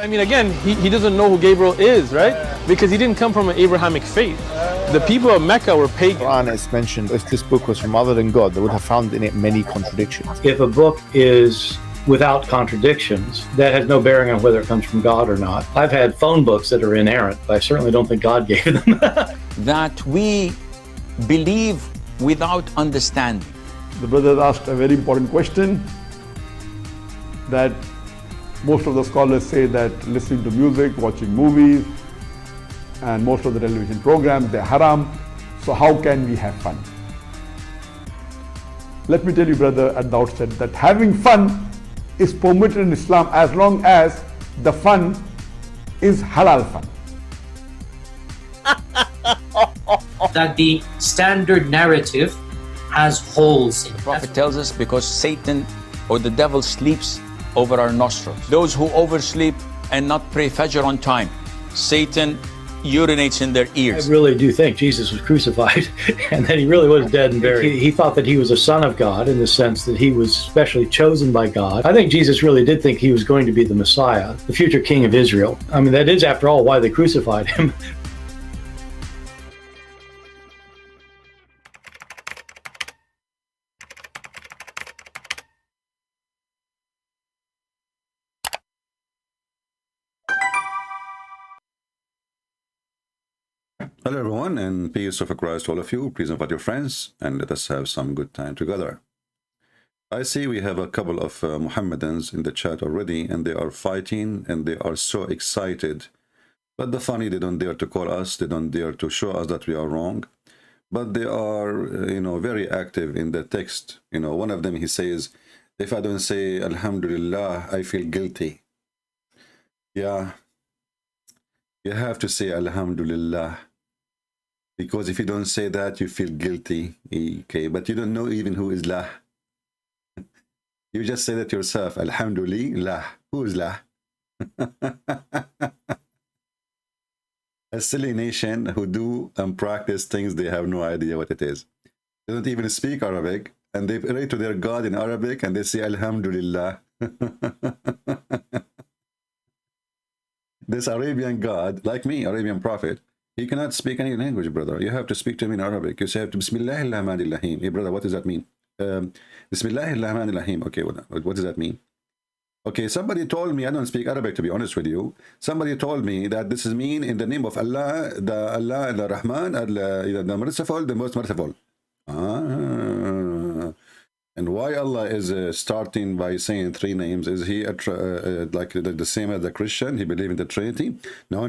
I mean, again, he doesn't know who Gabriel is, right? Because he didn't come from an Abrahamic faith. The people of Mecca were pagan. Quran is mentioned, if this book was from other than God, they would have found in it many contradictions. If a book is without contradictions, that has no bearing on whether it comes from God or not. I've had phone books that are inerrant, but I certainly don't think God gave them. That we believe without understanding. The brother asked a very important question, that most of the scholars say that listening to music, watching movies, and most of the television programs, they're haram. So how can we have fun? Let me tell you, brother, at the outset, that having fun is permitted in Islam as long as the fun is halal fun. That the standard narrative has holes in it. The Prophet tells us because Satan or the devil sleeps over our nostrils. Those who oversleep and not pray Fajr on time, Satan urinates in their ears. I really do think Jesus was crucified and that he really was dead and buried. He thought that he was a son of God in the sense that he was specially chosen by God. I think Jesus really did think he was going to be the Messiah, the future king of Israel. I mean, that is, after all, why they crucified him. Hello everyone, and peace of Christ to all of you. Please invite your friends and let us have some good time together. I see we have a couple of Mohammedans in the chat already, and they are fighting and they are so excited. But the funny, they don't dare to call us, they don't dare to show us that we are wrong. But they are, very active in the text. One of them, he says, if I don't say Alhamdulillah, I feel guilty. Yeah, you have to say Alhamdulillah. Because if you don't say that, you feel guilty. Okay, but you don't know even who is lah. You just say that yourself. Alhamdulillah. Who is lah? A silly nation who do and practice things they have no idea what it is. They don't even speak Arabic, and they pray to their God in Arabic, and they say Alhamdulillah. This Arabian God, like me, Arabian prophet, he cannot speak any language, brother. You have to speak to him in Arabic. You say, Bismillahirrahmanirrahim. Hey, brother, what does that mean? Bismillahirrahmanirrahim. Okay, what does that mean? Okay, somebody told me, I don't speak Arabic to be honest with you. Somebody told me that this is mean in the name of Allah, the Rahman, the merciful, the most merciful. And why Allah is starting by saying three names? Is he like the same as the Christian? He believes in the Trinity? No.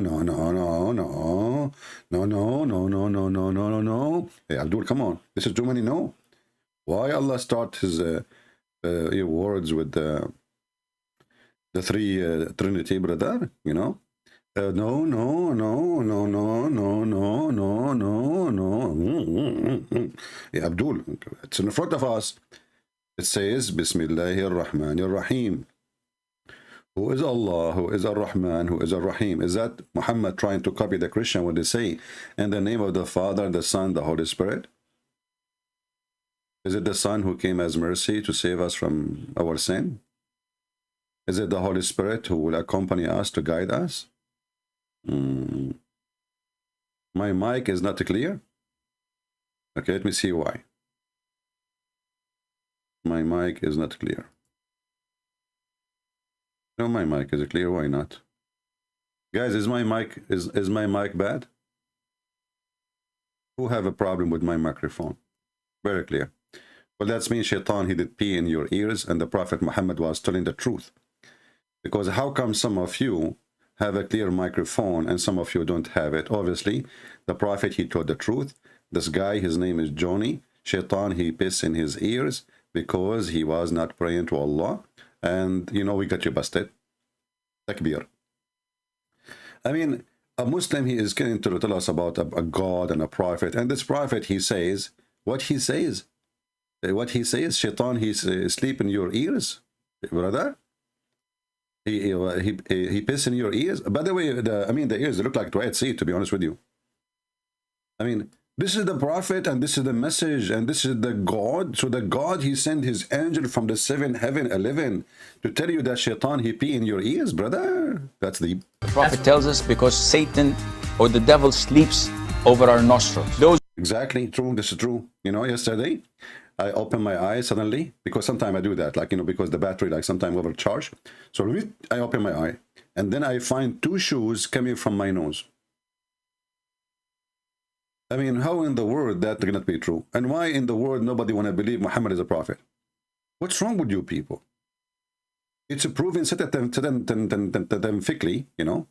Hey, Abdul, come on. This is too many no. Why Allah start his words with the three Trinity, brother? No. Yeah, Abdul, it's in front of us. It says, Bismillahirrahmanirrahim. Who is Allah? Who is Ar-Rahman? Who is Ar-Rahim? Is that Muhammad trying to copy the Christian when they say, in the name of the Father, the Son, the Holy Spirit? Is it the Son who came as mercy to save us from our sin? Is it the Holy Spirit who will accompany us to guide us? My mic is not clear. Okay, let me see why. My mic is not clear. No, my mic is clear. Why not? Guys, is my mic bad? Who have a problem with my microphone? Very clear. Well, that's mean Shaitan, he did pee in your ears, and the Prophet Muhammad was telling the truth. Because how come some of you have a clear microphone and some of you don't have it? Obviously, the Prophet, he told the truth. This guy, his name is Johnny. Shaitan, he pissed in his ears because he was not praying to Allah. And, we got you busted. Takbir. I mean, a Muslim, he is going to tell us about a God and a prophet. And this prophet, he says, what he says? Shaitan, he's asleep in your ears, brother. He piss in your ears. By the way, the ears, they look like Dwight Seed, to be honest with you. I mean, This is the prophet, and this is the message, and this is the God. So the God, he sent his angel from the 7th heaven, 11, to tell you that shaitan, he pee in your ears, brother. That's the Prophet tells us because Satan or the devil sleeps over our nostrils. Those exactly true. This is true. You know, yesterday I opened my eyes suddenly, because sometimes I do that, like, you know, because the battery, like, sometimes overcharge. So I open my eye, and then I find 2 shoes coming from my nose. I mean, how in the world that cannot be true? And why in the world nobody want to believe Muhammad is a prophet? What's wrong with you people? It's proven scientifically, you know,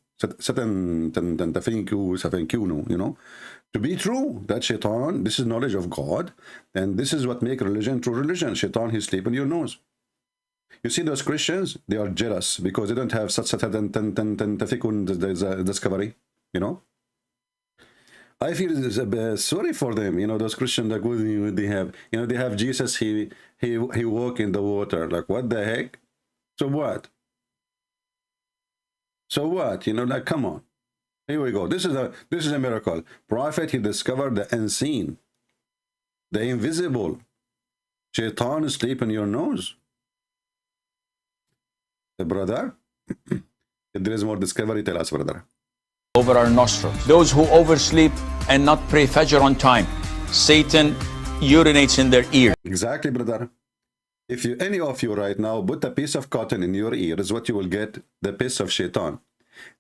you know, to be true that shaitan, this is knowledge of God, and this is what make religion true religion. Shaitan, he sleep in your nose. You see those Christians, they are jealous because they don't have such a discovery, you know. I feel sorry for them, you know, those Christians, like, they have, you know, they have Jesus, he walk in the water, like, what the heck? So what? So what? You know, like, come on. Here we go. This is a miracle. Prophet, he discovered the unseen, the invisible. Shaitan is sleep in your nose. Brother, if there is more discovery, tell us, brother. over our nostrils. Those who oversleep and not pray Fajr on time, Satan urinates in their ear. Exactly, brother. If any of you right now put a piece of cotton in your ear, is what you will get, the piss of shaitan.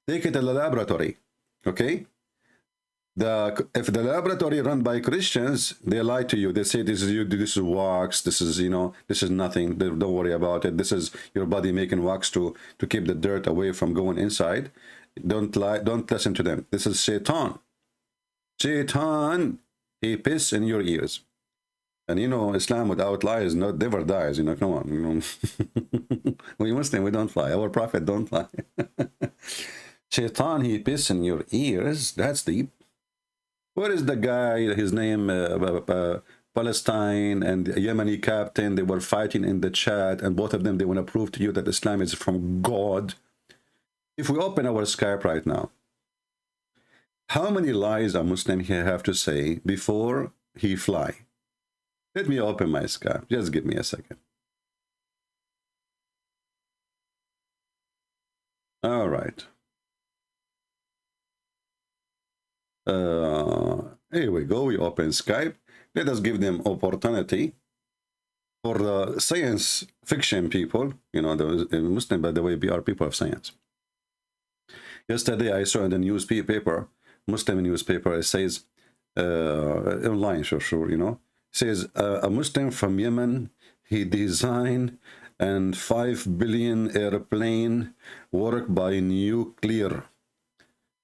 Take it to the laboratory, okay? If the laboratory run by Christians, they lie to you. They say this is wax, this is, you know, this is nothing. Don't worry about it. This is your body making wax to keep the dirt away from going inside. Don't lie. Don't listen to them. This is Shaitan. Shaitan, he piss in your ears. And you know, Islam without lies never dies. You know, come on. You know, we Muslim, we don't lie. Our Prophet don't lie. Shaitan, he piss in your ears. That's deep. Where is the guy? His name, Palestine and the Yemeni captain. They were fighting in the chat, and both of them, they want to prove to you that Islam is from God. If we open our Skype right now, how many lies a Muslim here have to say before he fly? Let me open my Skype. Just give me a second. All right. Here we go. We open Skype. Let us give them opportunity for the science fiction people. You know, the Muslim, by the way, we are people of science. Yesterday, I saw in the newspaper, Muslim newspaper, it says, online, sure, you know, says a Muslim from Yemen, he designed and 5 billion airplane work by nuclear.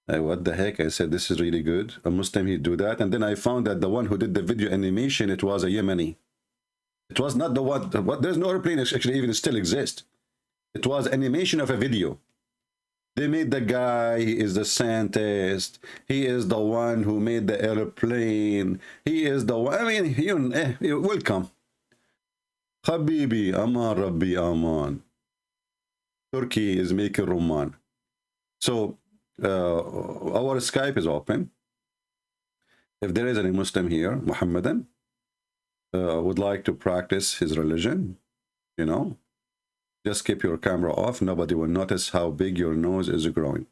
What the heck? I said, this is really good. A Muslim, he'd do that. And then I found that the one who did the video animation, it was a Yemeni. It was not the one, there's no airplane actually even still exists. It was animation of a video. They made the guy, he is the scientist. He is the one who made the airplane. He is the one, I mean, you're welcome. Habibi, Aman Rabbi Aman. Turkey is making Roman. So, our Skype is open. If there is any Muslim here, Muhammadan, would like to practice his religion, you know, just keep your camera off. Nobody will notice how big your nose is growing.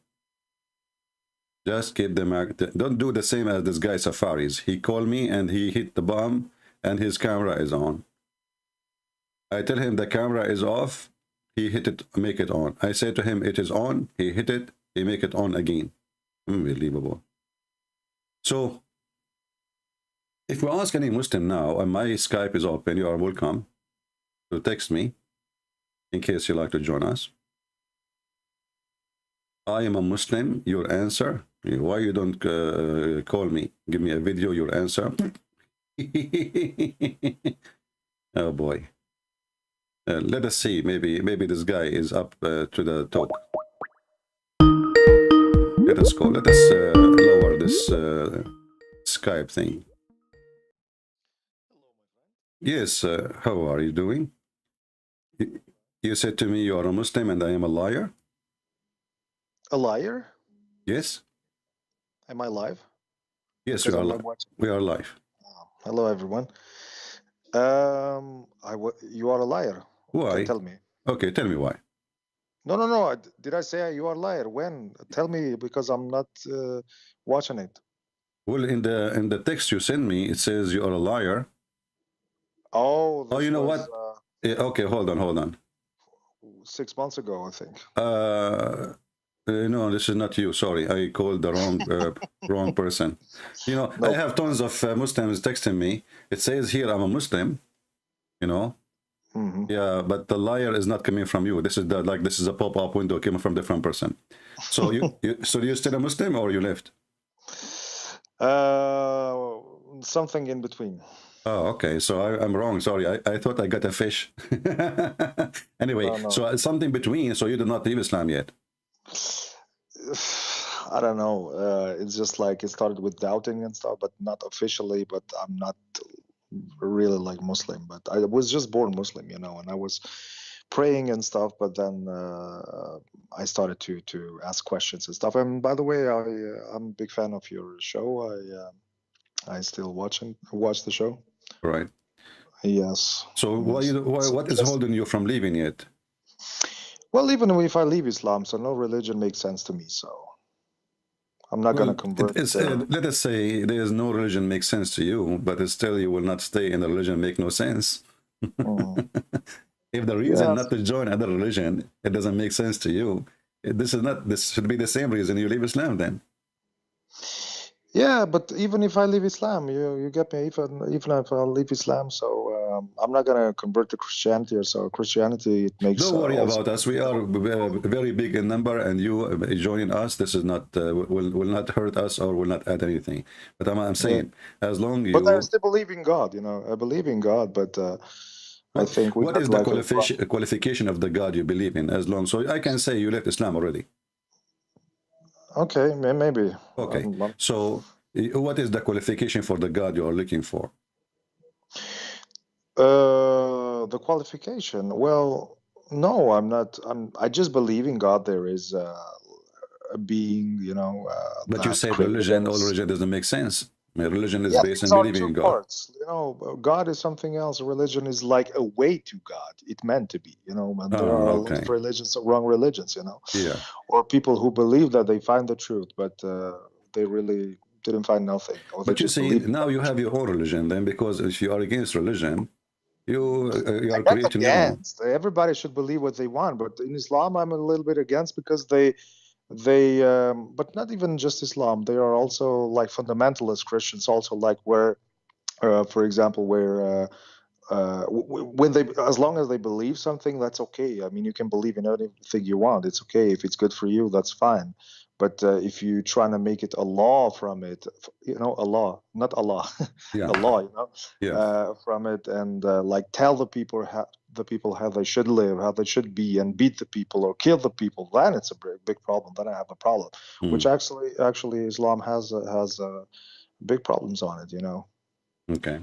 Just keep them, don't do the same as this guy Safaris. He called me and he hit the bomb and his camera is on. I tell him the camera is off. He hit it, make it on. I say to him, it is on. He hit it. He make it on again. Unbelievable. So, if we ask any Muslim now, and my Skype is open, you are welcome to text me in case you like to join us. I am a Muslim, your answer. Why you don't call me? Give me a video, your answer. Oh boy. Let us see, maybe this guy is up to the talk. Let us go. Let us lower this Skype thing. Yes, how are you doing? You said to me you are a Muslim and I am a liar? A liar? Yes. Am I live? Yes, Because we are I'm live. watching. We are live. Hello, everyone. You are a liar. Why? Okay, tell me. Okay, tell me why. No. Did I say you are a liar? When? Tell me, because I'm not watching it. Well, in the text you send me, it says you are a liar. Oh, this You know was what? Okay, hold on. 6 months ago, I think. No, this is not you. Sorry, I called the wrong person. You know, No I have tons of Muslims texting me. It says here I'm a Muslim. You know. Mhm. Yeah, but the liar is not coming from you. This is this is a pop-up window coming from different person. So so you still a Muslim or you left? Something in between. Oh, okay. So I'm wrong. Sorry. I thought I got a fish. Anyway, No. so something between. So you did not leave Islam yet. I don't know. It's just like it started with doubting and stuff, but not officially. But I'm not really like Muslim. But I was just born Muslim, you know, and I was praying and stuff. But then I started to ask questions and stuff. And by the way, I'm a big fan of your show. I still watch the show. Right. Yes. So what is holding you from leaving yet? Well, even if I leave Islam, so no religion makes sense to me. So I'm not going to convert. Let us say there is no religion makes sense to you, but still you will not stay in a religion make no sense. If the reason not to join other religion, it doesn't make sense to you. This should be the same reason you leave Islam then. Yeah, but even if I leave Islam, you get me. Even if I leave Islam, so I'm not gonna convert to Christianity or so. Christianity, it makes. Don't worry about us. We are very big in number, and you joining us, this is not will not hurt us or will not add anything. But I'm saying, as long you. But I still believe in God. You know, I believe in God, but I think what is the qualification of the God you believe in? As long, so I can say you left Islam already. Okay, maybe. Okay, so what is the qualification for the God you are looking for? The qualification. Well, no, I'm not. I just believe in God. There is a being, you know. But you say religion. All religion doesn't make sense. My religion is based on believing in God. Parts. You know, God is something else. Religion is like a way to God. It meant to be. You know, and there are a lot of religions, wrong religions. You know. Yeah. Or people who believe that they find the truth, but they really didn't find nothing. But you see, now you have your own religion. Then, because if you are against religion, you are creating your own. Everybody should believe what they want, but in Islam, I'm a little bit against because they but not even just Islam. They are also like fundamentalist Christians, also like where, for example, where when they, as long as they believe something, that's okay. I mean, you can believe in anything you want. It's okay if it's good for you. That's fine. But if you trying to make it a law from it, you know, a law, not Allah, yeah. a law, you know, yeah. From it, and like tell the people how they should live, how they should be, and beat the people or kill the people, then it's a big problem. Then I have a problem, which actually Islam has big problems on it, you know. Okay.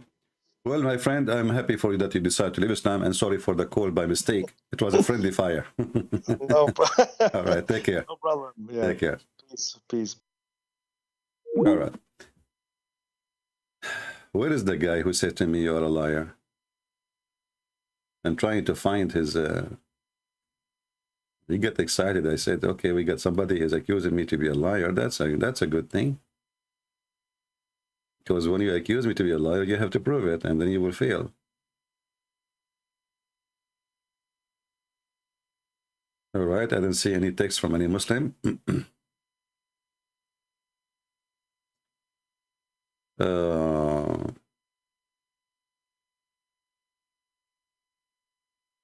Well, my friend, I'm happy for you that you decided to leave Islam, and sorry for the call by mistake. It was a friendly fire. No problem. All right, take care. No problem. Yeah. Take care. Peace. All right. Where is the guy who said to me, "You're a liar"? I'm trying to find his. He get excited. I said, "Okay, we got somebody who's accusing me to be a liar. That's a good thing." Because when you accuse me to be a liar, you have to prove it, and then you will fail. All right, I didn't see any text from any Muslim.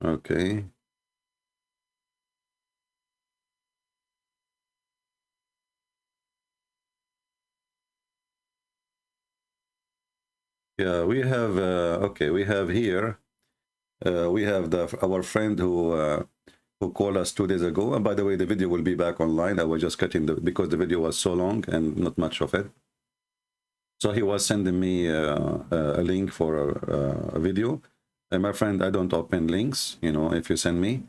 Okay. Yeah, we have okay, we have here we have our friend who called us 2 days ago. And by the way, the video will be back online. I was just cutting because the video was so long and not much of it. So he was sending me a link for a video. And my friend, I don't open links. You know, if you send me,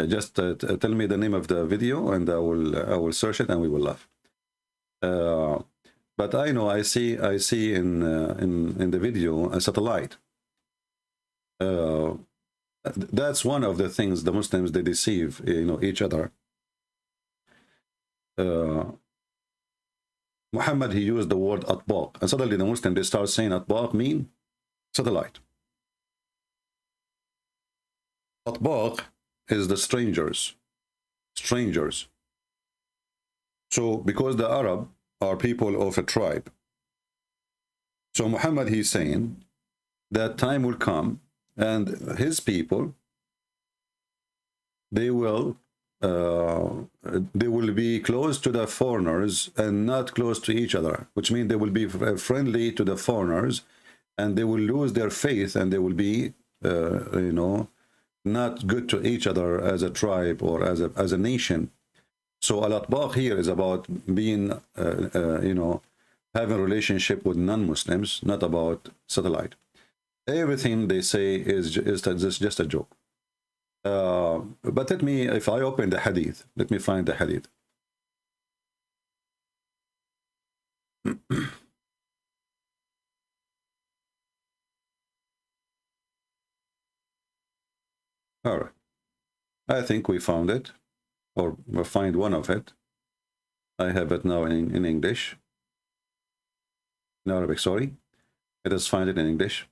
just tell me the name of the video, and I will search it, and we will laugh. But I know I see in the video a satellite. That's one of the things the Muslims, they deceive, you know, each other. Muhammad, he used the word atbaq, and suddenly the Muslim, they start saying atbaq mean satellite. Atbaq is the strangers. So because the Arab are people of a tribe, so Muhammad, he's saying that time will come and his people, they will be close to the foreigners and not close to each other, which means they will be friendly to the foreigners, and they will lose their faith, and they will be you know, not good to each other as a tribe or as a nation. So al-atbaq here is about being you know, having a relationship with non-Muslims, not about satellite. Everything they say is just a joke. But let me, if I open the hadith, let me find the hadith. All right. I think we found it, or we'll find one of it. I have it now in English. In Arabic, sorry. Let us find it in English.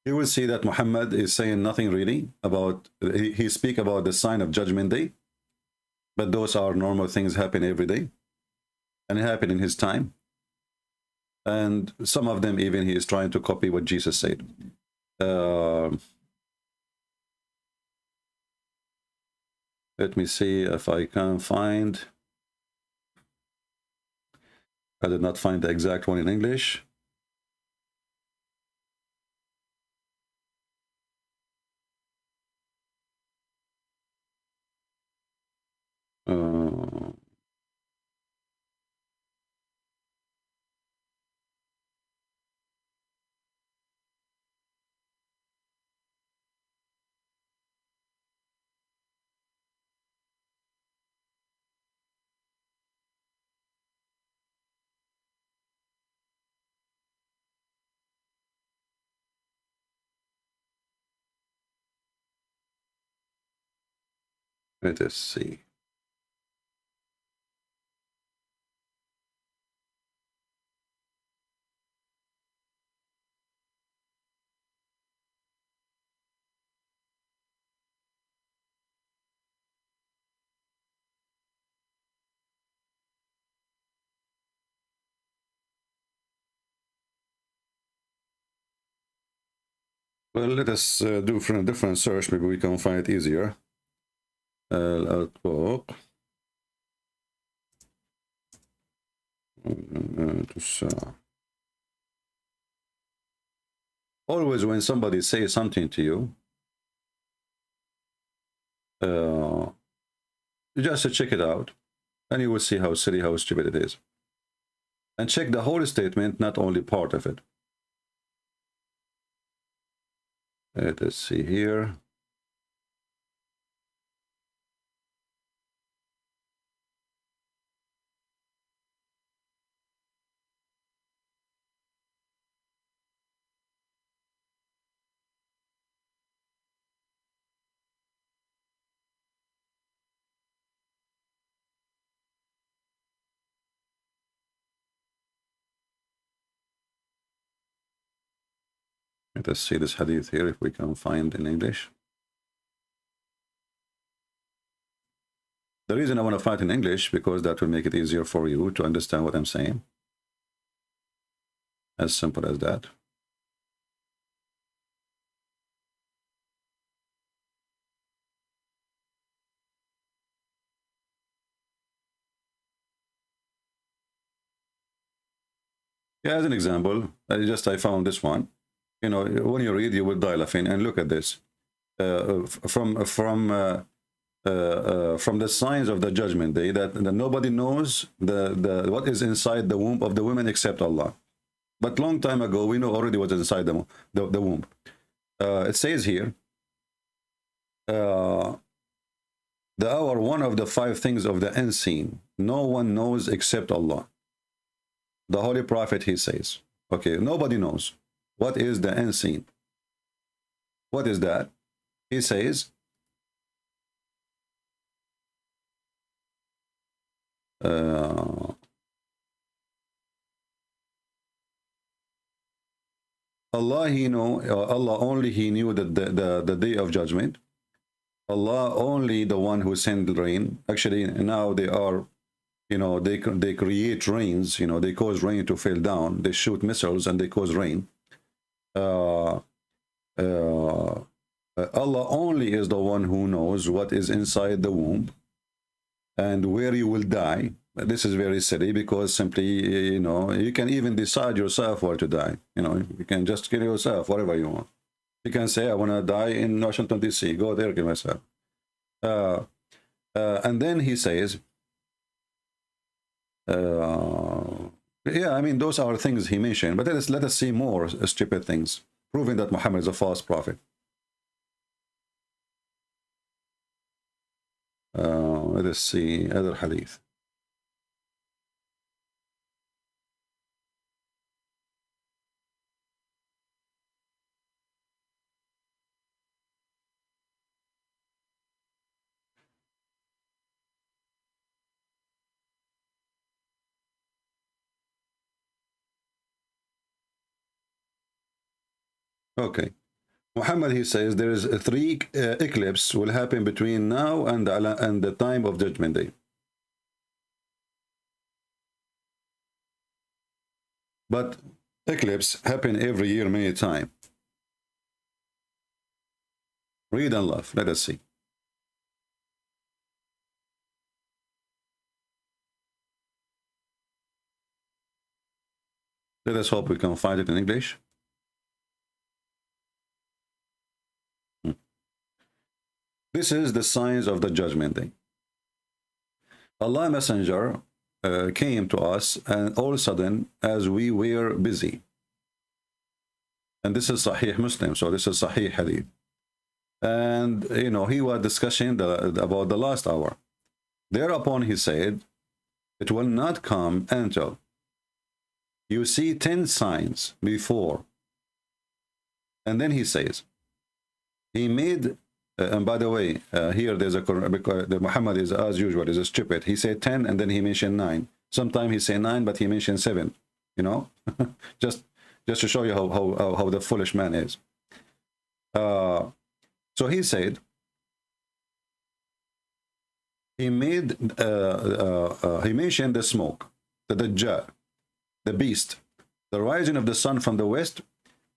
You will see that Muhammad is saying nothing really about, he speak about the sign of Judgment Day, but those are normal things happen every day, and it happened in his time. And some of them even he is trying to copy what Jesus said. Let me see if I can find. I did not find the exact one in English. Let us see. Well, let us do from a different search. Maybe we can find it easier. Always when somebody says something to you, just to check it out, and you will see how silly, how stupid it is. And check the whole statement, not only part of it. Let us see here. Let us see this hadith here, if we can find in English. The reason I want to find in English, because that will make it easier for you to understand what I'm saying. As simple as that. Yeah, as an example, I found this one. You know, when you read, you will die laughing. And look at this. From the signs of the judgment day, that nobody knows what is inside the womb of the women except Allah. But long time ago, we know already what's inside the womb. It says here, the hour, one of the 5 things of the unseen, no one knows except Allah. The Holy Prophet, he says, okay, nobody knows. What is the unseen? What is that? He says, Allah, Allah only he knew that the day of judgment. Allah only the one who sent rain. Actually, now they are, they create rains. They cause rain to fall down. They shoot missiles and they cause rain. Allah only is the one who knows what is inside the womb and where you will die. This is very silly because simply, you can even decide yourself where to die. You can just kill yourself, whatever you want. You can say, I want to die in Washington, D.C. Go there, kill myself. And then he says, yeah, I mean, those are things he mentioned, but let us see more stupid things, proving that Muhammad is a false prophet. Let us see other hadith. Okay. Muhammad, he says there is 3 eclipses will happen between now and the time of Judgment Day. But eclipse happen every year many times. Read and laugh. Let us see. Let us hope we can find it in English. This is the signs of the Judgment Day. Allah Messenger came to us, and all of a sudden, as we were busy. And this is Sahih Muslim, so this is Sahih Hadith. And, he was discussing about the last hour. Thereupon he said, it will not come until you see 10 signs before. And then he says, he made... and by the way, here there's because Muhammad is, as usual, is a stupid. He said 10 and then he mentioned 9. Sometimes he say 9, but he mentioned 7. just to show you how the foolish man is. So he said, he mentioned the smoke, the Dajjal, the beast, the rising of the sun from the west,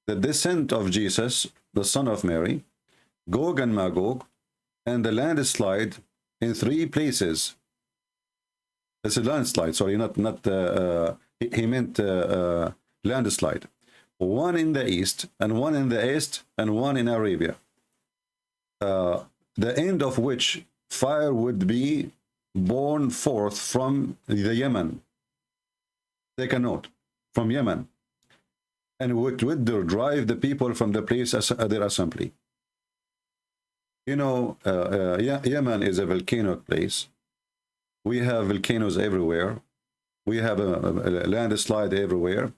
the descent of Jesus, the son of Mary, Gog and Magog, and the landslide in 3 places. It's a landslide, sorry, he meant landslide. One in the east, and one in the east, and one in Arabia. The end of which fire would be born forth from the Yemen. Take a note, from Yemen. And would drive the people from the place as their assembly. Yemen is a volcanic place. We have volcanoes everywhere. We have a landslide everywhere.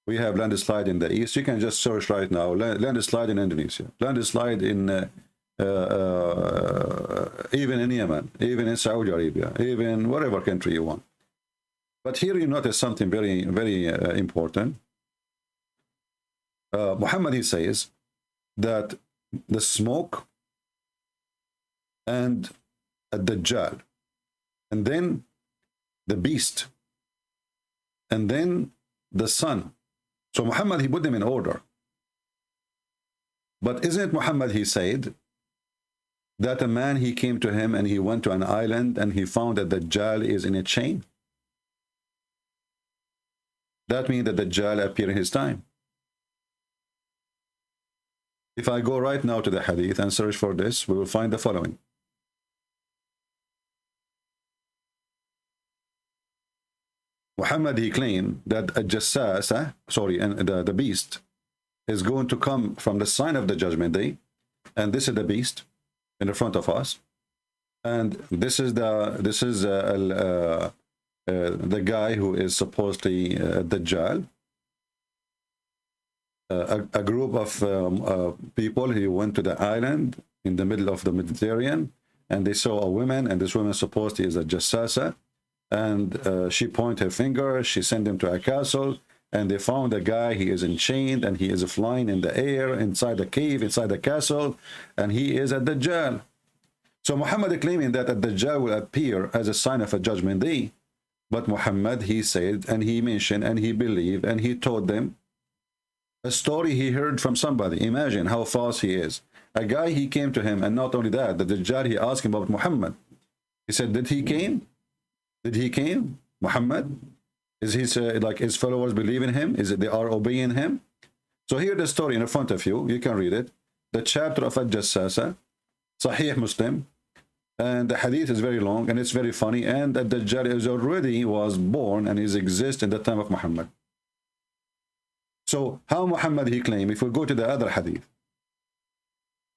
We have landslide in the east. You can just search right now. Landslide in Indonesia. Landslide in even in Yemen, even in Saudi Arabia, even whatever country you want. But here you notice something very, very important. Muhammad, he says that the smoke and the Dajjal, and then the beast, and then the sun. So Muhammad, he put them in order. But isn't it Muhammad, he said that a man, he came to him and he went to an island and he found that the Dajjal is in a chain? That means that the Dajjal appeared in his time. If I go right now to the hadith and search for this, we will find the following. Muhammad, he claimed that a jassas, and the beast is going to come from the sign of the Judgment Day, and this is the beast, in the front of us, and this is the guy who is supposedly Dajjal. A group of people who went to the island in the middle of the Mediterranean, and they saw a woman, and this woman supposedly is a jassasa, and she pointed her finger. She sent him to a castle, and they found a guy. He is enchained, and he is flying in the air inside the cave, inside the castle, and he is a Dajjal. So Muhammad claiming that a Dajjal will appear as a sign of a judgment day. But Muhammad, he said, and he mentioned, and he believed, and he told them a story he heard from somebody. Imagine how false he is. A guy, he came to him, and not only that, the Dajjal, he asked him about Muhammad. He said, did he came? Did he came? Muhammad? Is his, like his followers believe in him? Is it they are obeying him? So here the story in front of you. You can read it. The chapter of Al-Jassasa, Sahih Muslim. And the hadith is very long, and it's very funny. And the Dajjal is already was born and is exist in the time of Muhammad. So how Muhammad he claimed, if we go to the other hadith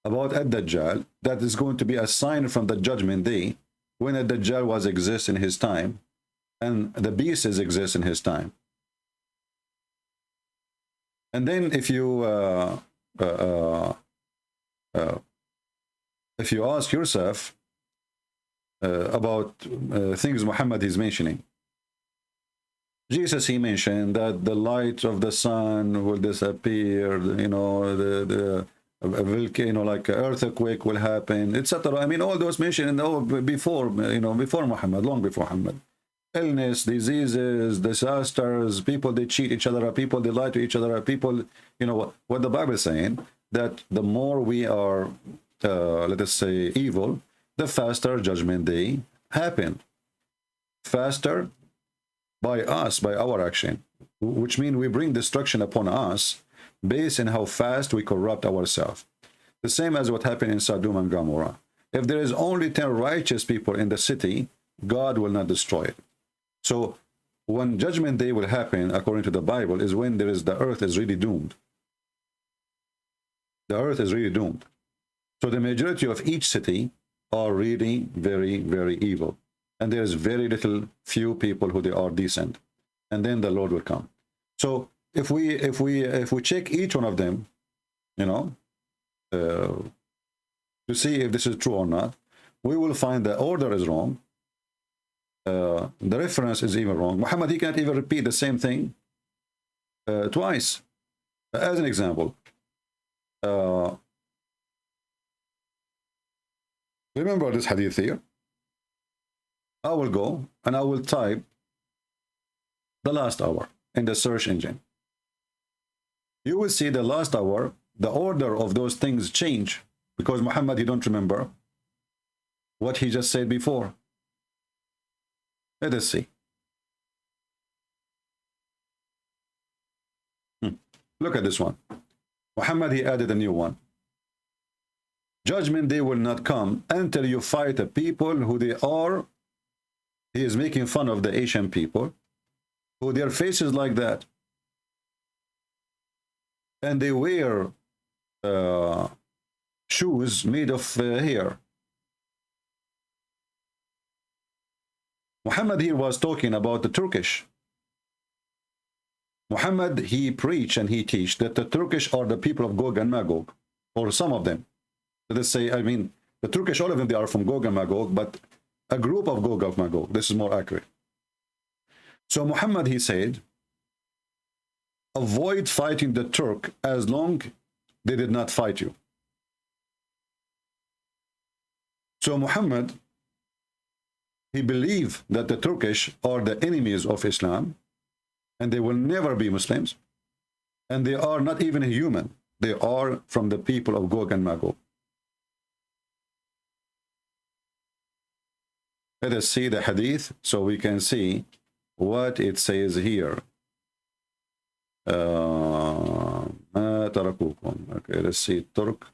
about Ad-Dajjal, that is going to be a sign from the judgment day when Ad-Dajjal was exist in his time and the beasts exist in his time. And then if you ask yourself about things Muhammad is mentioning, Jesus, he mentioned that the light of the sun will disappear, you know, the volcano, like earthquake will happen, etc. I mean, all those mentioned before, you know, before Muhammad, long before Muhammad. Illness, diseases, disasters, people they cheat each other, people they lie to each other, people, you know, what the Bible is saying, that the more we are, let us say, evil, the faster judgment day happen. Faster by us, by our action, which means we bring destruction upon us based on how fast we corrupt ourselves. The same as what happened in Sodom and Gomorrah. If there is only 10 righteous people in the city, God will not destroy it. So when judgment day will happen, according to the Bible, is when there is the earth is really doomed. The earth is really doomed. So the majority of each city are really very, very evil. And there is very little, few people who they are decent. And then the Lord will come. So if we check each one of them, you know, to see if this is true or not, we will find the order is wrong. The reference is even wrong. Muhammad, he can't even repeat the same thing twice. As an example, remember this hadith here. I will go and I will type the last hour in the search engine. You will see the last hour, the order of those things change, because Muhammad, he don't remember what he just said before. Let us see. Look at this one. Muhammad, he added a new one. Judgment day will not come until you fight a people who they are. He is making fun of the Asian people, who their faces like that. And they wear shoes made of hair. Muhammad here was talking about the Turkish. Muhammad, he preached and he teach that the Turkish are the people of Gog and Magog, or some of them. Let us say, I mean, the Turkish, all of them, they are from Gog and Magog, but a group of Gog and Magog. This is more accurate. So Muhammad, he said, avoid fighting the Turk as long they did not fight you. So Muhammad, he believed that the Turkish are the enemies of Islam, and they will never be Muslims, and they are not even human. They are from the people of Gog and Magog. Let us see the hadith so we can see what it says here. ما تركوكم. Okay, let's see Turk.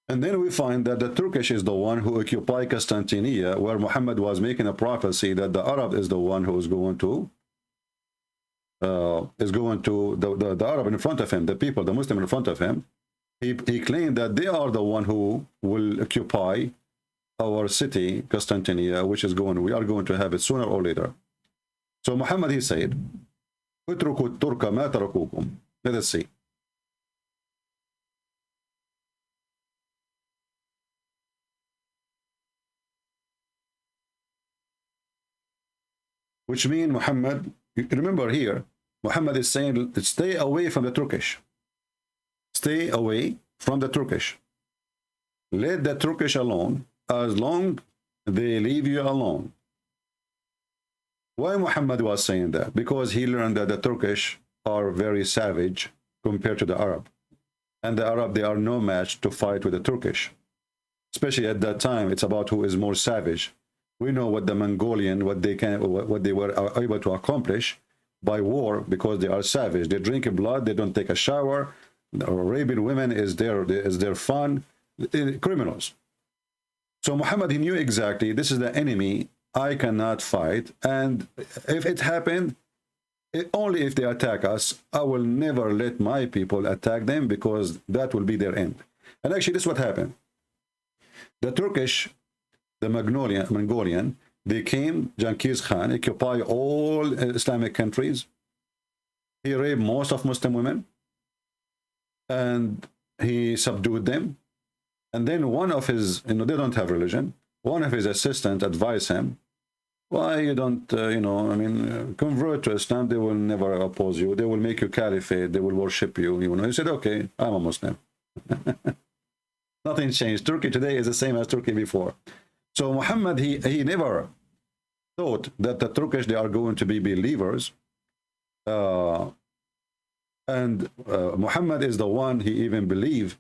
And then we find that the Turkish is the one who occupied Constantinople, where Muhammad was making a prophecy that the Arab is the one who is going to the Arab in front of him, the people, the Muslim in front of him. He claimed that they are the one who will occupy our city, Constantinople, which is we are going to have it sooner or later. So Muhammad, he said, "Utruku Turka ma tarakukum." Let us see. Which means Muhammad, remember here, Muhammad is saying, stay away from the Turkish. Stay away from the Turkish. Let the Turkish alone, as long they leave you alone. Why Muhammad was saying that? Because he learned that the Turkish are very savage compared to the Arab. And the Arab, they are no match to fight with the Turkish. Especially at that time, it's about who is more savage. We know what the Mongolian, what they were able to accomplish by war, because they are savage. They drink blood, they don't take a shower. The Arabian women is their fun. Criminals. So Muhammad, he knew exactly, this is the enemy I cannot fight, and if it happened, only if they attack us, I will never let my people attack them, because that will be their end. And actually, this is what happened. The Turkish, the Mongolian, they came, Genghis Khan, occupy all Islamic countries. He raped most of Muslim women, and he subdued them. And then one of his, they don't have religion, one of his assistants advised him, why you don't, convert to Islam, they will never oppose you, they will make you caliphate, they will worship you, He said, okay, I'm a Muslim. Nothing changed. Turkey today is the same as Turkey before. So Muhammad, he never thought that the Turkish, they are going to be believers. Muhammad is the one, he even believed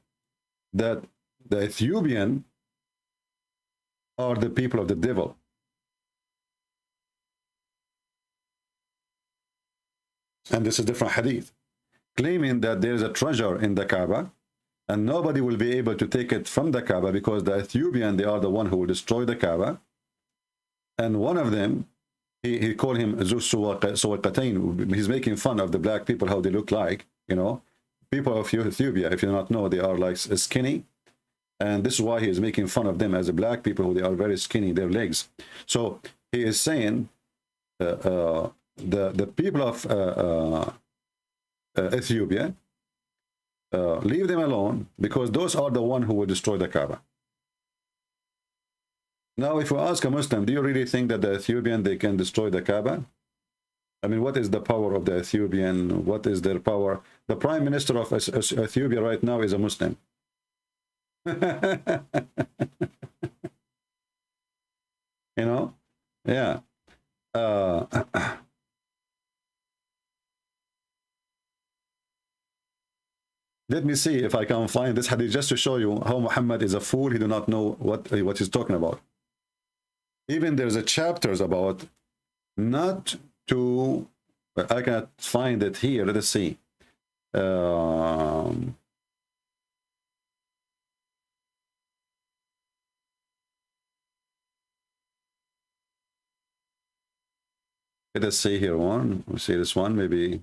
that the Ethiopian are the people of the devil. And this is different hadith, claiming that there is a treasure in the Kaaba, and nobody will be able to take it from the Kaaba, because the Ethiopian, they are the one who will destroy the Kaaba. And one of them, he called him Zu Suwaqatain. He's making fun of the black people, how they look like, People of Ethiopia, if you not know, they are like skinny. And this is why he is making fun of them as the black people, who they are very skinny, their legs. So he is saying, the people of Ethiopia, leave them alone, because those are the one who will destroy the Kaaba. Now, if we ask a Muslim, do you really think that the Ethiopian, they can destroy the Kaaba? I mean, what is the power of the Ethiopian? What is their power? The Prime Minister of Ethiopia right now is a Muslim. Yeah. Let me see if I can find this hadith just to show you how Muhammad is a fool. He do not know what he's talking about. Even there's a chapters about not to, I cannot find it here. Let us see. Let us see here one. We'll see this one maybe.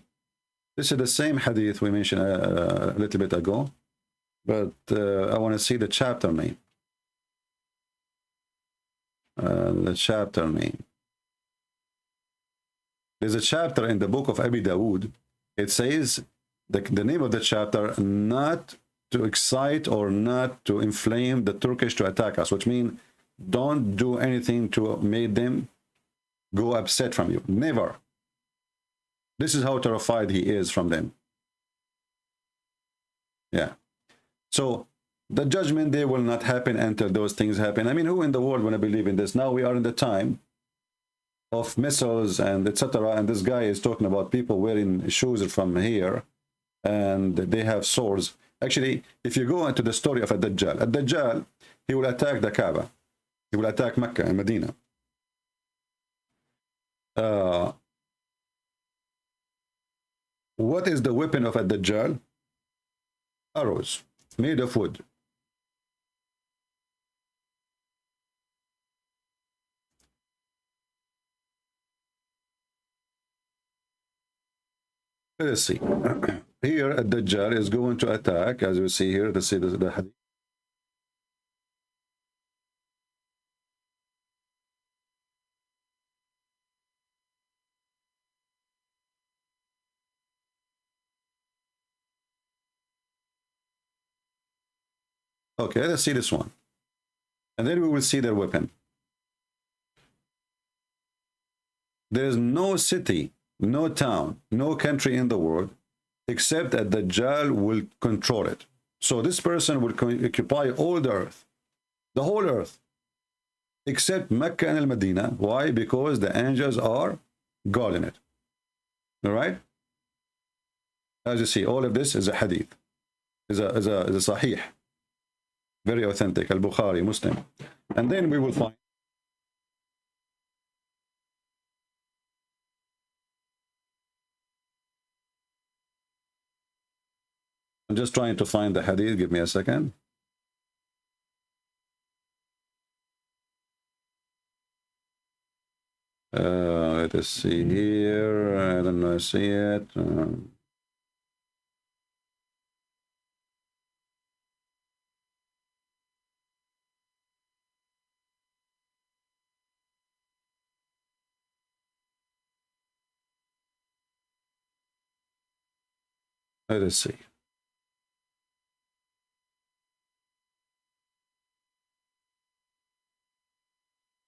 This is the same hadith we mentioned a little bit ago, but I want to see the chapter name. The chapter name. There's a chapter in the book of Abi Dawood. It says the name of the chapter, not to excite or not to inflame the Turkish to attack us, which means don't do anything to make them go upset from you. Never. This is how terrified he is from them. Yeah. So the judgment day will not happen until those things happen. I mean, who in the world want to believe in this? Now we are in the time of missiles and etc. And this guy is talking about people wearing shoes from here, and they have swords. Actually, if you go into the story of Ad-Dajjal, he will attack the Kaaba. He will attack Mecca and Medina. What is the weapon of Ad-Dajjal? Arrows made of wood. Let us see. Here, a Dajjal is going to attack, as you see here. Let's see the hadith. Okay, let's see this one. And then we will see their weapon. There is no city, no town, no country in the world, except that the Dajjal will control it. So this person will occupy all the earth, the whole earth, except Mecca and Al-Medina. Why? Because the angels are guarding it. All right? As you see, all of this is a hadith, is a sahih, very authentic, Al-Bukhari, Muslim. And then we will find I'm just trying to find the hadith. Give me a second. Let us see here. I don't know. I see it. Let us see.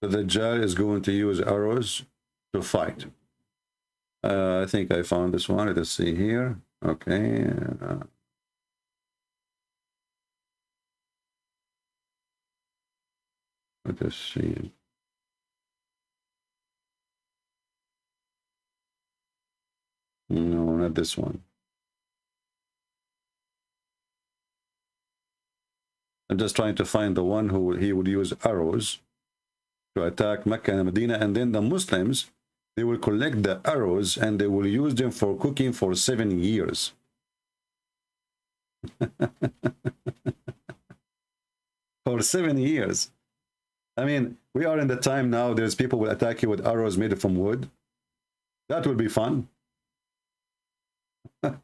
The Dajjal is going to use arrows to fight. I think I found this one. Let us see here. Okay. Let us see. No, not this one. I'm just trying to find the one who he would use arrows to attack Mecca and Medina, and then the Muslims, they will collect the arrows and they will use them for cooking for 7 years. For 7 years. I mean, we are in the time now, there's people will attack you with arrows made from wood. That will be fun. Let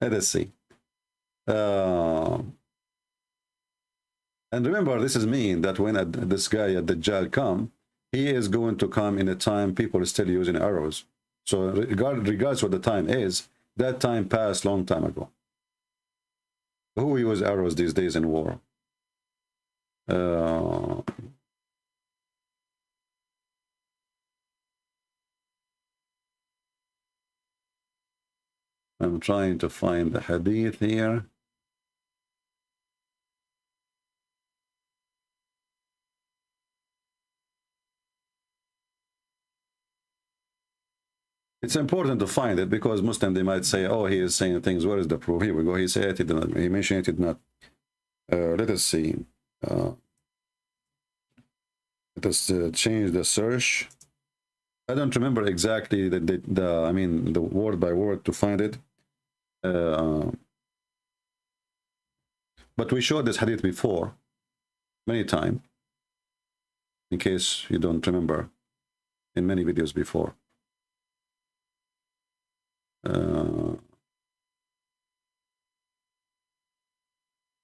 us see. And remember, this is mean that when this guy at Dajjal come, he is going to come in a time people are still using arrows. So regardless what the time is, that time passed long time ago. Who use arrows these days in war? I'm trying to find the hadith here. It's important to find it because Muslim, they might say, oh, he is saying things. Where is the proof? Here we go. He said it did not. He mentioned it did not. Let us see. Let us change the search. I don't remember exactly I mean, the word by word to find it. But we showed this hadith before, many times, in case you don't remember, in many videos before.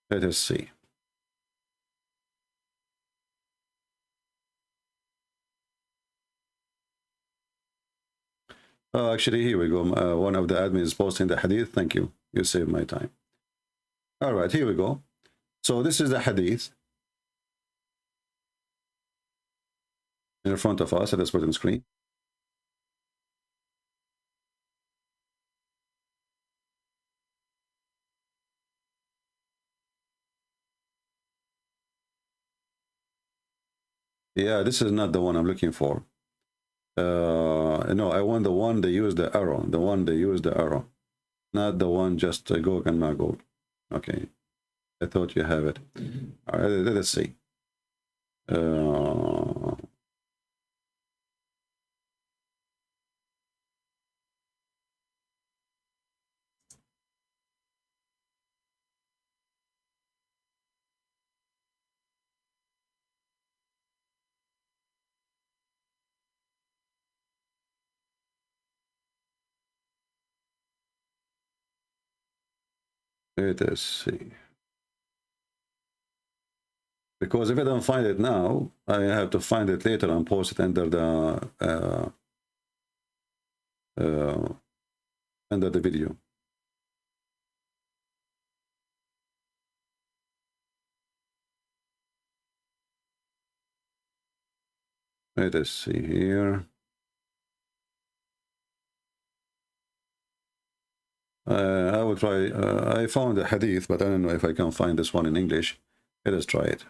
Let us see. Actually, here we go. One of the admins is posting the hadith. Thank you. You saved my time. All right, here we go. So this is the hadith in front of us. Let's put it on the screen. Yeah, this is not the one I'm looking for. No, I want the one they use the arrow. The one they use the arrow. Not the one just Gog and Magog. Okay. I thought you have it. All right, let us see. Let us see. Because if I don't find it now, I have to find it later and post it under the video. Let us see here. I will try. I found a hadith, but I don't know if I can find this one in English. Let us try it.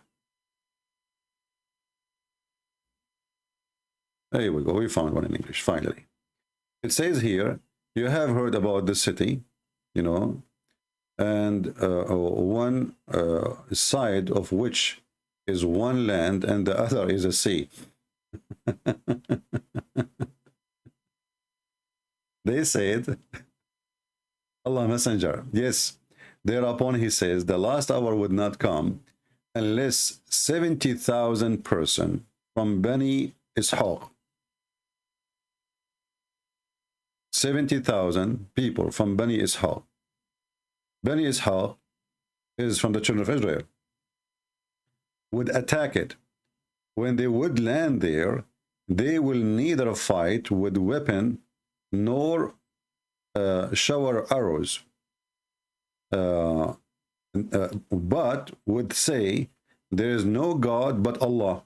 There we go. We found one in English, finally. It says here, you have heard about this city, you know, and one side of which is one land and the other is a sea. They said, Allah Messenger, yes, thereupon he says, the last hour would not come unless 70,000 persons from Bani Ishaq, 70,000 people from Bani Ishaq. Bani Ishaq is from the children of Israel, would attack it. When they would land there, they will neither fight with weapon nor shower arrows, but would say, there is no God but Allah.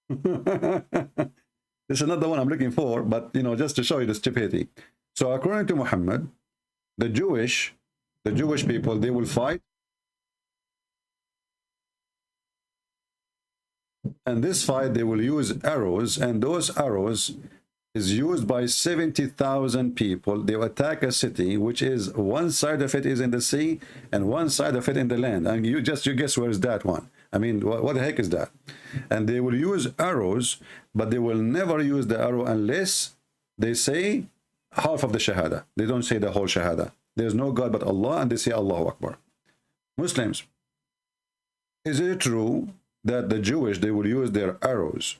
This is not the one I'm looking for, but you know, just to show you the stupidity. So according to Muhammad, the Jewish people, they will fight, and this fight they will use arrows, and those arrows is used by 70,000 people. They will attack a city which is one side of it is in the sea and one side of it in the land, and you guess where is that one. I mean, what the heck is that? And they will use arrows, but they will never use the arrow unless they say half of the shahada. They don't say the whole shahada. There's no God but Allah, and they say Allahu Akbar. Muslims, is it true that the Jewish, they will use their arrows?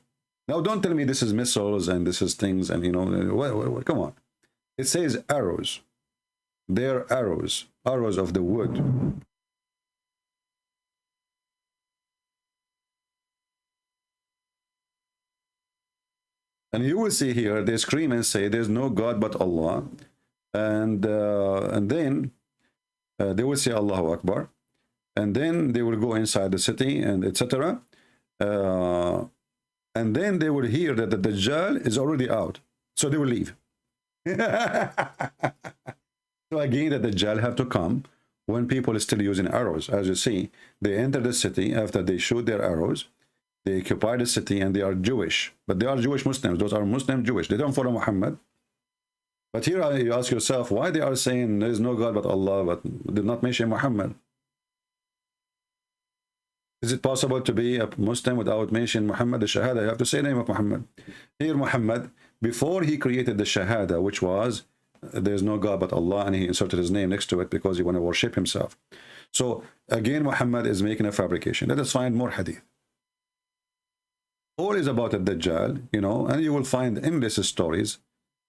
Now, don't tell me this is missiles and this is things and, you know, come on. It says arrows. They're arrows, arrows of the wood. And you will see here, they scream and say, there's no God but Allah. And then they will say Allahu Akbar. And then they will go inside the city and etc. And then they will hear that the Dajjal is already out. So they will leave. So again, the Dajjal have to come when people are still using arrows. As you see, they enter the city after they shoot their arrows. They occupy the city and they are Jewish. But they are Jewish Muslims. Those are Muslim Jewish. They don't follow Muhammad. But here you ask yourself why they are saying there is no God but Allah, but did not mention Muhammad. Is it possible to be a Muslim without mentioning Muhammad, the Shahada? You have to say the name of Muhammad. Here Muhammad, before he created the Shahada, which was, there's no God but Allah, and he inserted his name next to it because he want to worship himself. So again, Muhammad is making a fabrication. Let us find more hadith. All is about a Dajjal, you know, and you will find endless stories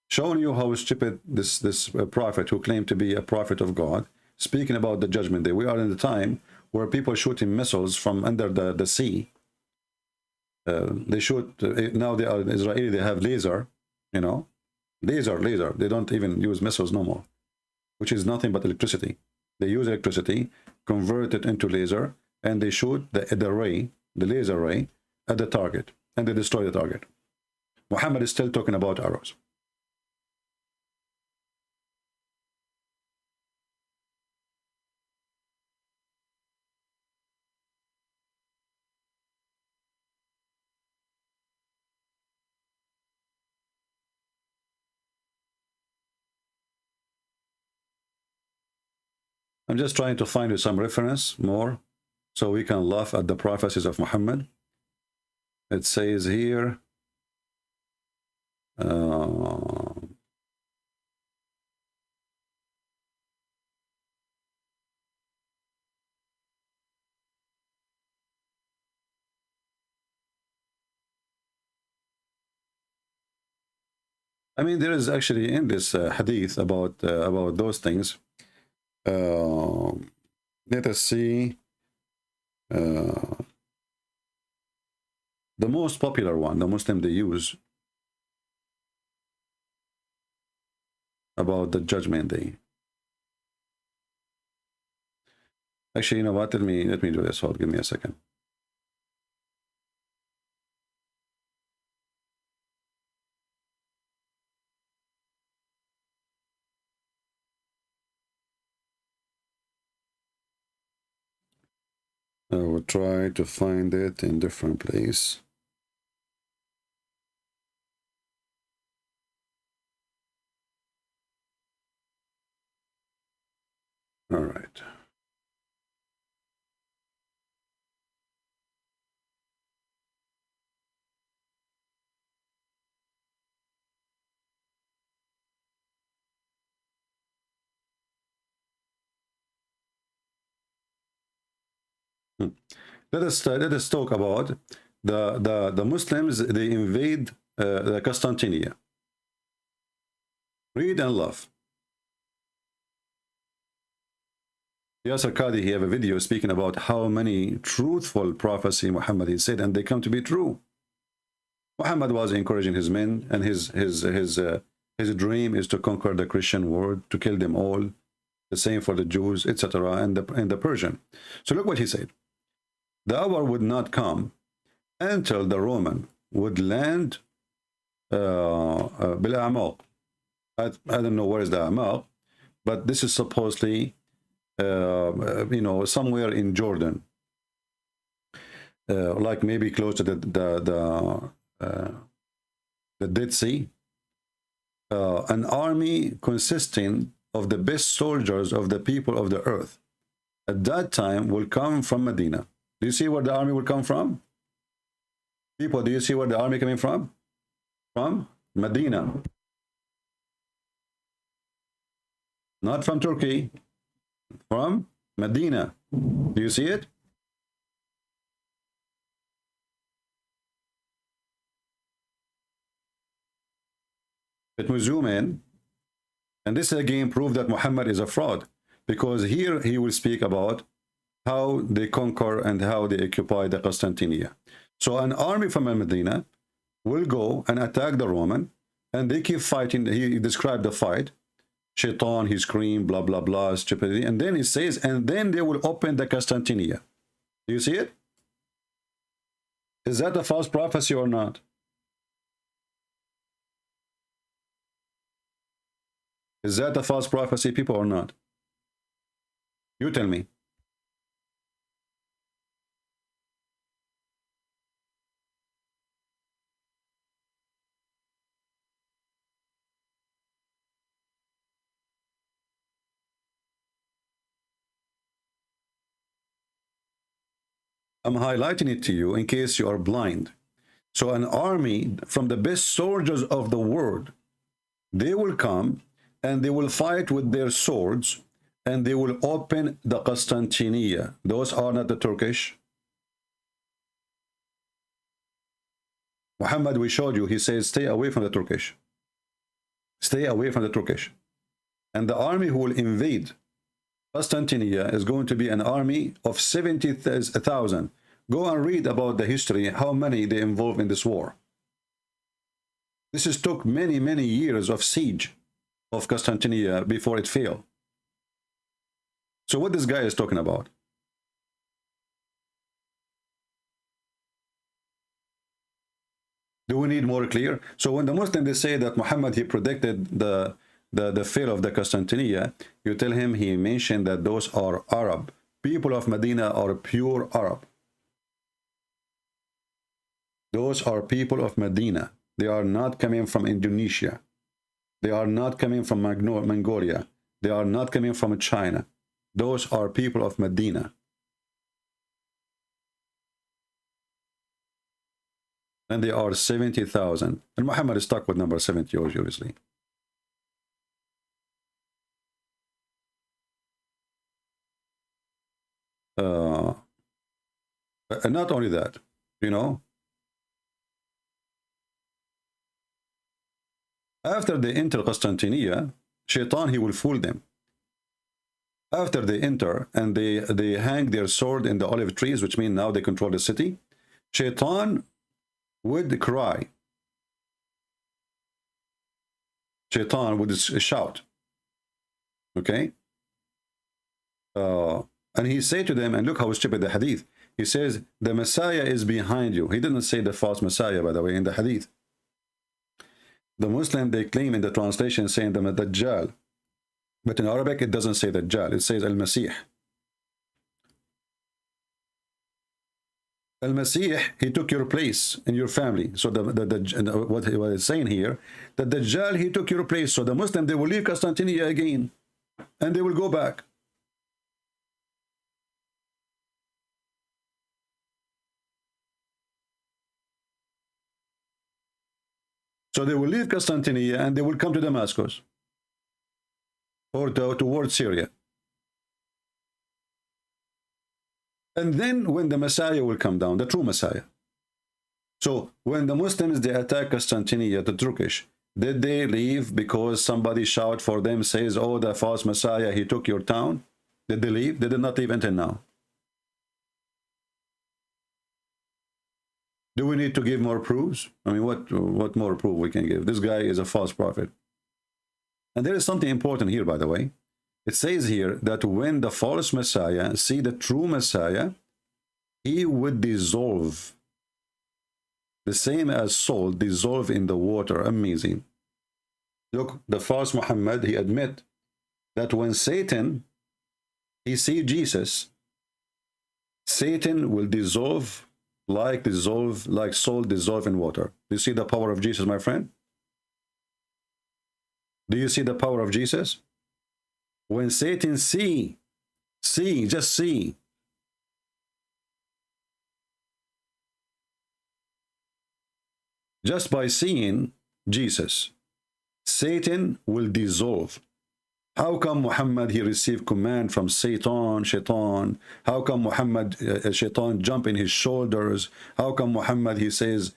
showing you how stupid this prophet who claimed to be a prophet of God, speaking about the judgment day. We are in the time where people shooting missiles from under the sea. They shoot, now they are Israeli, they have laser, you know, laser. They don't even use missiles no more, which is nothing but electricity. They use electricity, convert it into laser, and they shoot the ray, the laser ray, at the target, and they destroy the target. Muhammad is still talking about arrows. I'm just trying to find you some reference more so we can laugh at the prophecies of Muhammad. It says here, I mean, there is actually in this hadith about those things. Let us see. The most popular one, the Muslim they use about the judgment day. Actually, you know what? Let me do this. Hold, give me a second. I will try to find it in different place. All right. Let us talk about the Muslims. They invade the Constantinople. Read and love. Yasser Qadhi, he have a video speaking about how many truthful prophecy Muhammad he said, and they come to be true. Muhammad was encouraging his men, and his dream is to conquer the Christian world, to kill them all. The same for the Jews, etc., and the Persian. So look what he said. The hour would not come until the Roman would land bil a'maq. I don't know where is the a'maq, but this is supposedly you know, somewhere in Jordan, like maybe close to the Dead Sea. An army consisting of the best soldiers of the people of the earth at that time will come from Medina. Do you see where the army will come from? People, do you see where the army coming from? From Medina. Not from Turkey. From Medina. Do you see it? Let me zoom in. And this again proves that Muhammad is a fraud, because here he will speak about how they conquer and how they occupy the Constantinople. So an army from Medina will go and attack the Roman, and they keep fighting. He described the fight. Shaitan, he screamed, blah, blah, blah, stupidity. And then he says, and then they will open the Constantinople. Do you see it? Is that a false prophecy or not? Is that a false prophecy, people, or not? You tell me. I'm highlighting it to you in case you are blind. So an army from the best soldiers of the world, they will come and they will fight with their swords, and they will open the Constantinople. Those are not the Turkish. Muhammad, we showed you, he says, stay away from the Turkish. Stay away from the Turkish. And the army who will invade Constantinople is going to be an army of 70,000. Go and read about the history, how many they involved in this war. This is took many, many years of siege of Constantinople before it failed. So what this guy is talking about? Do we need more clear? So when the Muslims, they say that Muhammad, he predicted the fall of the Constantinople, you tell him he mentioned that those are Arab. People of Medina are pure Arab. Those are people of Medina. They are not coming from Indonesia. They are not coming from Mongolia. They are not coming from China. Those are people of Medina. And they are 70,000. And Muhammad is stuck with number 70, obviously. And not only that, you know, after they enter Constantinople, Shaitan, he will fool them. After they enter and they hang their sword in the olive trees, which means now they control the city, Shaitan would cry. Shaitan would shout. Okay? And he say to them, and look how stupid the hadith. He says, the Messiah is behind you. He didn't say the false Messiah, by the way, in the hadith. The Muslim, they claim in the translation saying the Dajjal. But in Arabic, it doesn't say Dajjal. It says Al-Masih. Al-Masih, he took your place in your family. So what it's saying here, that Dajjal, he took your place. So the Muslim, they will leave Constantinople again. And they will go back. So they will leave Constantinople and they will come to Damascus or towards Syria. And then when the Messiah will come down, the true Messiah. So when the Muslims, they attack Constantinople, the Turkish, did they leave because somebody shout for them, says, oh, the false Messiah, he took your town? Did they leave? They did not leave until now. Do we need to give more proofs? I mean, what more proof we can give? This guy is a false prophet. And there is something important here, by the way. It says here that when the false Messiah see the true Messiah, he would dissolve. The same as salt dissolve in the water. Amazing. Look, the false Muhammad, he admit that when Satan, he see Jesus, Satan will dissolve like salt dissolve in water. Do you see the power of Jesus, my friend? Do you see the power of Jesus? When Satan just see. Just by seeing Jesus, Satan will dissolve. How come Muhammad, he received command from Shaitan? How come Muhammad, Shaitan jump in his shoulders? How come Muhammad, he says,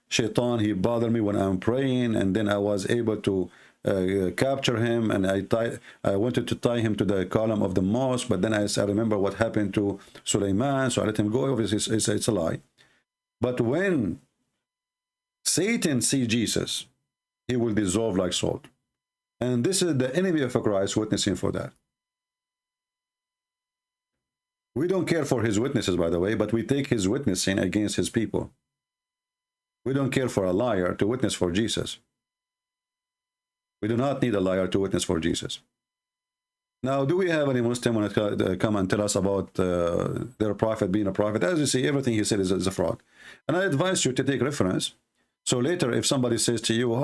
Shaitan, he bothered me when I'm praying, and then I was able to capture him, and I wanted to tie him to the column of the mosque, but then I remember what happened to Sulaiman, so I let him go. Obviously, it's a lie. But when Satan sees Jesus, he will dissolve like salt. And this is the enemy of Christ witnessing for that. We don't care for his witnesses, by the way, but we take his witnessing against his people. We don't care for a liar to witness for Jesus. We do not need a liar to witness for Jesus. Now, do we have any Muslim when it come and tell us about their prophet being a prophet? As you see, everything he said is a fraud. And I advise you to take reference. So later, if somebody says to you,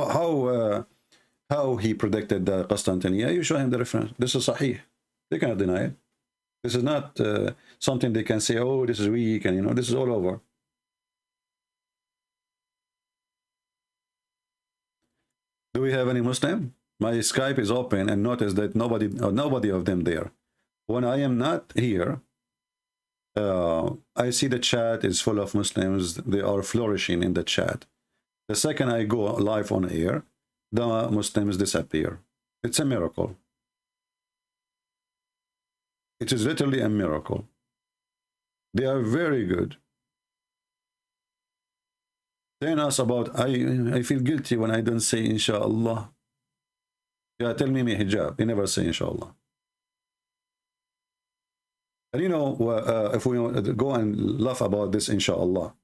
how he predicted Constantinople, you show him the reference. This is sahih. They cannot deny it. This is not something they can say, oh, this is weak, and this is all over. Do we have any Muslim? My Skype is open, and notice that nobody of them there. When I am not here, I see the chat is full of Muslims. They are flourishing in the chat. The second I go live on air, the Muslims disappear. It's a miracle. It is literally a miracle. They are very good. Telling us about, I feel guilty when I don't say inshallah. Yeah, tell me hijab. You never say inshallah. And if we go and laugh about this inshallah.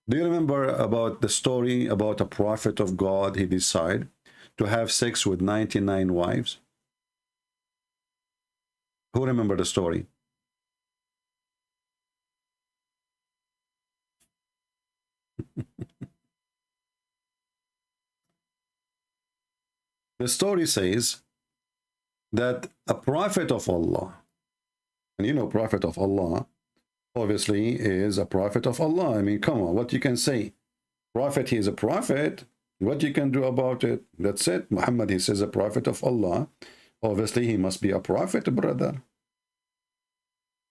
Do you remember about the story about a prophet of God? He decided to have sex with 99 wives. Who remember the story? The story says that a prophet of Allah, and prophet of Allah, obviously is a prophet of Allah. I mean, come on, what you can say? Prophet, he is a prophet. What you can do about it? That's it. Muhammad, he says a prophet of Allah. Obviously, he must be a prophet, brother.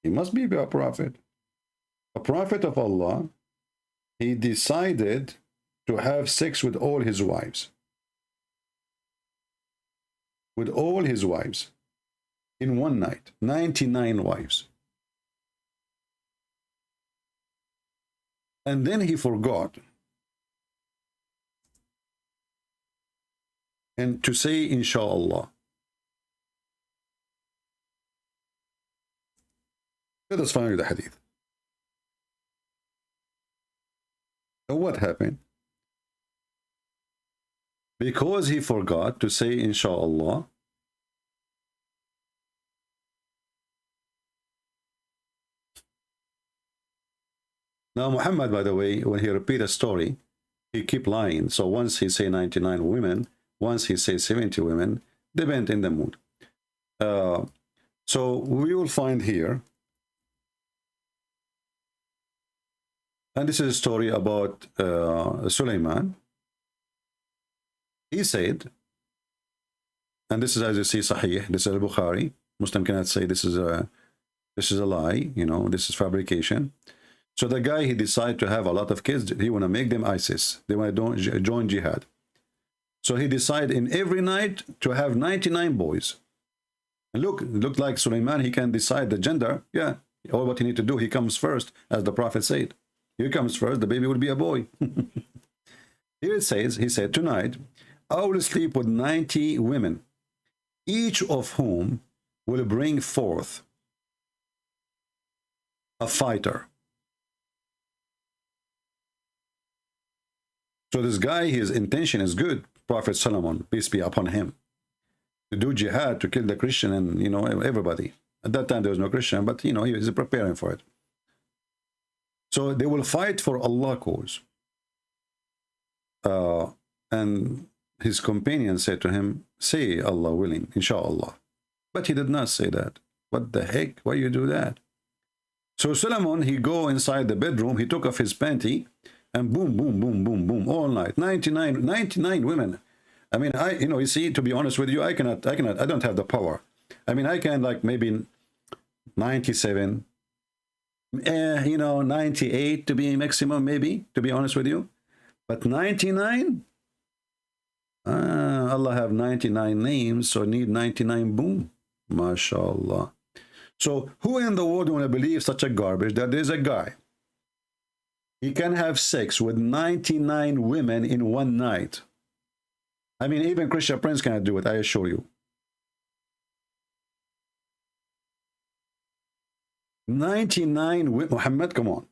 He must be a prophet. A prophet of Allah, he decided to have sex with all his wives. With all his wives. in one night, 99 wives. And then he forgot and to say inshallah. Let us find the hadith. So what happened? Because he forgot to say inshallah, now Muhammad, by the way, when he repeat a story, he keep lying. So once he say 99 women, once he say 70 women, depend in the mood. So we will find here, and this is a story about Sulaiman. He said, and this is, as you see, Sahih, this is al-Bukhari. Muslim cannot say this is a lie, you know, this is fabrication. So the guy, he decided to have a lot of kids. He want to make them ISIS. They want to join jihad. So he decided in every night to have 99 boys. And look, it looked like Sulaiman, he can decide the gender. Yeah, all what he need to do, he comes first, as the Prophet said. He comes first, the baby will be a boy. Here it says, he said, tonight, I will sleep with 90 women, each of whom will bring forth a fighter. So this guy, his intention is good, Prophet Solomon, peace be upon him, to do jihad, to kill the Christian and, you know, everybody. At that time, there was no Christian, but, you know, he was preparing for it. So they will fight for Allah's cause. And his companion said to him, say Allah willing, inshallah. But he did not say that. What the heck? Why you do that? So Solomon, he go inside the bedroom, he took off his panty, and boom, boom, boom, boom, boom, all night. 99 women. I mean, you see, to be honest with you, I don't have the power. I mean, I can like maybe 97, 98 to be maximum, maybe, to be honest with you. But 99? Allah have 99 names, so need 99 boom. MashaAllah. So who in the world want to believe such a garbage that there's a guy, he can have sex with 99 women in one night? I mean, even Christian Prince cannot do it, I assure you. 99 women. Muhammad, come on.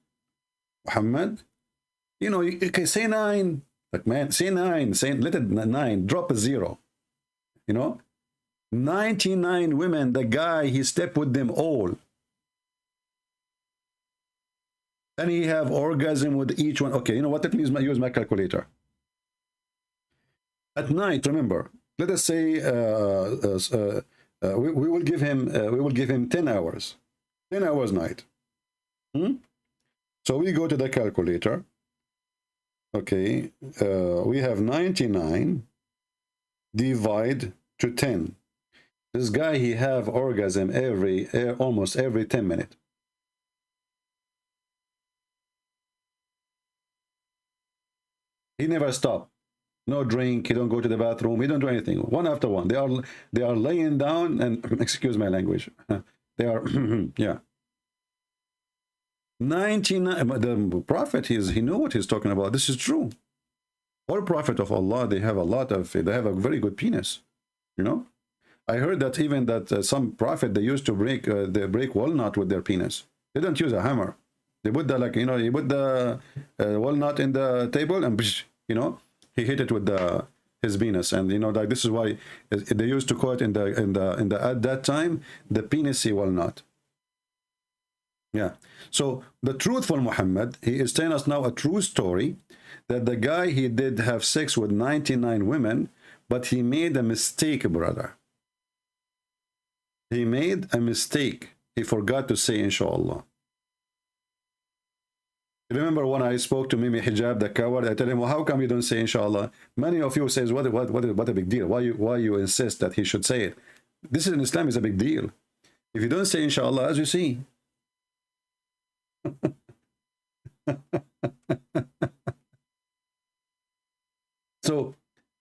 Muhammad, you know, you can say 9. Like, man, say 9. Say, let it 9. Drop a 0. You know? 99 women. The guy, he slept with them all. And he have orgasm with each one. Okay, you know what? Let me use my calculator. At night, remember, let us say we will give him 10 hours. 10 hours night. So we go to the calculator. Okay, we have 99 divide to 10. This guy, he have orgasm almost every 10 minutes. He never stop. No drink. He don't go to the bathroom. He don't do anything. One after one. They are laying down and excuse my language. They are yeah. 99. The Prophet, he knew what he's talking about. This is true. All Prophet of Allah, they have a very good penis. You know, I heard that even that some Prophet, they used to break walnut with their penis. They don't use a hammer. They put the, like, you know, he put the walnut in the table and, you know, he hit it with his penis. And, you know, like, this is why they used to call it in the at that time, the penisy walnut. Yeah. So the truthful Muhammad, he is telling us now a true story that the guy, he did have sex with 99 women, but he made a mistake, brother. He made a mistake. He forgot to say inshallah. Remember when I spoke to Mimi Hijab, the coward, I tell him, well, how come you don't say inshallah? Many of you says, what a big deal. Why you insist that he should say it? This in Islam is a big deal. If you don't say inshallah, as you see. So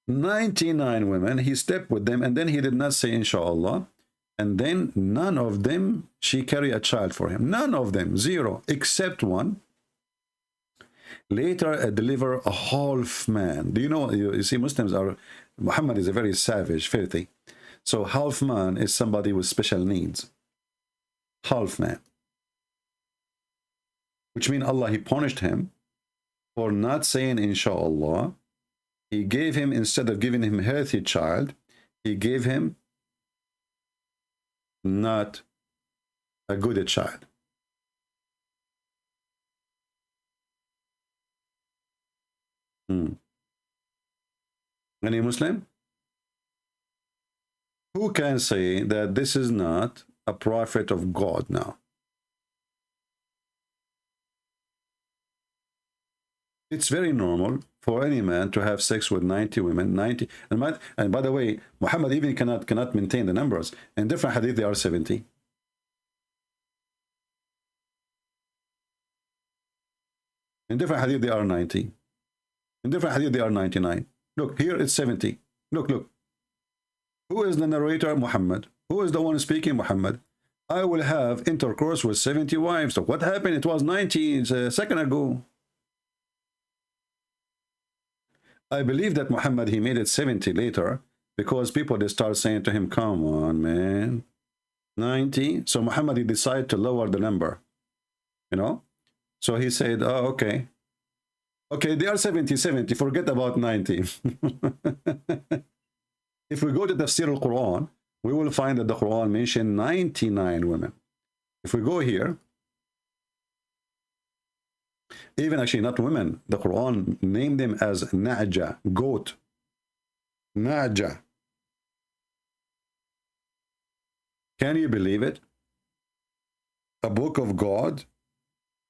99 women, he slept with them, and then he did not say inshallah. And then none of them, she carry a child for him. None of them, zero, except one. Later, deliver a half man. Do you know, you see, Muslims are, Muhammad is a very savage, filthy. So half man is somebody with special needs. Half man. Which means Allah, he punished him for not saying inshallah. He gave him, instead of giving him a healthy child, he gave him not a good child. Any Muslim who can say that this is not a prophet of God now? It's very normal for any man to have sex with 90 women, 90. And by the way, Muhammad even cannot maintain the numbers. In different hadith, they are 70. In different hadith, they are 90. In different hadith, they are 99. Look, here it's 70. Look, look. Who is the narrator? Muhammad. Who is the one speaking? Muhammad. I will have intercourse with 70 wives. So what happened? It was 90 a second ago. I believe that Muhammad, he made it 70 later because people, they start saying to him, come on, man, 90. So Muhammad, he decided to lower the number, you know. So he said, oh, okay. Okay, they are 70, forget about 90. If we go to the Tafsir al-Quran, we will find that the Quran mentioned 99 women. If we go here, even actually not women, the Quran named them as Na'ja, goat. Na'ja. Can you believe it? A book of God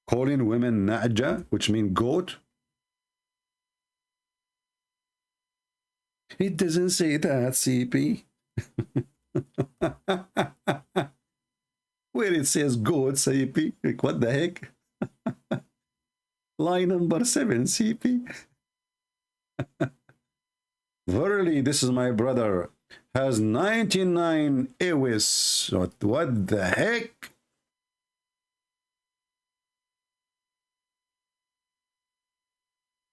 calling women Na'ja, which means goat. It doesn't say that, CP. Where it says goat, CP. Like, what the heck? Line number 7, CP. Verily, this is my brother, has 99 Ewis. What the heck?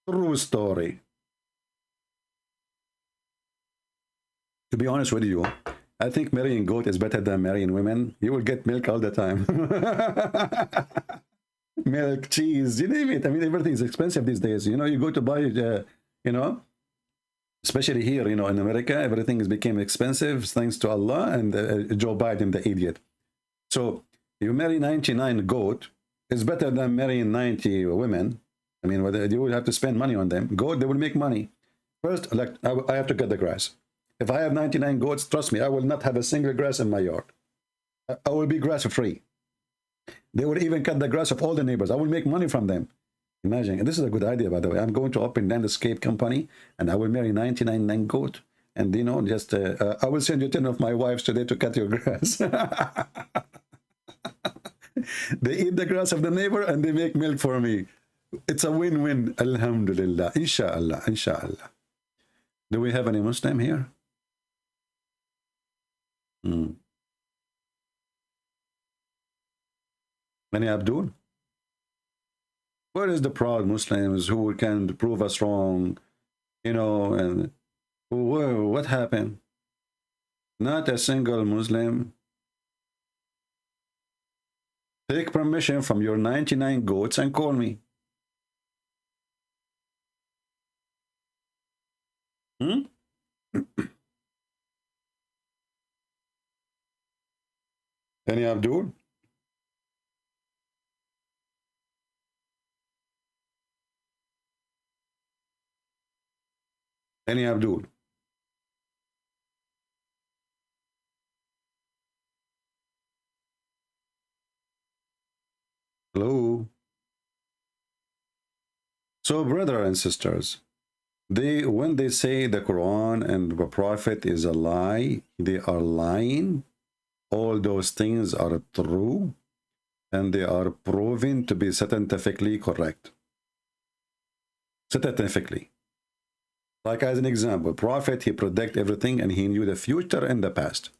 True story. To be honest with you, I think marrying goat is better than marrying women. You will get milk all the time. Milk, cheese, you name it. I mean, everything is expensive these days. You know, you go to buy, you know, especially here, you know, in America, everything has become expensive thanks to Allah and Joe Biden, the idiot. So you marry 99 goat, it's better than marrying 90 women. I mean, you will have to spend money on them. Goat, they will make money. First, like, I have to cut the grass. If I have 99 goats, trust me, I will not have a single grass in my yard. I will be grass free. They will even cut the grass of all the neighbors. I will make money from them. Imagine, and this is a good idea, by the way. I'm going to open landscape company, and I will marry 99 goat. And, you know, just, I will send you 10 of my wives today to cut your grass. They eat the grass of the neighbor, and they make milk for me. It's a win-win. Alhamdulillah. Inshallah. Inshallah. Do we have any Muslim here? Any Abdul? Where is the proud Muslims who can prove us wrong? You know, and what happened? Not a single Muslim. Take permission from your 99 goats and call me. Any Abdul? Any Abdul? Hello? So, brothers and sisters, when they say the Quran and the Prophet is a lie, they are lying. All those things are true, and they are proven to be scientifically correct. Scientifically. Like as an example, Prophet, he predict everything and he knew the future and the past.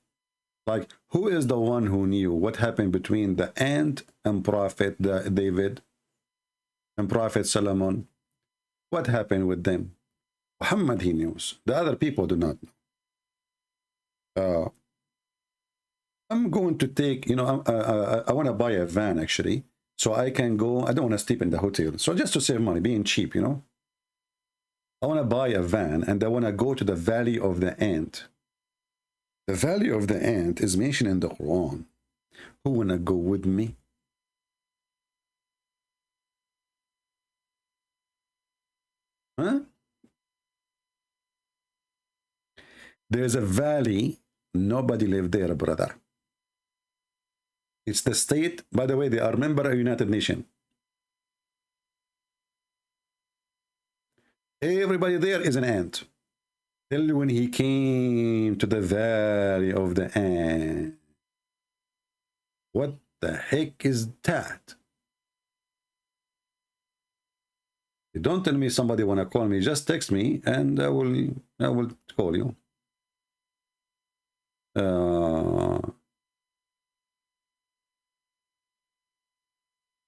Like, who is the one who knew what happened between the ant and Prophet David and Prophet Solomon? What happened with them? Muhammad, he knows. The other people do not know. I'm going to take, you know, I want to buy a van, actually, so I can go. I don't want to sleep in the hotel. So just to save money, being cheap, you know. I want to buy a van, and I want to go to the Valley of the Ant. The Valley of the Ant is mentioned in the Quran. Who want to go with me? Huh? There's a valley. Nobody lived there, brother. It's the state. By the way, they are member of United Nations. Everybody there is an ant. Till when he came to the Valley of the Ant. What the heck is that? Don't tell me somebody want to call me. Just text me and I will call you.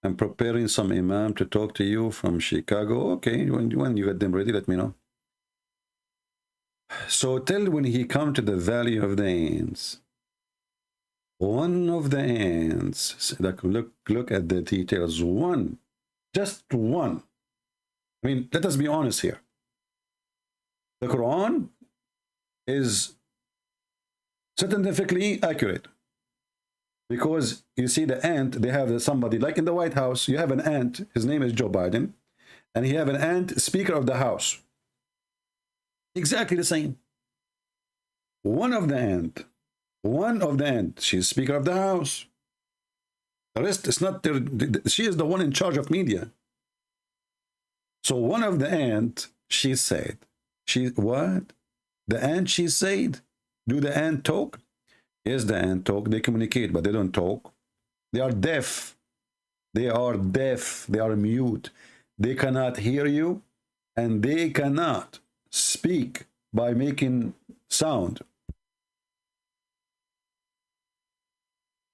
I'm preparing some imam to talk to you from Chicago. Okay, when you get them ready, let me know. So till when he come to the Valley of the Ants, one of the ants, like look at the details. One, just one. I mean, let us be honest here. The Quran is scientifically accurate. Because you see the ant, they have somebody, like in the White House, you have an ant, his name is Joe Biden, and he have an ant, Speaker of the House. Exactly the same. One of the ant, she's Speaker of the House. The rest is not there. She is the one in charge of media. So one of the ant, she said, what? The ant, she said, do the ant talk? Yes, the ant talk. They communicate, but they don't talk. They are deaf. They are deaf. They are mute. They cannot hear you, and they cannot speak by making sound.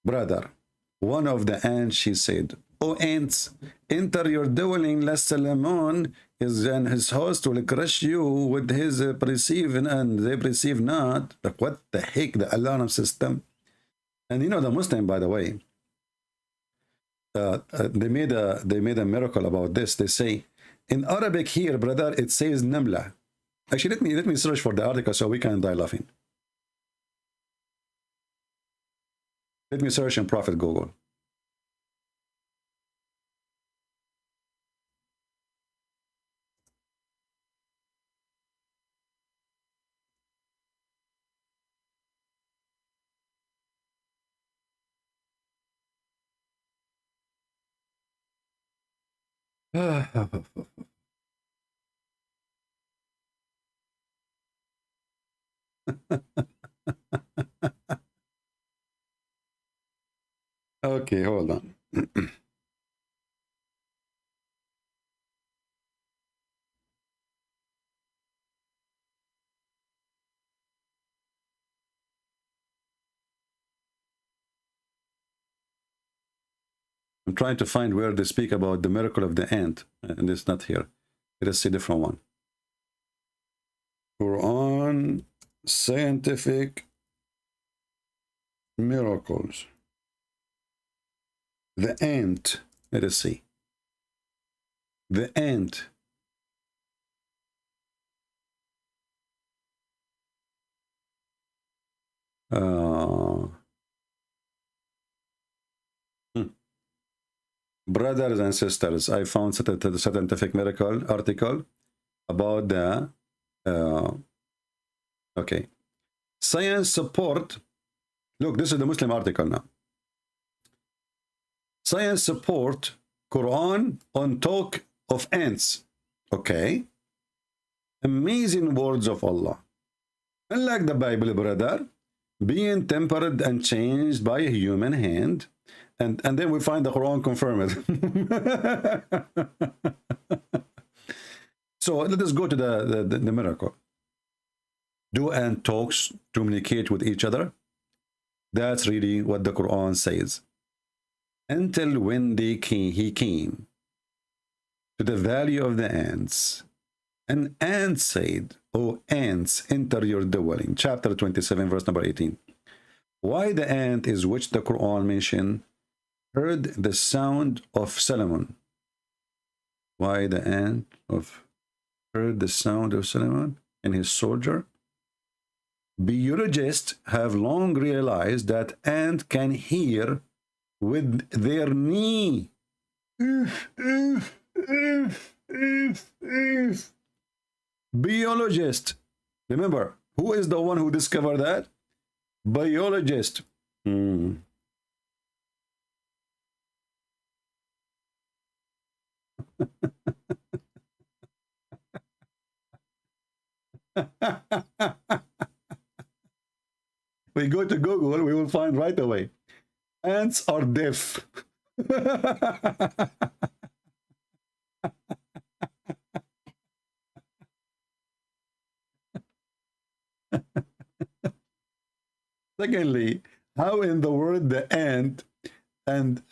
Brother, one of the ants, she said, "O ants, enter your dwelling, lest Solomon and his host will crush you with his perceiving, and they perceive not." Like, what the heck, the alarm system? And you know, the Muslim, by the way, they made a miracle about this. They say in Arabic here, brother, it says namla. Actually, let me search for the article so we can die laughing. Let me search in Prophet Google. Okay, hold on. I'm trying to find where they speak about the miracle of the ant, and it's not here. It is a different one. Quran scientific miracles. The ant. Let us see. The ant. Brothers and sisters, I found a scientific miracle article about the okay. Science support. Look, this is the Muslim article now. Science support Quran on talk of ants. Okay. Amazing words of Allah. Unlike the Bible, brother, being tempered and changed by a human hand. And then we find the Quran confirmed. So let us go to the miracle. Do ant talks communicate with each other? That's really what the Quran says. Until when he came to the valley of the ants, an ant said, "O ants, enter your dwelling." Chapter 27, verse number 18. Why the ant is which the Quran mentioned heard the sound of Solomon. Why the ant heard the sound of Solomon and his soldier? Biologists have long realized that ants can hear with their knee. Biologist. Remember, who is the one who discovered that? Biologist. We go to Google, we will find right away. Ants are deaf. Secondly, how in the world the ant and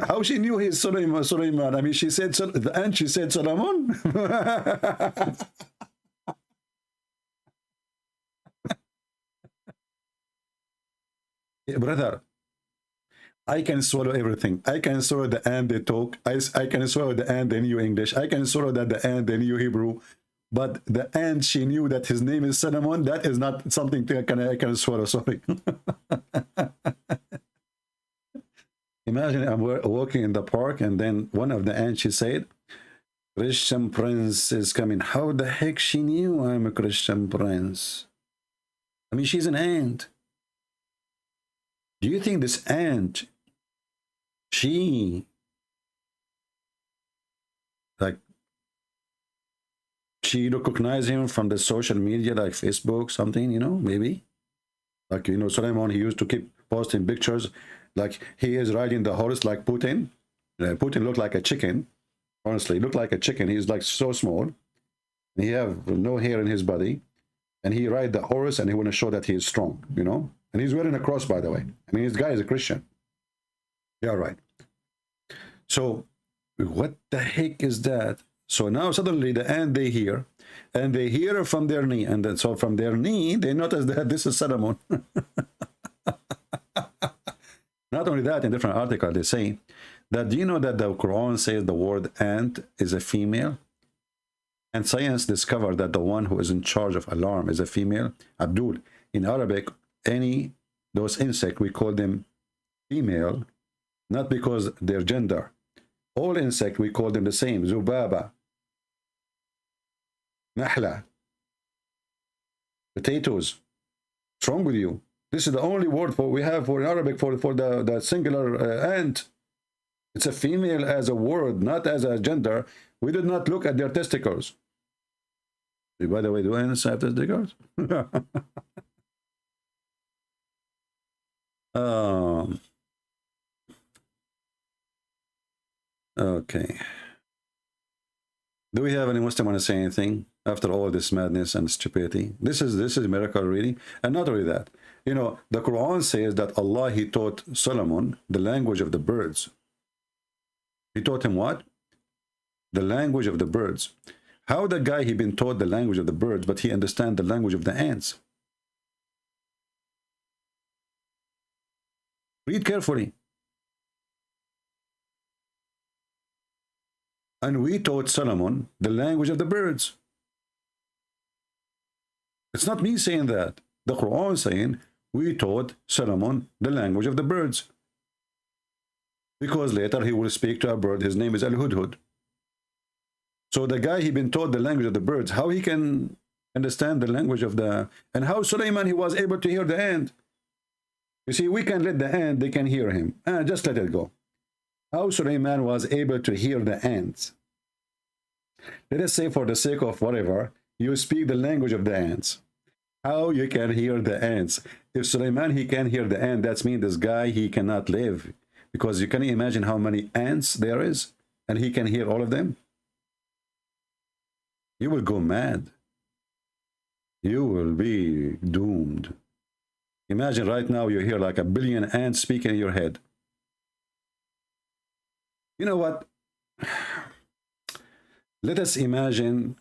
how she knew he's Sulaiman? I mean, she said the ant. She said Solomon. Brother, I can swallow everything. I can swallow the ant they talk. I can swallow the ant they knew English. I can swallow that the ant they knew Hebrew. But the ant, she knew that his name is Solomon. That is not something I can swallow. Sorry. Imagine I'm walking in the park and then one of the ants, she said, "Christian Prince is coming." How the heck she knew I'm a Christian Prince? I mean, she's an ant. Do you think this ant, she recognized him from the social media like Facebook, something, you know, maybe? Like, you know, Solomon, he used to keep posting pictures like he is riding the horse like Putin. Putin looked like a chicken. Honestly, looked like a chicken. He's like so small. He have no hair in his body. And he ride the horse and he want to show that he is strong, you know? And he's wearing a cross, by the way. I mean, this guy is a Christian. Yeah, right. So what the heck is that? So now suddenly the ant they hear, and they hear from their knee, and then so from their knee they notice that this is Solomon. Not only that, in different articles they say that, do you know that the Quran says the word ant is a female? And science discovered that the one who is in charge of alarm is a female. Abdul, in Arabic, those insects, we call them female, not because their gender. All insects, we call them the same. Zubaba, Nahla, potatoes. What's wrong with you? This is the only word we have for in Arabic for the singular ant. It's a female as a word, not as a gender. We did not look at their testicles. By the way, do ants have testicles? Okay. Do we have any Muslim want to say anything after all this madness and stupidity? This is a miracle, really. And not only that, you know, the Quran says that Allah, he taught Solomon the language of the birds. He taught him what? The language of the birds. How the guy, he been taught the language of the birds, but he understand the language of the ants? Read carefully. And we taught Solomon the language of the birds. It's not me saying that. The Quran saying we taught Solomon the language of the birds. Because later he will speak to a bird. His name is Al-Hudhud. So the guy, he been taught the language of the birds. How he can understand the language of the... And how Sulaiman, he was able to hear the ant. You see, we can let the ant, they can hear him. Just let it go. How Sulaiman was able to hear the ants. Let us say, for the sake of whatever, you speak the language of the ants. How you can hear the ants? If Sulaiman, he can hear the ant, that means this guy, he cannot live. Because you can imagine how many ants there is, and he can hear all of them. You will go mad. You will be doomed. Imagine right now you hear like a billion ants speaking in your head. You know what? Let us imagine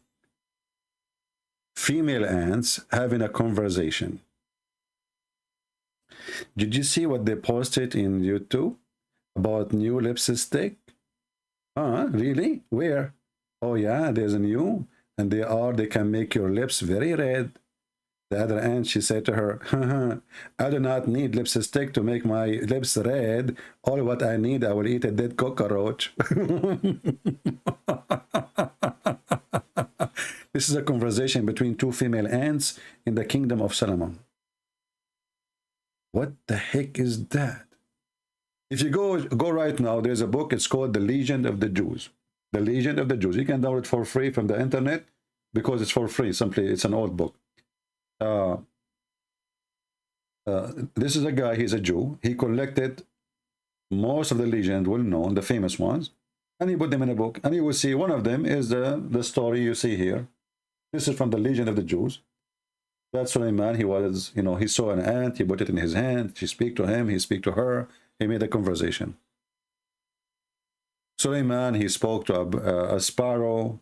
female ants having a conversation. Did you see what they posted in YouTube about new lipstick? Really? Where? Oh yeah, there's a new, and they can make your lips very red. The other ant, she said to her, I do not need lipstick to make my lips red. All what I need, I will eat a dead cockroach. This is a conversation between two female ants in the kingdom of Solomon. What the heck is that? If you go right now, there's a book, it's called The Legend of the Jews. The Legend of the Jews. You can download it for free from the internet because it's for free. Simply, it's an old book. This is a guy, he's a Jew. He collected most of the legend, well-known, the famous ones, and he put them in a book. And you will see one of them is the story you see here. This is from the Legend of the Jews. That Suleiman, he was, he saw an ant, he put it in his hand, she speak to him, he speak to her, he made a conversation. Suleiman, he spoke to a sparrow.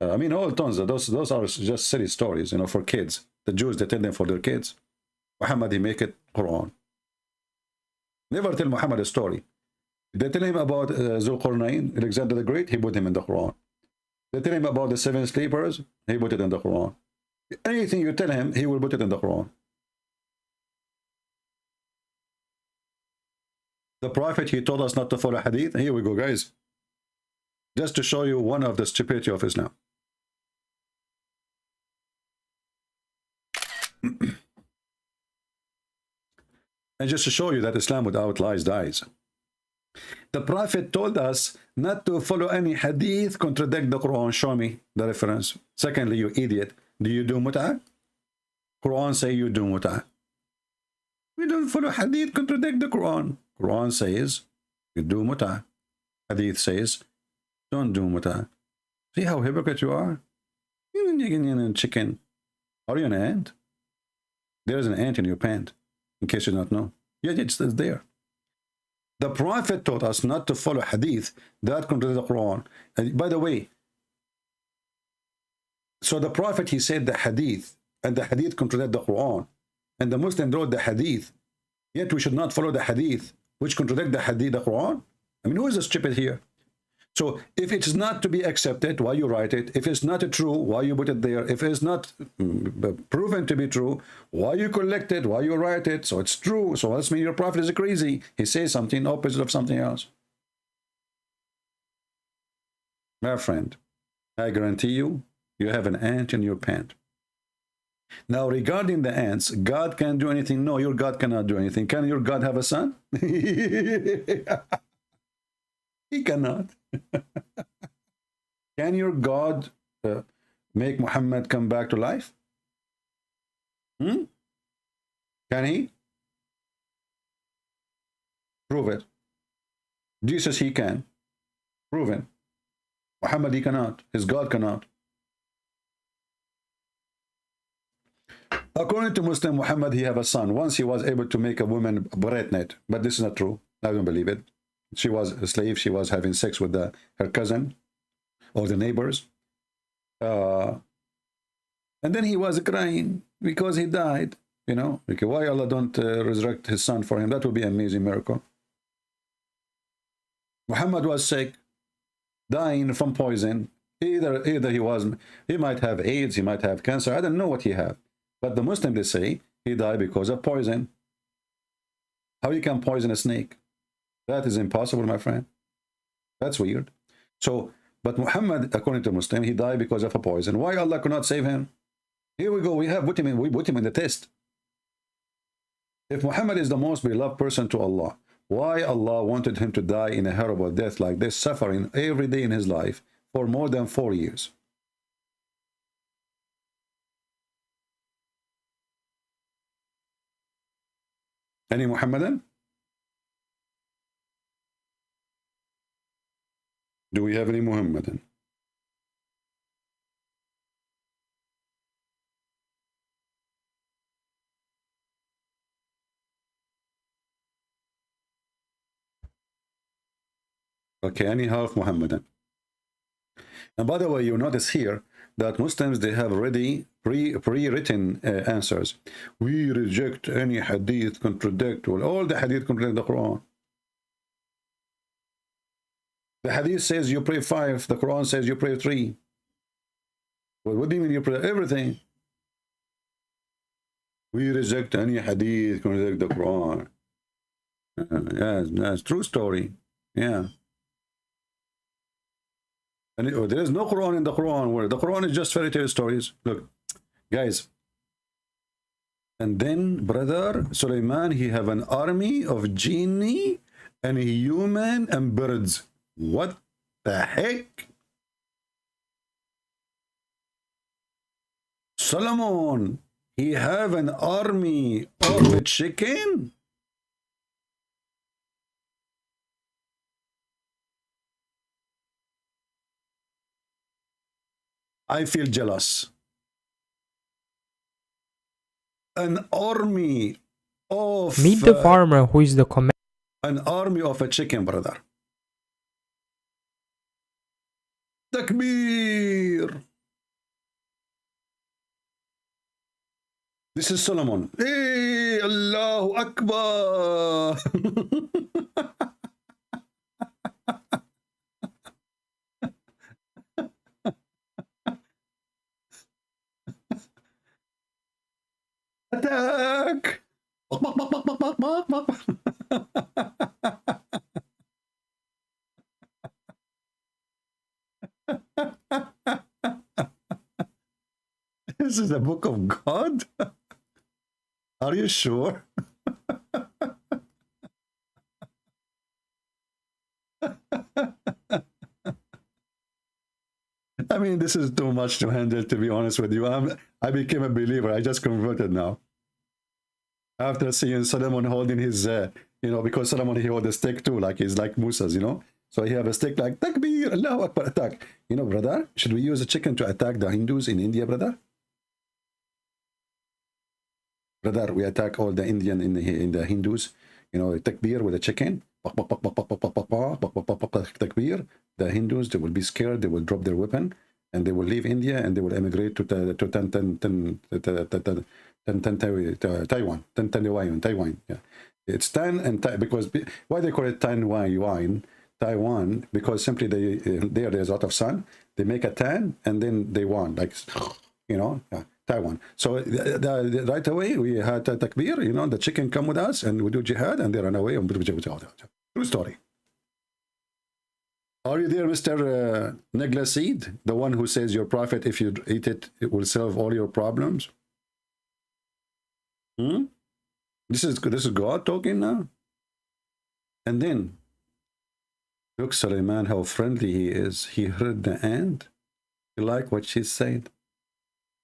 All tons of those are just silly stories, for kids. The Jews, they tell them for their kids. Muhammad, he make it Quran. Never tell Muhammad a story. They tell him about Zulqarnain, Alexander the Great, he put him in the Quran. They tell him about the 7 sleepers, he put it in the Quran. Anything you tell him, he will put it in the Quran. The Prophet, he told us not to follow hadith. Here we go, guys. Just to show you one of the stupidity of Islam. And just to show you that Islam without lies dies. The Prophet told us not to follow any hadith contradict the Quran. Show me the reference. Secondly, you idiot, do you do mut'ah? Quran say you do mut'ah. We don't follow hadith contradict the Quran. Quran says you do mut'ah. Hadith says don't do mut'ah. See how hypocrite you are? You're chicken. Are you an ant? There is an ant in your pant, in case you don't know. Yeah, it's there. The Prophet taught us not to follow hadith that contradict the Quran. And by the way, so the Prophet, he said the hadith, and the hadith contradict the Quran, and the Muslim wrote the hadith, yet we should not follow the hadith which contradict the hadith, the Quran. Who is the stupid here? So if it is not to be accepted, why you write it? If it's not true, why you put it there? If it's not proven to be true, why you collect it? Why you write it? So it's true. So that's mean your Prophet is crazy. He says something opposite of something else. My friend, I guarantee you, you have an ant in your pant. Now, regarding the ants, God can do anything? No, your God cannot do anything. Can your God have a son? He cannot. Can your God make Muhammad come back to life? Can he? Prove it. Jesus, he can. Proven. Muhammad, he cannot. His God cannot. According to Muslim, Muhammad, he have a son. Once he was able to make a woman pregnant, but this is not true. I don't believe it. She was a slave. She was having sex with her cousin or the neighbors. And then he was crying because he died. Okay, why Allah don't resurrect his son for him? That would be an amazing miracle. Muhammad was sick, dying from poison. Either he might have AIDS, he might have cancer. I don't know what he had. But the Muslims, they say he died because of poison. How you can poison a snake? That is impossible, my friend. That's weird. So, but Muhammad, according to Muslim, he died because of a poison. Why Allah could not save him? Here we go. We put him in the test. If Muhammad is the most beloved person to Allah, why Allah wanted him to die in a horrible death like this, suffering every day in his life for more than 4 years? Any Muhammadan? Do we have any Muhammadan? Okay, any half Muhammadan. And by the way, you notice here that Muslims, they have already pre-written answers. We reject any hadith contradict. Well, all the hadith contradict the Quran. The hadith says you pray 5. The Quran says you pray 3. Well, what do you mean you pray everything? We reject any hadith contradict the Quran. Yeah, that's true story. Yeah. And there is no Quran in the Quran, where the Quran is just fairy tale stories. Look, guys. And then, brother Sulaiman, he have an army of genie and human and birds. What the heck? Solomon, he have an army of a chicken? I feel jealous. An army of... Meet the farmer who is the commander. An army of a chicken, brother. Takbir! This is Solomon. Hey, Allahu Akbar! Attack! This is the book of God? Are you sure? I mean, this is too much to handle, to be honest with you. I became a believer. I just converted now. After seeing Solomon holding his, because Solomon, he hold a stick too, like he's like Musa's, So he have a stick like, Takbir, Allahu Akbar, attack. Brother, should we use a chicken to attack the Hindus in India, brother? Brother, we attack all the Indian in the Hindus, Takbir with a chicken. Takbir. The Hindus, they will be scared, they will drop their weapon, and they will leave India, and they will emigrate to Taiwan. Yeah, it's Tan and because why they call it Taiwan? Because simply there's a lot of sun. They make a tan, and then they won, like Taiwan. So right away we had Takbir. The chicken come with us, and we do jihad, and they run away. True story. Are you there, Mr. Neglaseed? The one who says your prophet, if you eat it, it will solve all your problems? This is God talking now? And then, look, Sulaiman, how friendly he is. He heard the ant. You like what she said?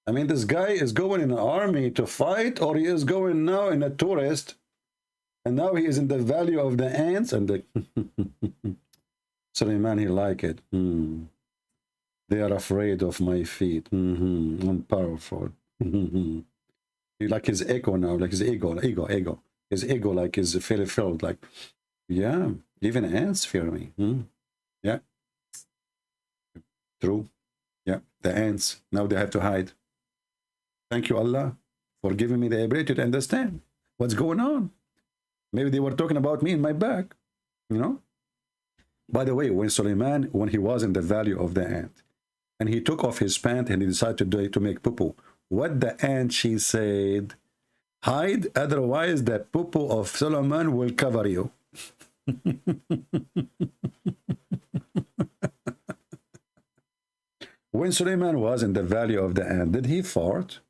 I mean, this guy is going in an army to fight, or he is going now in a tourist, and now he is in the valley of the ants, and the... Sulaiman, he like it. They are afraid of my feet. I'm powerful. He like his ego now, like his ego. His ego like is filled. Like, yeah, even ants fear me. Yeah, true. Yeah, the ants now they have to hide. Thank you, Allah, for giving me the ability to understand what's going on. Maybe they were talking about me in my back, By the way, when Sulaiman, when he was in the valley of the ant, and he took off his pant and he decided to make poo-poo, what the ant, she said, hide, otherwise the poo-poo of Solomon will cover you. When Sulaiman was in the valley of the ant, did he fart?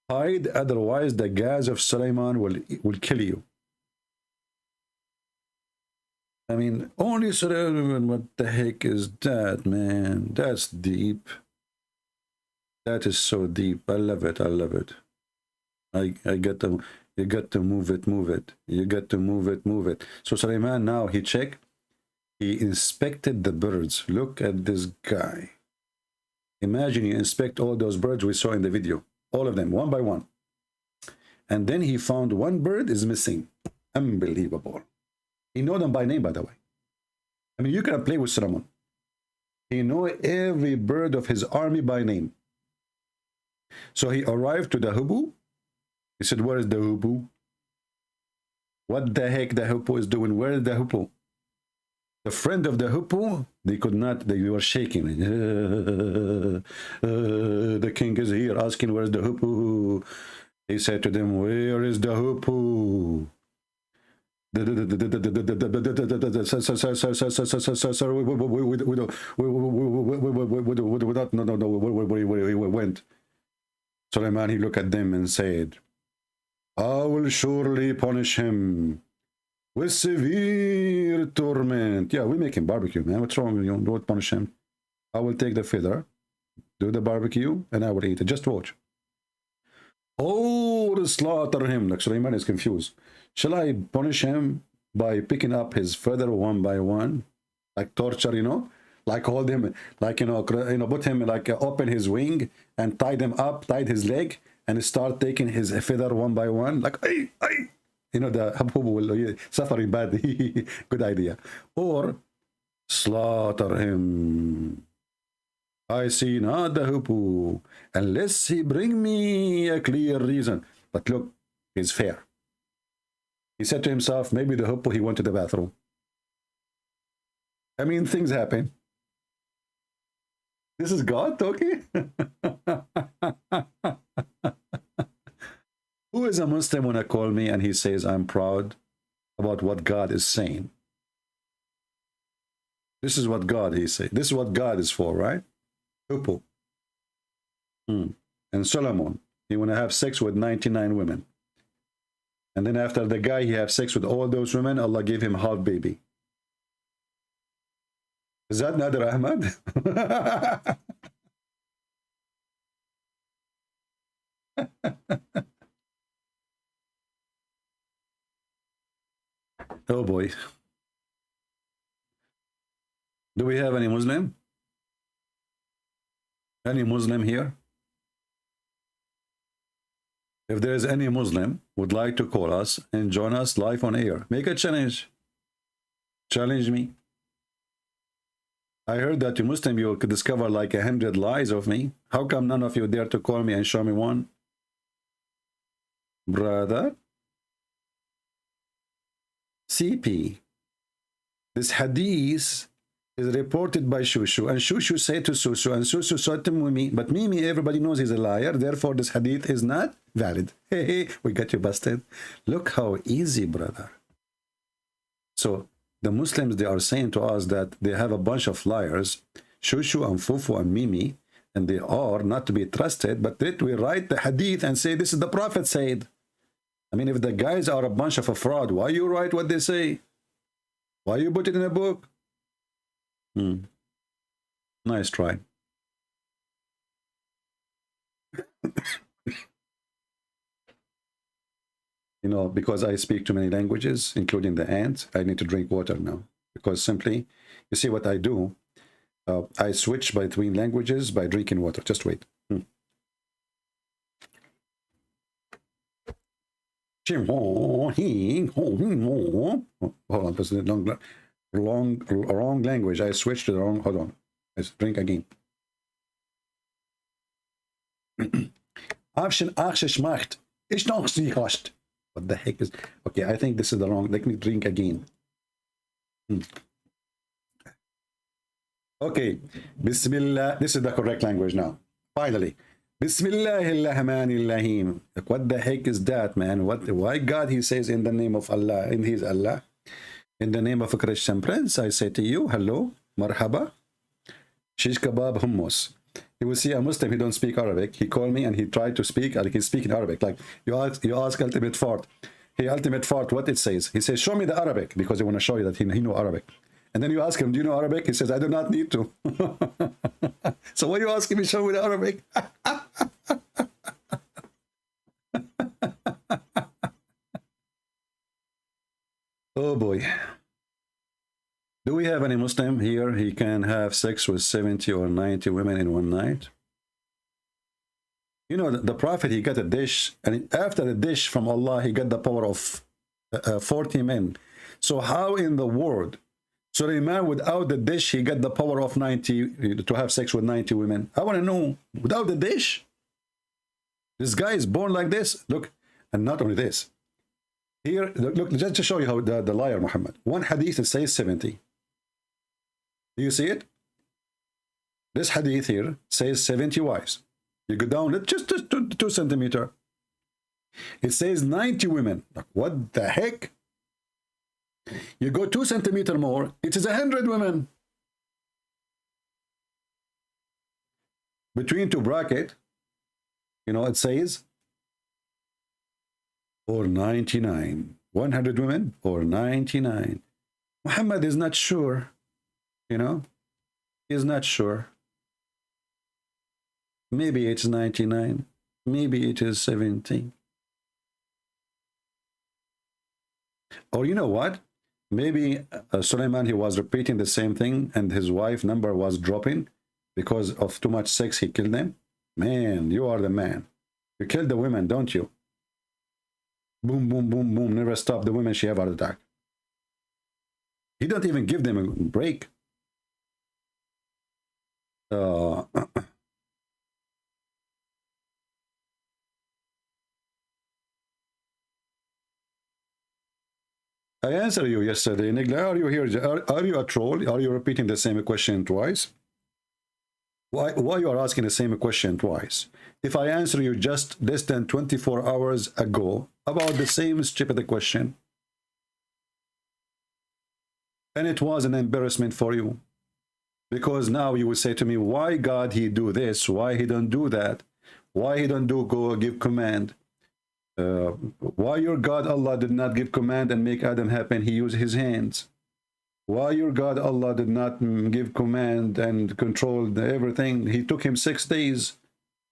Hide, otherwise the gas of Sulaiman will kill you. I mean, only Sulaiman, what the heck is that, man? That's deep. That is so deep. I love it. I love it. I get to, you got to move it. You got to move it. So Sulaiman, now he checked. He inspected the birds. Look at this guy. Imagine you inspect all those birds we saw in the video. All of them, one by one. And then he found one bird is missing. Unbelievable. He know them by name, by the way. I mean, you can play with Solomon. He know every bird of his army by name. So he arrived to the Hubbu. He said, where is the Hubbu? What the heck the Hubbu is doing? Where is the Hubbu? The friend of the Hubbu, they could not, they were shaking. The king is here asking, where is the Hubbu? He said to them, where is the Hubbu? Sir, we don't know where he went. Suleiman, he looked at them and said, I will surely punish him with severe torment. Yeah, we make him barbecue, man. What's wrong with you? Don't punish him. I will take the feather, do the barbecue, and I will eat it. Just watch. Oh, slaughter him. Like Suleiman is confused. Shall I punish him by picking up his feather one by one? Like torture, you know? Like hold him, like, you know, put him, like open his wing and tied him up, tied his leg, and start taking his feather one by one. Like, ay. You know, the Hubbu will suffering badly. Good idea. Or slaughter him. I see not the Hubbu, unless he bring me a clear reason. But look, he's fair. He said to himself, maybe the Hubbu, he went to the bathroom. I mean, things happen. This is God talking? Who is a Muslim when I call me and he says, I'm proud about what God is saying? This is what God, he said. This is what God is for, right? Hubbu. And Solomon, he want to have sex with 99 women. And then after the guy, he have sex with all those women, Allah gave him half baby. Is that Nader Ahmed? Oh boy. Do we have any Muslim? Any Muslim here? If there is any Muslim would like to call us and join us live on air, make a challenge. Challenge me. I heard that you Muslim, you could discover like 100 lies of me. How come none of you dare to call me and show me one? Brother? CP. This hadith is reported by Shushu, and Shushu said to Susu, and Susu said to Mimi, but Mimi, everybody knows he's a liar, therefore this hadith is not valid. Hey, we got you busted. Look how easy, brother. So the Muslims, they are saying to us that they have a bunch of liars, Shushu and Fufu and Mimi, and they are not to be trusted, but that we write the hadith and say this is the Prophet said. I mean, if the guys are a bunch of a fraud, why you write what they say? Why you put it in a book? Nice try. You know, because I speak too many languages, including the ant, I need to drink water now. Because simply, you see what I do? I switch between languages by drinking water. Just wait. Hold on, this is wrong language. I switched to the wrong. Hold on. Let's drink again. What the heck is? Okay, I think this is the wrong. Let me drink again. Okay, Bismillah. This is the correct language now. Finally. Bismillahirrahmanirrahim. What the heck is that, man? Why God, he says in the name of Allah, in his Allah, in the name of a Christian prince, I say to you, hello, marhaba, shish kebab hummus. You will see a Muslim, he don't speak Arabic. He called me and he tried to speak, like he's speaking Arabic. Like you ask Ultimate Fart. Hey, Ultimate Fart, what it says? He says, show me the Arabic, because they want to show you that he know Arabic. And then you ask him, do you know Arabic? He says, I do not need to. So why are you asking me, show me the Arabic? Oh boy. Do we have any Muslim here? He can have sex with 70 or 90 women in one night. You know, the Prophet, he got a dish, and after the dish from Allah, he got the power of 40 men. So how in the world Suleiman, without the dish, he got the power of 90 to have sex with 90 women. I want to know, without the dish, this guy is born like this. Look, and not only this. Here, look, just to show you how the liar Muhammad. One hadith it says 70. Do you see it? This hadith here says 70 wives. You go down just 2 centimeters. It says 90 women. Like, what the heck? You go 2 centimeters more, it is 100 women. Between two brackets, you know, it says, or 99. 100 women or 99. Muhammad is not sure, you know, he's not sure. Maybe it's 99. Maybe it is 70. Or you know what? Maybe Suleiman, he was repeating the same thing and his wife number was dropping because of too much sex. He killed them. Man, you are the man. You kill the women, don't you? Boom, boom, boom, boom. Never stop the women. She have heart attack. He don't even give them a break. I answered you yesterday, Nigla. Are you here? Are you a troll? Are you repeating the same question twice? Why you are asking the same question twice? If I answer you just less than 24 hours ago about the same stupid question, and it was an embarrassment for you, because now you will say to me, why God he do this? Why he don't do that? Why he don't do go give command? Why your God Allah did not give command and make Adam happen? He used his hands. Why your God Allah did not give command and control everything? He took him 6 days.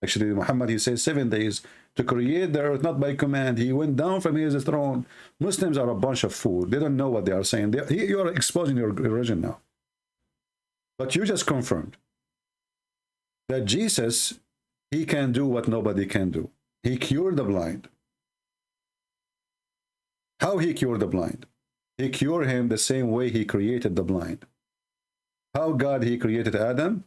Actually, Muhammad, he says 7 days to create the earth, not by command. He went down from his throne. Muslims are a bunch of fools. They don't know what they are saying. You are exposing your religion now. But you just confirmed that Jesus, he can do what nobody can do. He cured the blind. How he cured the blind? He cured him the same way he created the blind. How God he created Adam?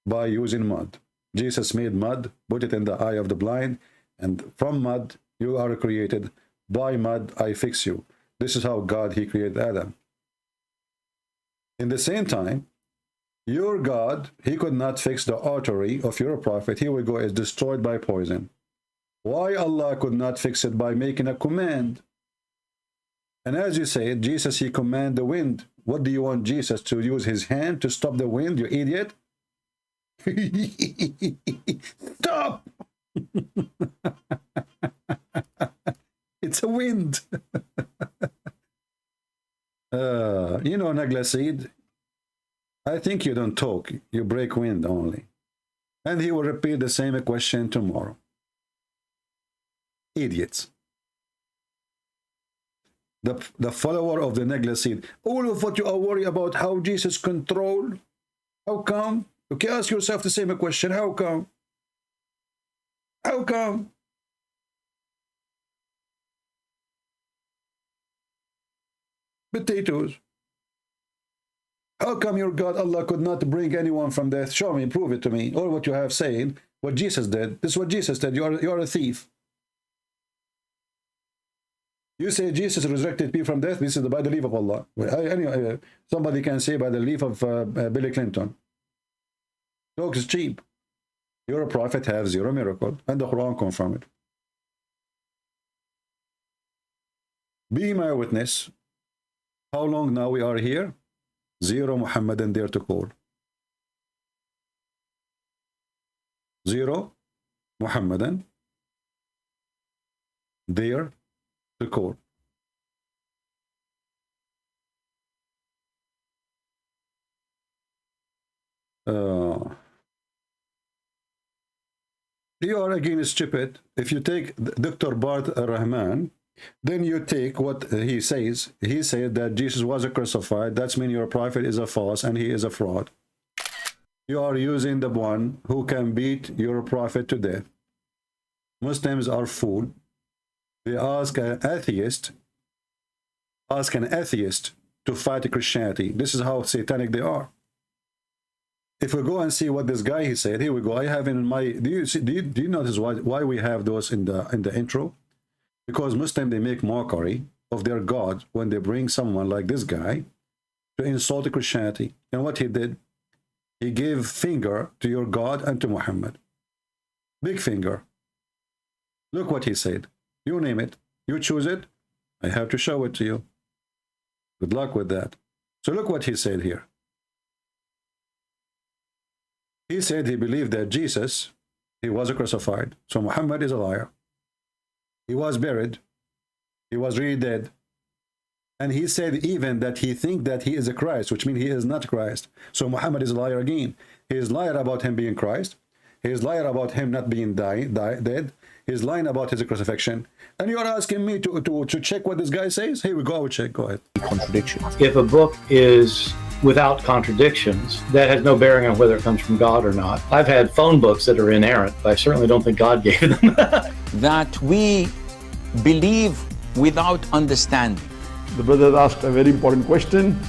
By using mud. Jesus made mud, put it in the eye of the blind, and from mud you are created. By mud I fix you. This is how God he created Adam. In the same time, your God, he could not fix the artery of your prophet. Here we go, is destroyed by poison. Why Allah could not fix it? By making a command. And as you say, Jesus, he command the wind. What do you want Jesus to use his hand to stop the wind, you idiot? Stop! It's a wind. You know, Naglasid, I think you don't talk. You break wind only. And he will repeat the same question tomorrow. Idiots. The follower of the Naglasid. All of what you are worried about, how Jesus control. How come? Okay, ask yourself the same question. How come? How come? Potatoes. How come your God Allah could not bring anyone from death? Show me, prove it to me. All what you have saying, what Jesus did. This is what Jesus did. You are a thief. You say Jesus resurrected people from death. This is by the leave of Allah. Anyway, somebody can say by the leave of Billy Clinton. Talk is cheap. You're a prophet, have zero miracle, and the Quran confirm it. Be my witness. How long now we are here? Zero Muhammadan there to call. Zero Muhammadan there to call. You are again stupid. If you take Dr. Bart Rahman, then you take what he says. He said that Jesus was a crucified. That's mean your prophet is a false and he is a fraud. You are using the one who can beat your prophet to death. Muslims are fooled. They ask an atheist to fight Christianity. This is how satanic they are. If we go and see what this guy he said, here we go. I have in my, do you notice why we have those in the intro? Because Muslims, they make mockery of their God when they bring someone like this guy to insult Christianity. And what he did, he gave finger to your God and to Muhammad. Big finger. Look what he said. You name it. You choose it. I have to show it to you. Good luck with that. So look what he said here. He said he believed that Jesus, he was crucified. So Muhammad is a liar. He was buried. He was really dead. And he said even that he think that he is a Christ, which means he is not Christ. So Muhammad is a liar again. He is liar about him being Christ. He is liar about him not being dead. He's lying about his crucifixion. And you're asking me to check what this guy says? Here we go, I will check. Go ahead. Contradiction. If a book is without contradictions, that has no bearing on whether it comes from God or not. I've had phone books that are inerrant, but I certainly don't think God gave them. That we believe without understanding. The brother asked a very important question,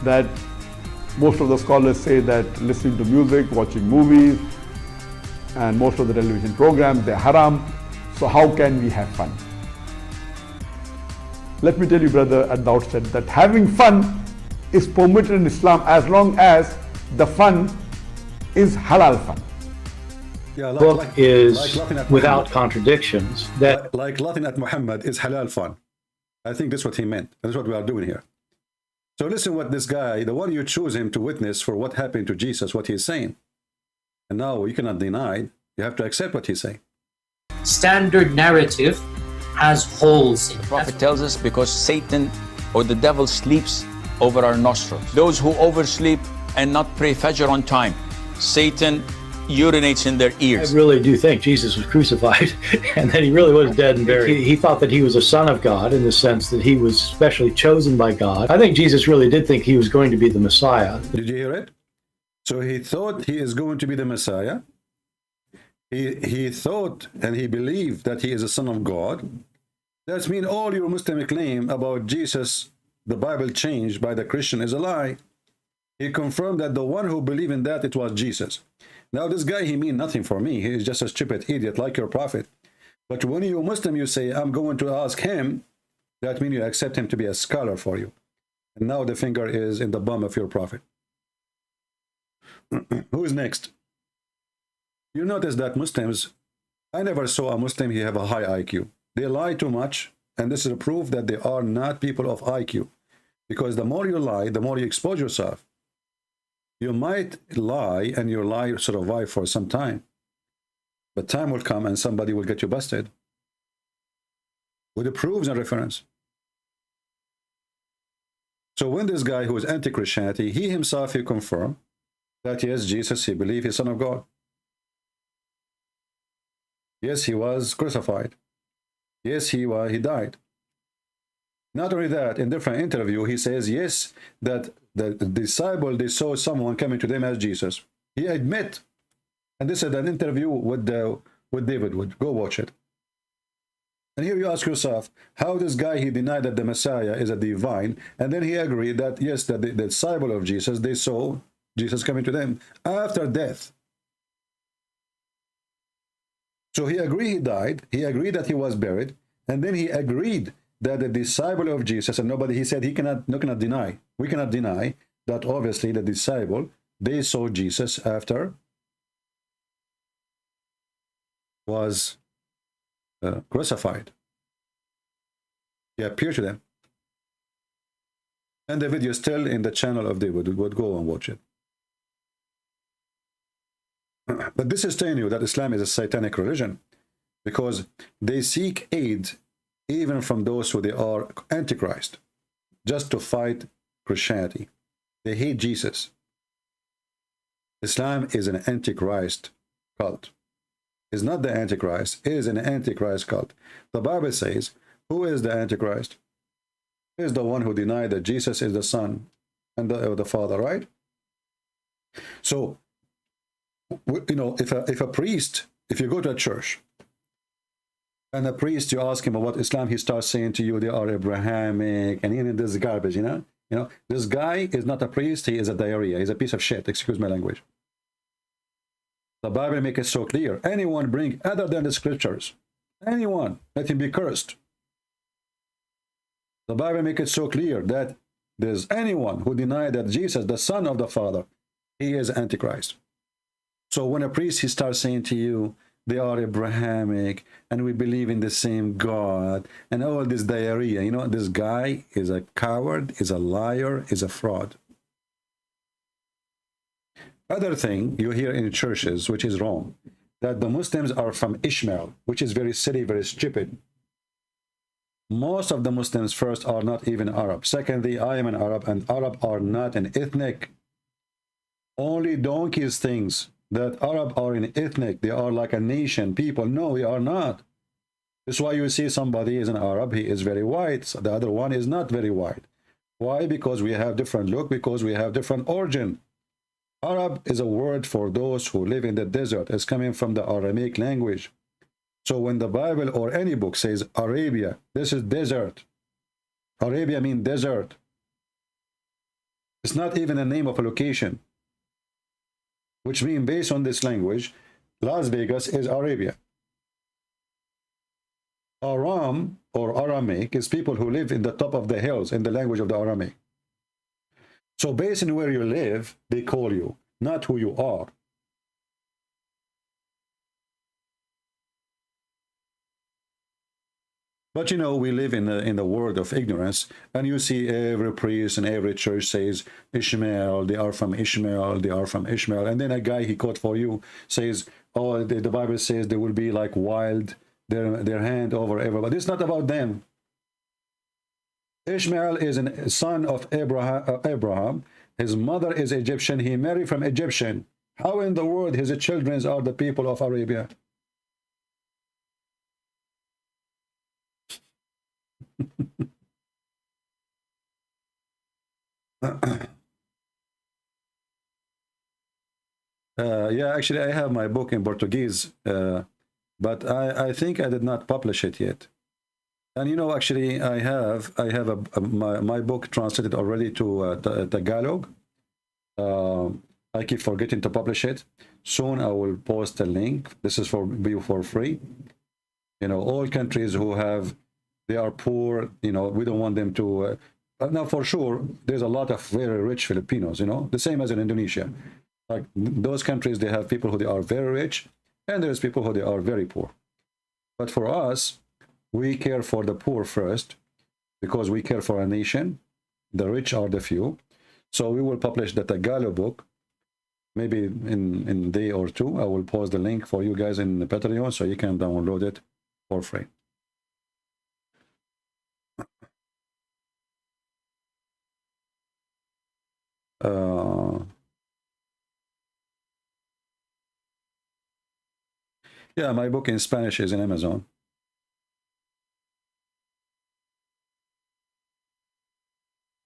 that most of the scholars say that listening to music, watching movies, and most of the television programs, they're haram. So how can we have fun? Let me tell you, brother, at the outset that having fun is permitted in Islam as long as the fun is halal fun. Yeah, The book is laughing at without Muhammad. contradictions. That Like laughing at Muhammad is halal fun. I think that's what he meant. That's what we are doing here. So listen what this guy, the one you choose him to witness for what happened to Jesus, what he's saying. And now you cannot deny it. You have to accept what he's saying. Standard narrative has holes in it. The Prophet tells us because Satan or the devil sleeps over our nostrils. Those who oversleep and not pray Fajr on time, Satan urinates in their I ears. really do think Jesus was crucified and that he really was dead and buried. He thought that he was a son of God in the sense that he was specially chosen by God. I think Jesus really did think he was going to be the Messiah. Did you hear it? So he thought he is going to be the Messiah. He thought and he believed that he is a son of God. That means all your Muslim claim about Jesus, the Bible changed by the Christian, is a lie. He confirmed that the one who believed in that, it was Jesus. Now this guy, he mean nothing for me. He is just a stupid idiot like your prophet. But when you Muslim, you say, I'm going to ask him, that means you accept him to be a scholar for you. And now the finger is in the bum of your prophet. Who is next? You notice that Muslims, I never saw a Muslim he have a high IQ. They lie too much, and this is a proof that they are not people of IQ. Because the more you lie, the more you expose yourself. You might lie, and your lie survive for some time. But time will come, and somebody will get you busted. With the proofs and reference. So when this guy who is anti-Christianity, he himself, he confirmed that yes, Jesus, he believed he's son of God. Yes, he was crucified. Yes, he died. Not only that, in different interview, he says, yes, that the disciple, they saw someone coming to them as Jesus. He admit, and this is an interview with David Wood. Go watch it. And here you ask yourself, how this guy, he denied that the Messiah is a divine, and then he agreed that, yes, that the disciple of Jesus, they saw Jesus coming to them after death. So he agreed he died, he agreed that he was buried, and then he agreed that the disciple of Jesus, and nobody, he said he cannot deny, we cannot deny that obviously the disciple, they saw Jesus after was crucified. He appeared to them. And the video is still in the channel of David. Would go and watch it. But this is telling you that Islam is a satanic religion, because they seek aid even from those who they are antichrist, just to fight Christianity. They hate Jesus. Islam is an antichrist cult. It's not the antichrist, it is an antichrist cult. The Bible says, who is the antichrist? He is the one who denied that Jesus is the Son and the Father, right? So, you know, if a priest, if you go to a church And a priest, you ask him about Islam, he starts saying to you they are Abrahamic, and in this garbage, you know, this guy is not a priest, he is a diarrhea, he's a piece of shit, excuse my language. The Bible makes it so clear. Anyone bring other than the scriptures, anyone, let him be cursed. The Bible makes it so clear that there's anyone who denies that Jesus, the Son of the Father, he is Antichrist. So when a priest, he starts saying to you, they are Abrahamic, and we believe in the same God, and all this diarrhea, you know, this guy is a coward, is a liar, is a fraud. Other thing you hear in churches, which is wrong, that the Muslims are from Ishmael, which is very silly, very stupid. Most of the Muslims, first, are not even Arab. Secondly, I am an Arab, and Arab are not an ethnic. Only donkeys thinks that Arab are an ethnic. They are like a nation, people. No, we are not. That's why you see somebody is an Arab, he is very white. So the other one is not very white. Why? Because we have different look, because we have different origin. Arab is a word for those who live in the desert. It's coming from the Aramaic language. So when the Bible or any book says Arabia, this is desert. Arabia means desert. It's not even a name of a location. Which means, based on this language, Las Vegas is Arabia. Aram or Aramaic is people who live in the top of the hills in the language of the Aramaic. So based on where you live, they call you, not who you are. But you know, we live in the world of ignorance, and you see every priest and every church says Ishmael, they are from Ishmael, they are from Ishmael. And then a guy he quote for you says, oh, the Bible says they will be like wild, their hand over everybody. It's not about them. Ishmael is a son of Abraham. His mother is Egyptian. He married from Egyptian. How in the world his children are the people of Arabia? Yeah, actually I have my book in Portuguese, but I think I did not publish it yet. And you know, actually I have my book translated already to Tagalog. I keep forgetting to publish it. Soon I will post a link. This is for free. You know, all countries who have, they are poor, you know, we don't want them to now for sure there's a lot of very rich Filipinos, you know, the same as in Indonesia. Like those countries, they have people who they are very rich, and there's people who they are very poor. But for us, we care for the poor first, because we care for a nation. The rich are the few. So we will publish the Tagalog book, maybe in a day or two. I will post the link for you guys in the Patreon, so you can download it for free. Yeah, my book in Spanish is in Amazon.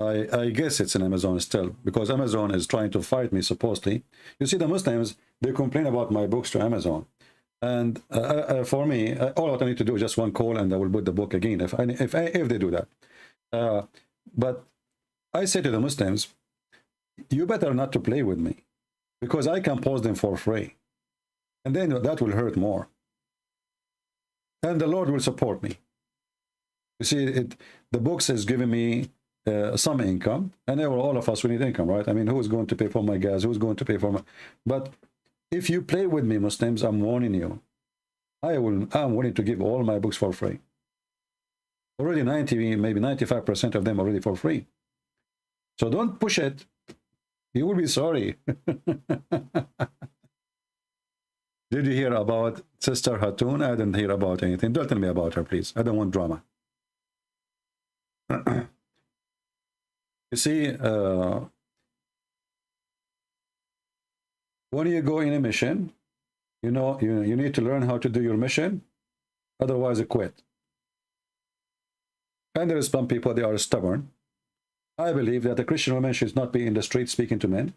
I guess it's in Amazon still, because Amazon is trying to fight me, supposedly. You see, the Muslims, they complain about my books to Amazon. And for me, all I need to do is just one call, and I will put the book again, if they do that. But I say to the Muslims, you better not to play with me, because I can post them for free. And then that will hurt more. And the Lord will support me. You see, the books is giving me some income, and all of us, we need income, right? I mean, who's going to pay for my gas? Who's going to pay for my... But if you play with me, Muslims, I'm warning you. I'm willing to give all my books for free. Already 90, maybe 95% of them already for free. So don't push it. You will be sorry. Did you hear about Sister Hatun? I didn't hear about anything. Don't tell me about her, please. I don't want drama. You see, when you go in a mission, you know, you need to learn how to do your mission. Otherwise, you quit. And there is some people, they are stubborn. I believe that a Christian woman should not be in the street speaking to men.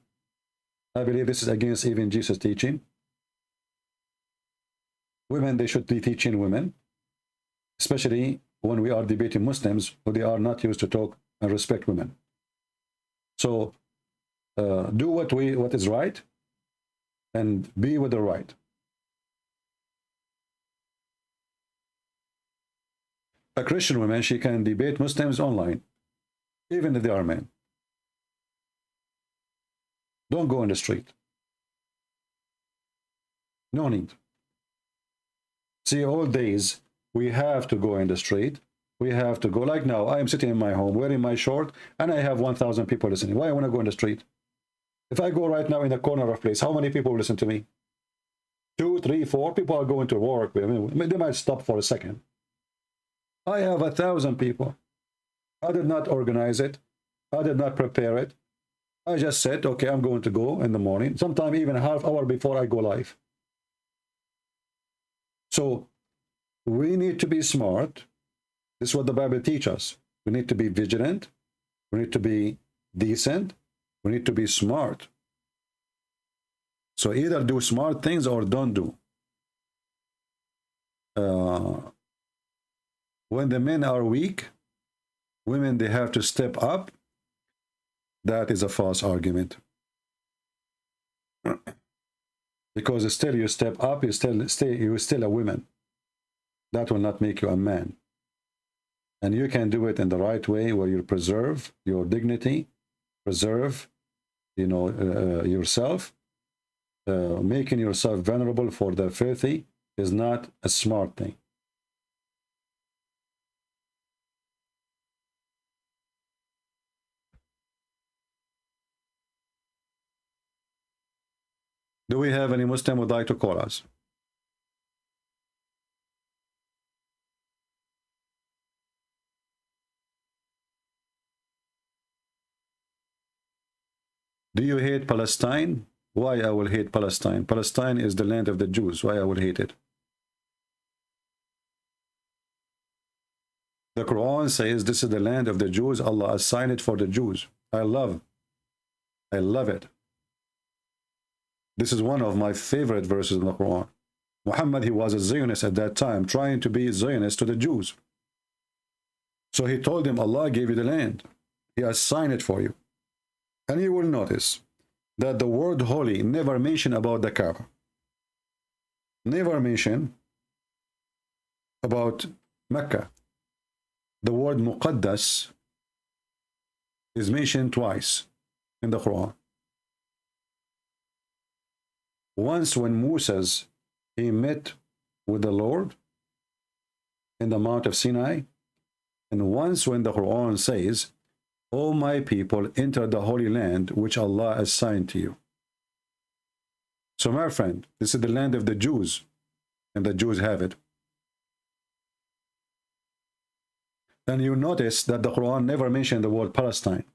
I believe this is against even Jesus' teaching. Women, they should be teaching women. especially when we are debating Muslims who they are not used to talk and respect women. So do what is right and be with the right. A Christian woman, she can debate Muslims online, even if they are men. Don't go on the street. No need. See, all days we have to go in the street. We have to go. Like now, I am sitting in my home wearing my short, and I have 1,000 people listening. Why I want to go in the street? If I go right now in the corner of place, how many people will listen to me? 2, 3, 4 people are going to work. I mean, they might stop for a second. I have 1,000 people. I did not organize it. I did not prepare it. I just said, okay, I'm going to go in the morning, sometime even half hour before I go live. So we need to be smart. This is what the Bible teaches us. We need to be vigilant. We need to be decent. We need to be smart. So either do smart things or don't do. When the men are weak, women, they have to step up. That is a false argument. Because still you step up, you're still a woman. That will not make you a man. And you can do it in the right way, where you preserve your dignity, preserve, yourself. Making yourself vulnerable for the filthy is not a smart thing. Do we have any Muslim who would like to call us? Do you hate Palestine? Why I will hate Palestine? Palestine is the land of the Jews. Why I will hate it? The Quran says this is the land of the Jews. Allah assigned it for the Jews. I love it. This is one of my favorite verses in the Quran. Muhammad, he was a Zionist at that time, trying to be Zionist to the Jews. So he told them, Allah gave you the land. He assigned it for you. And you will notice that the word holy never mentioned about the Kaaba. Never mentioned about Mecca. The word Muqaddas is mentioned twice in the Quran. Once when Moses, he met with the Lord in the Mount of Sinai, and once when the Quran says, "O my people, enter the Holy Land which Allah assigned to you." So my friend, this is the land of the Jews, and the Jews have it. And you notice that the Quran never mentioned the word Palestine.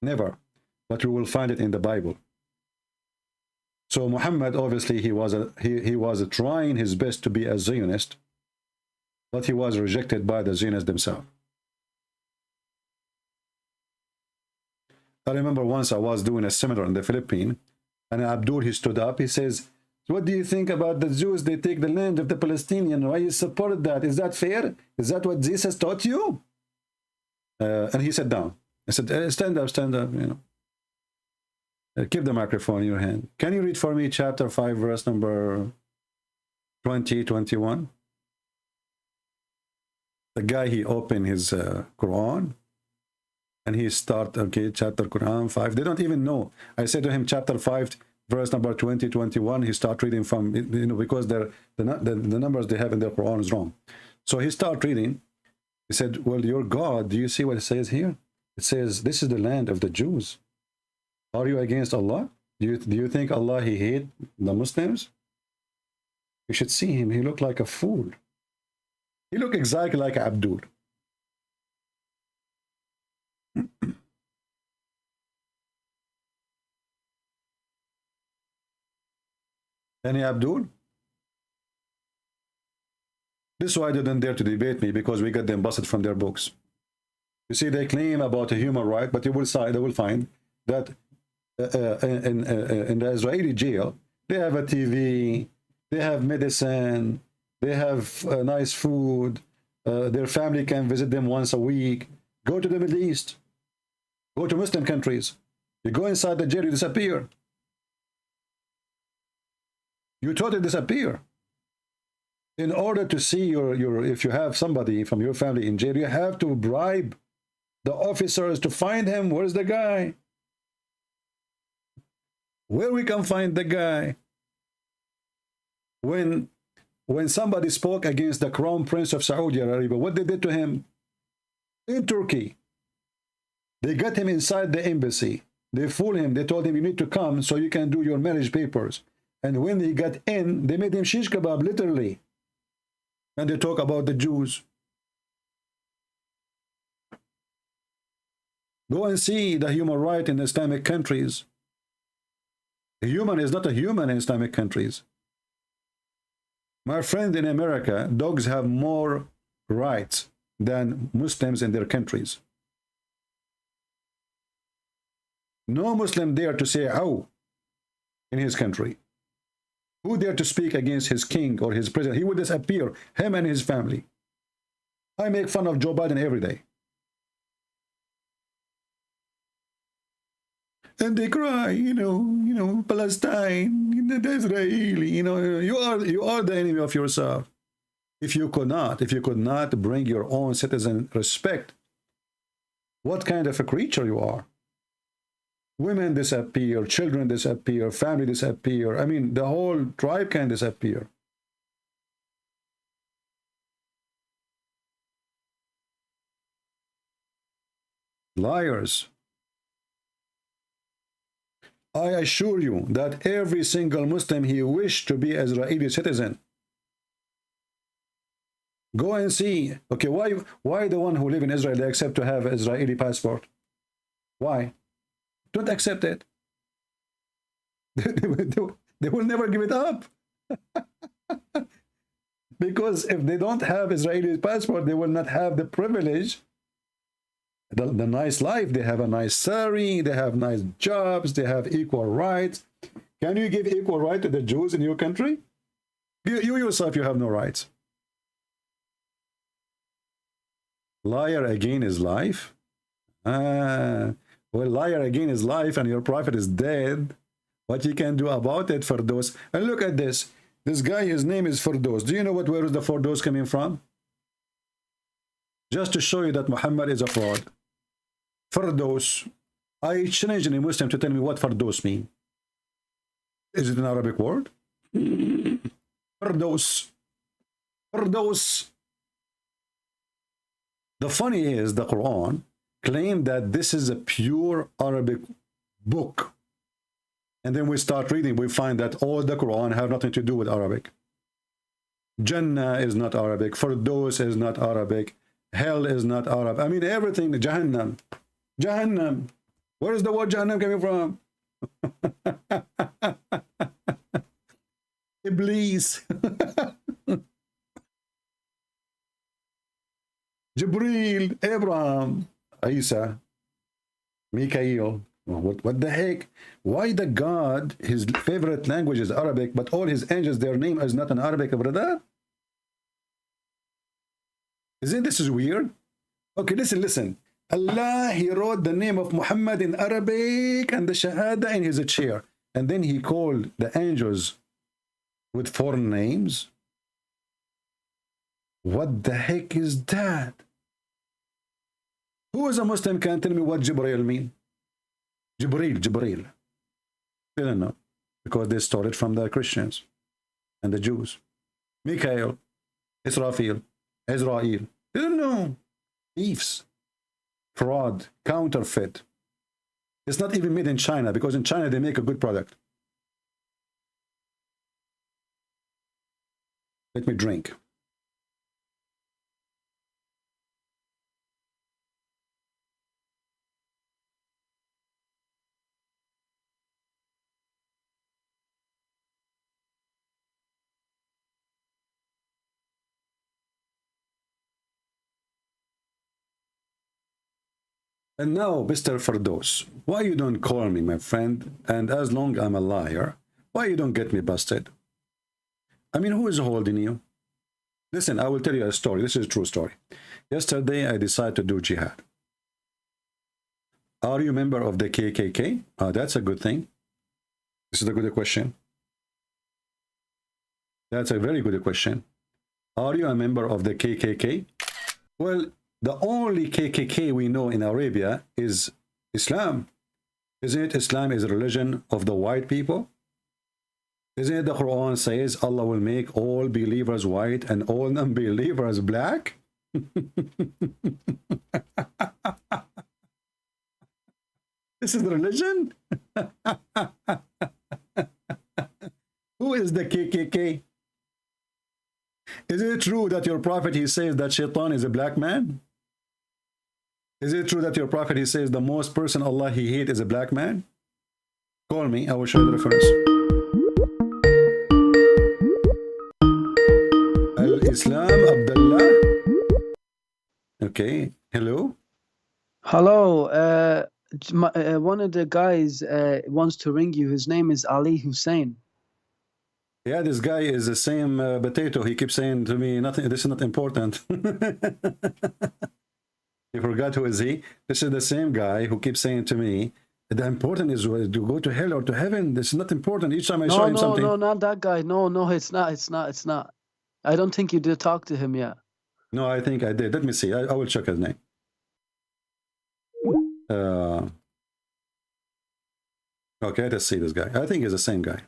Never. But you will find it in the Bible. So Muhammad, obviously, he was trying his best to be a Zionist, but he was rejected by the Zionists themselves. I remember once I was doing a seminar in the Philippines, and Abdul, he stood up, he says, "What do you think about the Jews? They take the land of the Palestinians. Why you supported that? Is that fair? Is that what Jesus taught you?" And he sat down. I said, stand up, keep the microphone in your hand. Can you read for me chapter 5, verse number 20, 21? The guy, he opened his Quran, and he started, okay, chapter Quran 5. They don't even know. I said to him, chapter 5, verse number 20, 21. He started reading from, because the numbers they have in their Quran is wrong. So he started reading. He said, "Well, your God, do you see what it says here? It says, this is the land of the Jews. Are you against Allah? Do you think Allah, he hate the Muslims? You should see him. He looked like a fool. He looked exactly like Abdul." Any Abdul? This is why they didn't dare to debate me, because we got them busted from their books. You see, they claim about a human right, but they will find that in the Israeli jail, they have a TV, they have medicine, they have nice food, their family can visit them once a week. Go to the Middle East. Go to Muslim countries. You go inside the jail, you disappear. You totally disappear. In order to see your if you have somebody from your family in jail, you have to bribe the officers to find him. Where's the guy? Where we can find the guy? When somebody spoke against the Crown Prince of Saudi Arabia, what they did to him? In Turkey, they got him inside the embassy. They fooled him. They told him, you need to come so you can do your marriage papers. And when he got in, they made him shish kebab, literally. And they talk about the Jews. Go and see the human right in Islamic countries. A human is not a human in Islamic countries. My friend, in America, dogs have more rights than Muslims in their countries. No Muslim dare to say "ow" in his country. Who dare to speak against his king or his president? He would disappear, him and his family. I make fun of Joe Biden every day. And they cry, you know, Palestine, the Israeli, you are the enemy of yourself. If you could not bring your own citizen respect, what kind of a creature you are? Women disappear, children disappear, family disappear. I mean, the whole tribe can disappear. Liars. I assure you that every single Muslim, he wished to be Israeli citizen. Go and see. Okay, why the one who live in Israel, they accept to have Israeli passport? Why? Don't accept it. They will never give it up. Because if they don't have Israeli passport, they will not have the privilege, the nice life. They have a nice salary, they have nice jobs, they have equal rights. Can you give equal right to the Jews in your country? You yourself, you have no rights. Liar again is life. Well, liar again is life, and your prophet is dead. What you can do about it, Firdaus? And look at this. This guy, his name is Firdaus. Do you know where is the Firdaus coming from? Just to show you that Muhammad is a fraud. Firdaus. I challenge any Muslim to tell me what Firdaus means. Is it an Arabic word? Firdaus. Firdaus. The funny is, the Quran claimed that this is a pure Arabic book. And then we start reading, we find that all the Quran have nothing to do with Arabic. Jannah is not Arabic. Firdaus is not Arabic. Hell is not Arab. I mean, everything. Jahannam. Jahannam. Where is the word Jahannam coming from? Iblis. Jibreel, Abraham, Isa, Mikael. What the heck? Why the God, his favorite language is Arabic, but all his angels, their name is not in Arabic, brother? Isn't this weird? Okay, listen. Allah, he wrote the name of Muhammad in Arabic and the Shahada in his chair. And then he called the angels with foreign names. What the heck is that? Who is a Muslim can tell me what Jibreel mean? Jibreel. They don't know. Because they stole it from the Christians and the Jews. Mikael, Israfil, Israel. They don't know. Thieves. Fraud. Counterfeit. It's not even made in China, because in China they make a good product. Let me drink. And now, Mr. Firdaus, why you don't call me, my friend? And as long I'm a liar, why you don't get me busted? I mean, who is holding you? Listen, I will tell you a story. This is a true story. Yesterday, I decided to do jihad. Are you a member of the KKK? That's a good thing. This is a good question. That's a very good question. Are you a member of the KKK? Well, the only KKK we know in Arabia is Islam. Isn't it? Islam is a religion of the white people. Isn't it the Quran says Allah will make all believers white and all non-believers black? This is the religion? Who is the KKK? Is it true that your prophet, he says that Shaitan is a black man? Is it true that your prophet, he says the most person Allah he hates is a black man? Call me, I will show you the reference. Al-Islam Abdullah. Okay, hello? Hello, one of the guys wants to ring you. His name is Ali Hussain. Yeah, this guy is the same potato. He keeps saying to me, nothing, this is not important. You forgot who is he? This is the same guy who keeps saying to me, the important is to go to hell or to heaven. This is not important. Each time I show him something. No, not that guy. No, it's not. I don't think you did talk to him yet. No, I think I did. Let me see. I will check his name. Okay, let's see this guy. I think he's the same guy.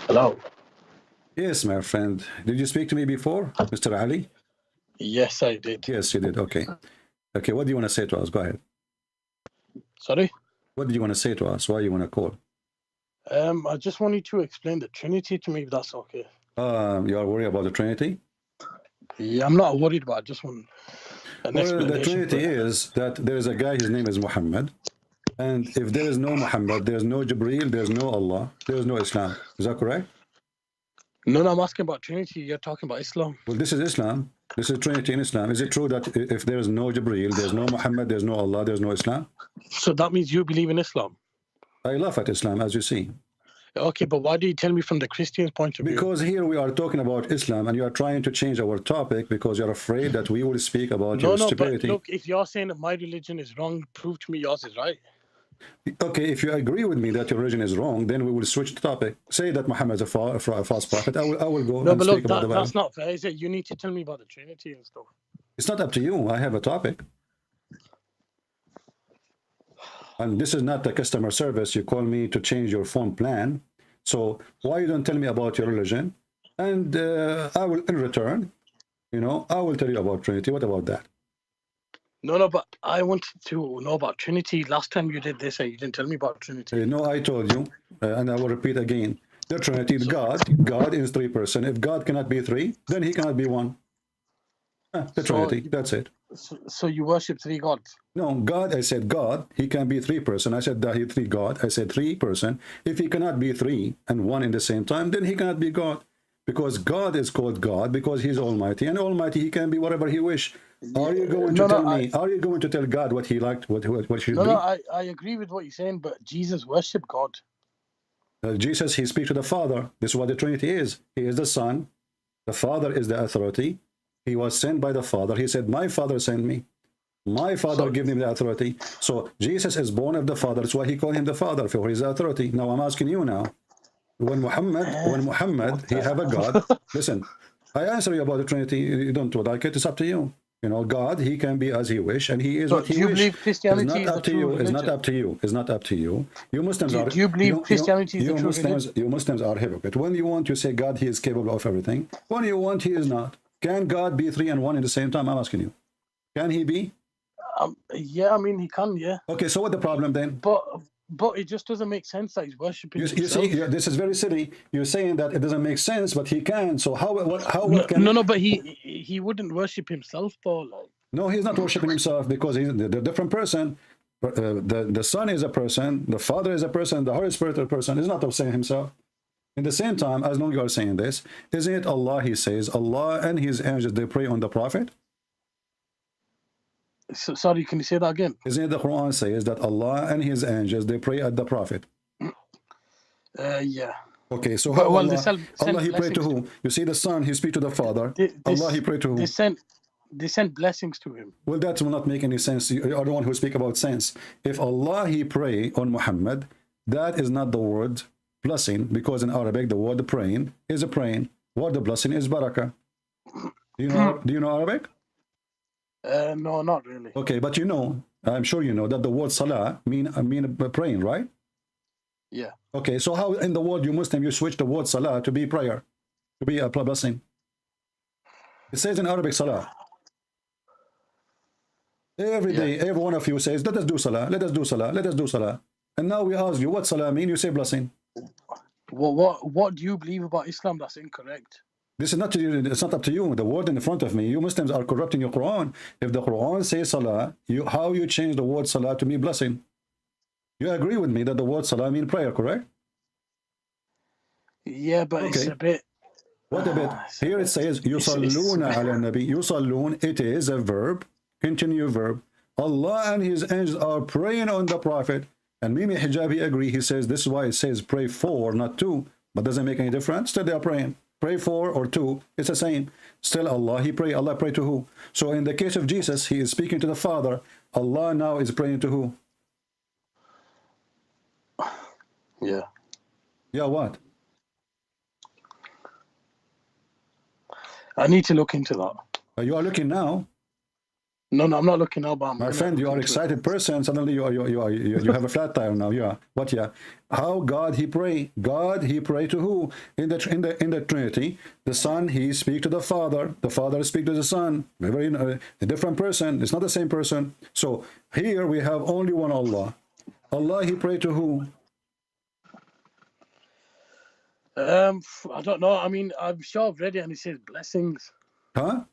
Hello. Yes, my friend. Did you speak to me before, Mr. Ali? Yes, I did. Yes, you did. Okay. Okay, what do you want to say to us? Go ahead. Sorry? What do you want to say to us? Why you want to call? I just wanted to explain the Trinity to me, if that's okay. You are worried about the Trinity? Yeah, I'm not worried about it. I just want an explanation. The Trinity is that there is a guy, his name is Mohammed. And if there is no Muhammad, there's no Jibreel, there's no Allah, there's no Islam. Is that correct? No, I'm asking about Trinity. You're talking about Islam. Well, this is Islam. This is Trinity in Islam. Is it true that if there is no Jibreel, there's no Muhammad, there's no Allah, there's no Islam? So that means you believe in Islam? I laugh at Islam, as you see. Okay, but why do you tell me from the Christian's point of view? Because here we are talking about Islam, and you are trying to change our topic because you're afraid that we will speak about your stupidity. But look, if you're saying that my religion is wrong, prove to me yours is right. Okay, if you agree with me that your religion is wrong, then we will switch the topic. Say that Muhammad is a false prophet. I will go and speak about the Bible. That's not fair, is it? You need to tell me about the Trinity and stuff. It's not up to you. I have a topic. And this is not a customer service. You call me to change your phone plan. So why you don't tell me about your religion? And I will, in return, I will tell you about Trinity. What about that? No, but I wanted to know about Trinity. Last time you did this, you didn't tell me about Trinity. No, I told you, and I will repeat again. The Trinity, God is three person. If God cannot be three, then he cannot be one. The Trinity, that's it. So you worship three gods? No, God, I said God, he can be three person. I said that he three God. I said three person. If he cannot be three and one in the same time, then he cannot be God. Because God is called God because he's almighty, and almighty he can be whatever he wish. Are you going to tell me? Are you going to tell God what he liked, what should be? No, I agree with what you're saying, but Jesus worshiped God. Jesus, he speaks to the Father. This is what the Trinity is. He is the Son. The Father is the authority. He was sent by the Father. He said, "My Father sent me. My Father gave him the authority." So Jesus is born of the Father. That's why he called him the Father, for his authority. Now I'm asking you now. When Muhammad, he have a God. Listen, I answer you about the Trinity. You don't like it. It's up to you. God, he can be as he wish, and he is what he wish. Do you believe Christianity is the true religion? It's not up to you. It's not up to you. You Muslims are. Do you believe Christianity is the true religion? You Muslims are hypocrite. When you want, you say God, he is capable of everything. When you want, he is not. Can God be three and one at the same time? I'm asking you. Can he be? Yeah, I mean, he can, yeah. Okay, so what's the problem then? But it just doesn't make sense that he's worshipping himself. You see, this is very silly. You're saying that it doesn't make sense, but he can. So how can... No, but he wouldn't worship himself, though. Like. No, he's not worshiping himself because he's a different person. The Son is a person, the Father is a person, the Holy Spirit is a person. He's not saying himself. In the same time, as long as you are saying this, isn't it Allah, he says, Allah and his angels, they pray on the Prophet? Sorry, can you say that again? Isn't it the Quran says that Allah and His angels, they pray at the Prophet? Yeah. Okay, so how they Allah, send Allah He prayed to blessings whom? You see the Son, He speak to the Father. Allah He prayed to whom? They sent blessings to him. Well, that will not make any sense. You are the one who speak about sense. If Allah He pray on Muhammad, that is not the word blessing, because in Arabic the word praying is a praying. Word the blessing is barakah. Do you know Arabic? No, not really. Okay, but you know, I'm sure you know that the word salah mean praying, right? Yeah. Okay, so how in the world you Muslim you switch the word salah to be prayer, to be a blessing? It says in Arabic salah. Every day, every one of you says, let us do salah, let us do salah, let us do salah. And now we ask you, what salah mean? You say blessing. What do you believe about Islam that's incorrect? This is not to you, it's not up to you. The word in front of me, you Muslims are corrupting your Quran. If the Quran says salah, how you change the word salah to mean blessing? You agree with me that the word salah mean prayer, correct? Yeah, but okay. It's a bit. What a bit? Here it says yusalluna ala nabi. Yusallun, it is a verb, continue verb. Allah and His angels are praying on the Prophet. And Mimi Hijab, he agree. He says this is why it says pray for, not to. But doesn't make any difference. Still they are praying. Pray for or to, it's the same. Still Allah, He pray. Allah pray to who? So in the case of Jesus, He is speaking to the Father. Allah now is praying to who? Yeah. Yeah, what? I need to look into that. You are looking now. No, I'm not looking now. But my friend, you are excited person. Suddenly you have a flat tire now. Yeah, what? Yeah, how God He pray? God He pray to who? In the Trinity, the Son He speak to the Father. The Father speak to the Son. Very a different person. It's not the same person. So here we have only one Allah. Allah He pray to who? I don't know. I mean, I'm sure I've read it and it says blessings. Huh?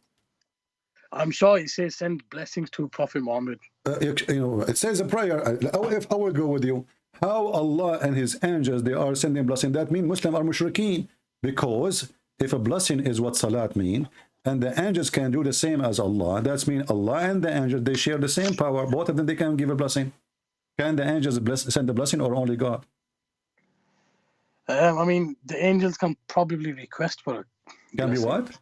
I'm sure it says send blessings to Prophet Mohammed. It says a prayer. If I will go with you, how Allah and His angels, they are sending blessing. That means Muslims are mushrikeen. Because if a blessing is what salat mean, and the angels can do the same as Allah, that means Allah and the angels, they share the same power. Both of them, they can give a blessing. Can the angels send the blessing or only God? I mean, the angels can probably request for it. Can be what?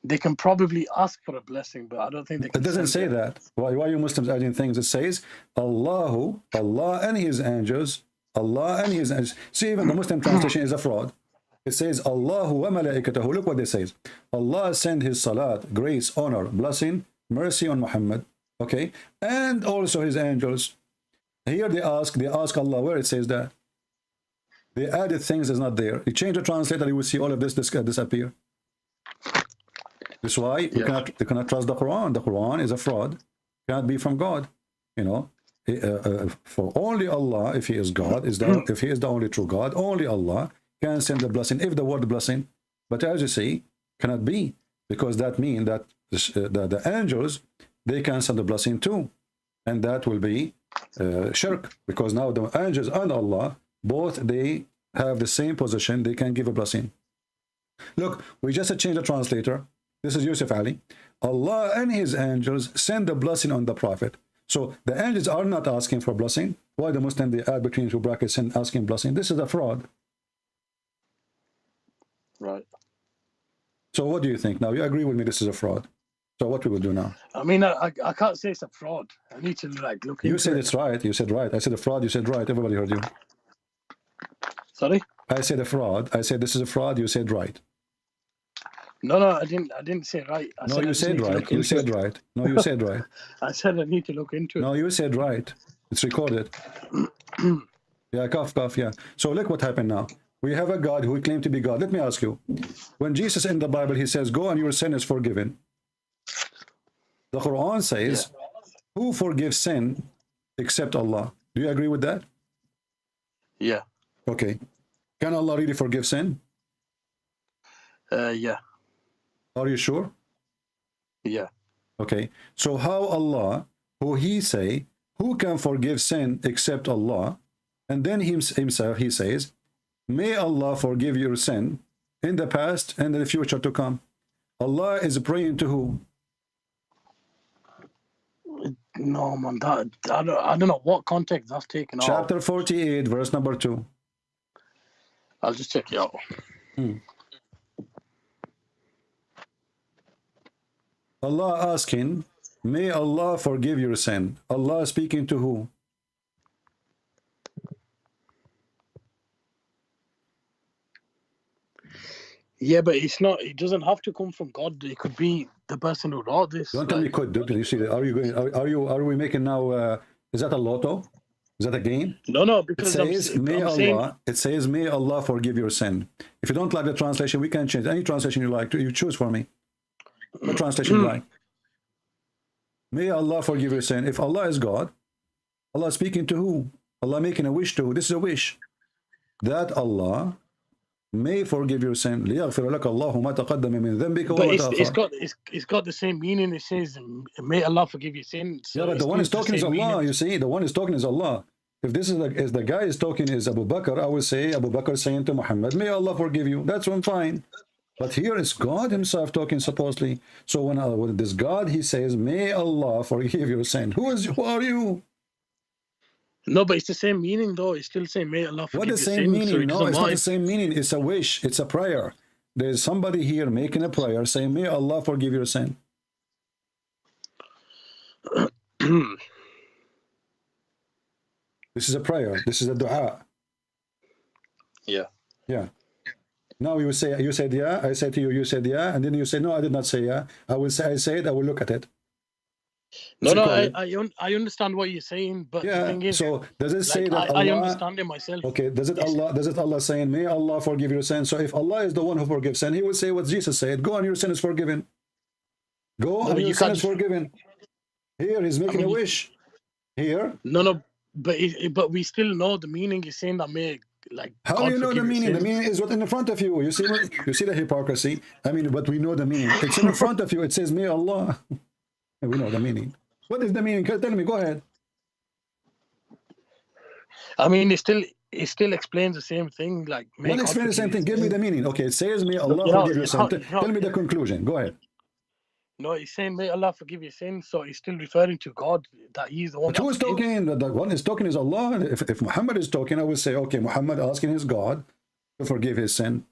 They can probably ask for a blessing, but I don't think they can. It doesn't say that. Why are you Muslims adding things? It says Allah and His angels, Allah and His angels. See, even the Muslim translation is a fraud. It says Allahu wa malaikatahu. Look what it says. Allah send His salat, grace, honor, blessing, mercy on Muhammad. Okay, and also His angels. Here they ask Allah where it says that. They added things that's not there. You change the translator, you will see all of this disappear. That's why you cannot trust the Quran. The Quran is a fraud. Cannot be from God. You know, for only Allah, if He is God, if He is the only true God, only Allah can send the blessing. If the word blessing, but as you see, cannot be, because that means that the angels, they can send the blessing too, and that will be shirk, because now the angels and Allah both they have the same position. They can give a blessing. Look, we just changed the translator. This is Yusuf Ali. Allah and His angels send the blessing on the Prophet. So the angels are not asking for blessing. Why the Muslim they add between two brackets and asking blessing? This is a fraud. Right. So what do you think now? You agree with me this is a fraud. So what we will do now? I mean, I can't say it's a fraud. I need to like look into it. You said it's right. You said right. I said a fraud. You said right. Everybody heard you. Sorry? I said a fraud. I said this is a fraud. You said right. No, I didn't say right. You said right. You said right. No, you said right. I said I need to look into it. No, you said right. It's recorded. Yeah, cough, yeah. So look what happened now. We have a God who claimed to be God. Let me ask you. When Jesus in the Bible, He says, go and your sin is forgiven. The Quran says, who forgives sin except Allah? Do you agree with that? Yeah. Okay. Can Allah really forgive sin? Yeah. Are you sure? Yeah. Okay. So how Allah, who He say, who can forgive sin except Allah? And then himself, He says, may Allah forgive your sin in the past and in the future to come. Allah is praying to who? No, man, I don't know what context that's taken out. Chapter 48, verse number 2. I'll just check it out. Allah asking, may Allah forgive your sin. Allah speaking to who? Yeah, but it's not. It doesn't have to come from God. It could be the person who wrote this. Don't tell me could. You see, are you going? Are we making now? Is that a lotto? Is that a game? No, because it says, may Allah. Saying, it says, may Allah forgive your sin. If you don't like the translation, we can change any translation you like. You choose for me. What translation you like? May Allah forgive your sin. If Allah is God, Allah speaking to who? Allah making a wish to who? This is a wish that Allah may forgive your sin. لِيَغْفِرَ لَكَ اللَّهُ مَا تَقَدَّمَ مِنْ ذَنْبِكَ وَمَا تَأَخَّرَ. It's got the same meaning. It says, may Allah forgive your sins. Yeah, but the one is talking is Allah. Meaning. You see, the one is talking is Allah. If this is the guy is talking is Abu Bakr, I will say Abu Bakr saying to Muhammad, may Allah forgive you. That's one fine. But here it's God himself talking supposedly. So when this God, he says, may Allah forgive your sin. Who are you? No, but it's the same meaning though. It's still saying, may Allah forgive your sin. What the same meaning? No, it's not the same meaning. It's a wish. It's a prayer. There's somebody here making a prayer saying, may Allah forgive your sin. This is a prayer. This is a dua. Yeah. Yeah. Now you said yeah, I said to you, you said yeah, and then you say no, I did not say yeah. I will say I said, I will look at it. No, I understand what you're saying, but yeah, the thing is, so does it say that Allah, I understand it myself. Okay, does it Allah saying, may Allah forgive your sin? So if Allah is the one who forgives sin, he would say what Jesus said, go on, your sin is forgiven. Go on, your sin is forgiven. Here he's making a wish. Here. No, but we still know the meaning is saying that may. Like, how do you know the meaning? The meaning is what's in front of you. You see the hypocrisy. I mean, but we know the meaning. It's in front of you. It says, may Allah. And we know the meaning. What is the meaning? Tell me. Go ahead. I mean, it still explains the same thing. Like, what explains the same thing? Give me the meaning. Okay, it says, may Allah forgive your sin. Tell me the conclusion. Go ahead. No, he's saying, may Allah forgive your sins, so he's still referring to God, that he's the one. But who is talking? The one is talking is Allah. If Muhammad is talking, I will say, okay, Muhammad asking his God to forgive his sin.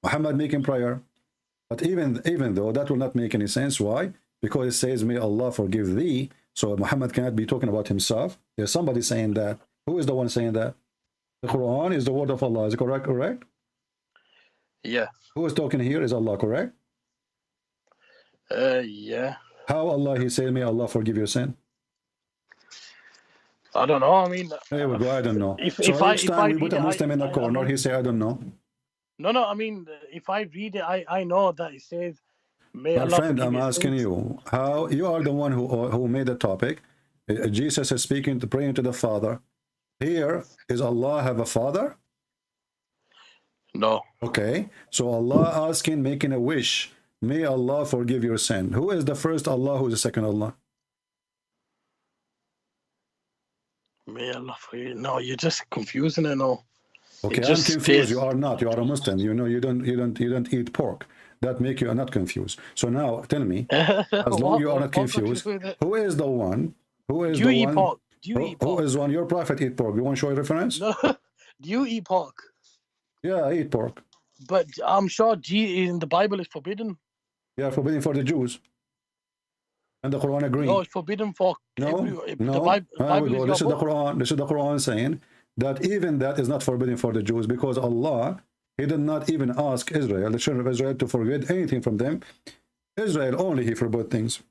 Muhammad making prayer. But even though that will not make any sense, why? Because it says, may Allah forgive thee. So Muhammad cannot be talking about himself. There's somebody saying that. Who is the one saying that? The Quran is the word of Allah. Is it correct? Yeah. Who is talking here is Allah, correct? Yeah. How Allah, he said, may Allah forgive your sin? I don't know. I mean, there we go. I don't know. If we put a it, Muslim in the corner, he say, I don't know. No. I mean, if I read it, I know that it says, may my Allah friend, I'm asking sins. you, how you are the one who made the topic. Jesus is speaking, praying to the Father. Here is Allah have a father? No. Okay. So Allah asking, making a wish. May Allah forgive your sin. Who is the first Allah? Who is the second Allah? May Allah forgive. No, you're just confusing it. No. Okay, I'm confused. You are not. You are a Muslim. You know, you don't eat pork. That make you not confused. So now tell me, as long you are not confused, who is the one? Who is the one? Pork? Do you eat pork? Who is one? Your prophet eat pork. You want to show a reference? No. Do you eat pork? Yeah, I eat pork. But I'm sure in the Bible is forbidden. Yeah, forbidden for the Jews. And the Quran agrees. No, it's forbidden for the Bible. This is the Quran. This is the Quran saying that even that is not forbidden for the Jews, because Allah, he did not even ask Israel, the children of Israel, to forbid anything from them. Israel only he forbid things.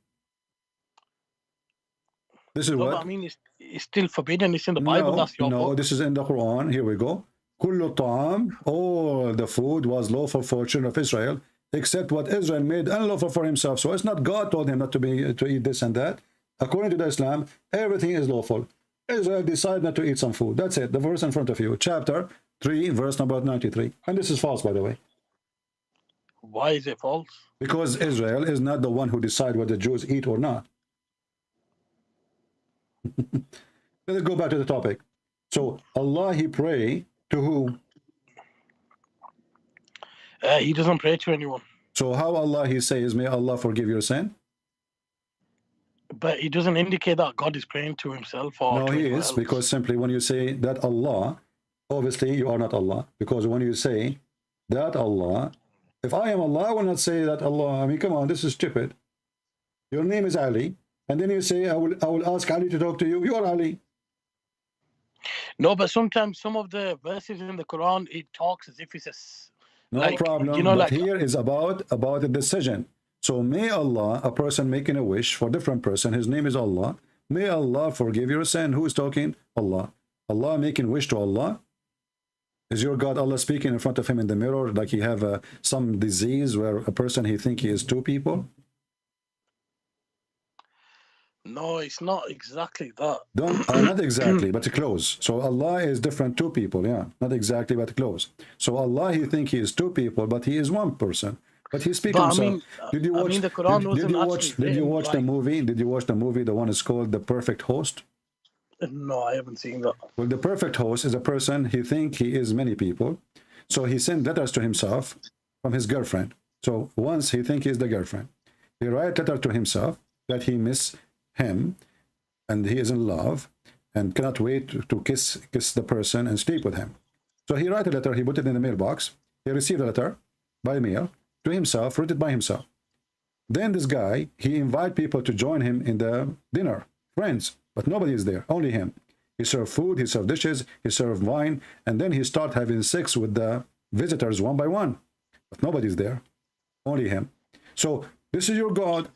This is what I mean. It's still forbidden. It's in the Bible. That's your book. This is in the Quran. Here we go. Kullu ta'am, all the food was lawful for children of Israel, except what Israel made unlawful for himself. So it's not God told him not to eat this and that. According to the Islam, everything is lawful. Israel decided not to eat some food. That's it. The verse in front of you, chapter 3, verse number 93. And this is false, by the way. Why is it false? Because Israel is not the one who decides what the Jews eat or not. Let's go back to the topic. So Allah, he pray to who? He doesn't pray to anyone. So how Allah, he says, may Allah forgive your sin? But it doesn't indicate that God is praying to himself or No, to he anyone is, else. because simply when you say that Allah, obviously you are not Allah. Because when you say that Allah, if I am Allah, I will not say that Allah. I mean, come on, this is stupid. Your name is Ali, and then you say, I will ask Ali to talk to you. You are Ali. No, but sometimes some of the verses in the Quran, it talks as if it's a No like, problem. you know, But like here is about a decision. So may Allah, a person making a wish for a different person, his name is Allah. May Allah forgive your sin. Who is talking? Allah. Allah making wish to Allah. Is your God Allah speaking in front of him in the mirror like he have some disease where a person he think he is two people? no, it's not exactly that. Not exactly, but close. So Allah is different two people, yeah. Not exactly, but close. So Allah, he think he is two people, but he is one person. But he's speaking But I himself. mean, Did you watch? the Quran wasn't Did you actually watch the written, movie? Did you watch the movie? The one is called The Perfect Host. No, I haven't seen that. Well, the perfect host is a person he think he is many people, so he sent letters to himself from his girlfriend. So once he think he is the girlfriend, he write letter to himself that he miss him and he is in love and cannot wait to kiss the person and sleep with him. So he write a letter, he put it in the mailbox. He received a letter by mail to himself, written by himself. Then this guy, he invite people to join him in the dinner, friends, but nobody is there, only him. He served food, he served dishes, he served wine, and then he start having sex with the visitors one by one. But nobody is there, only him. So this is your God.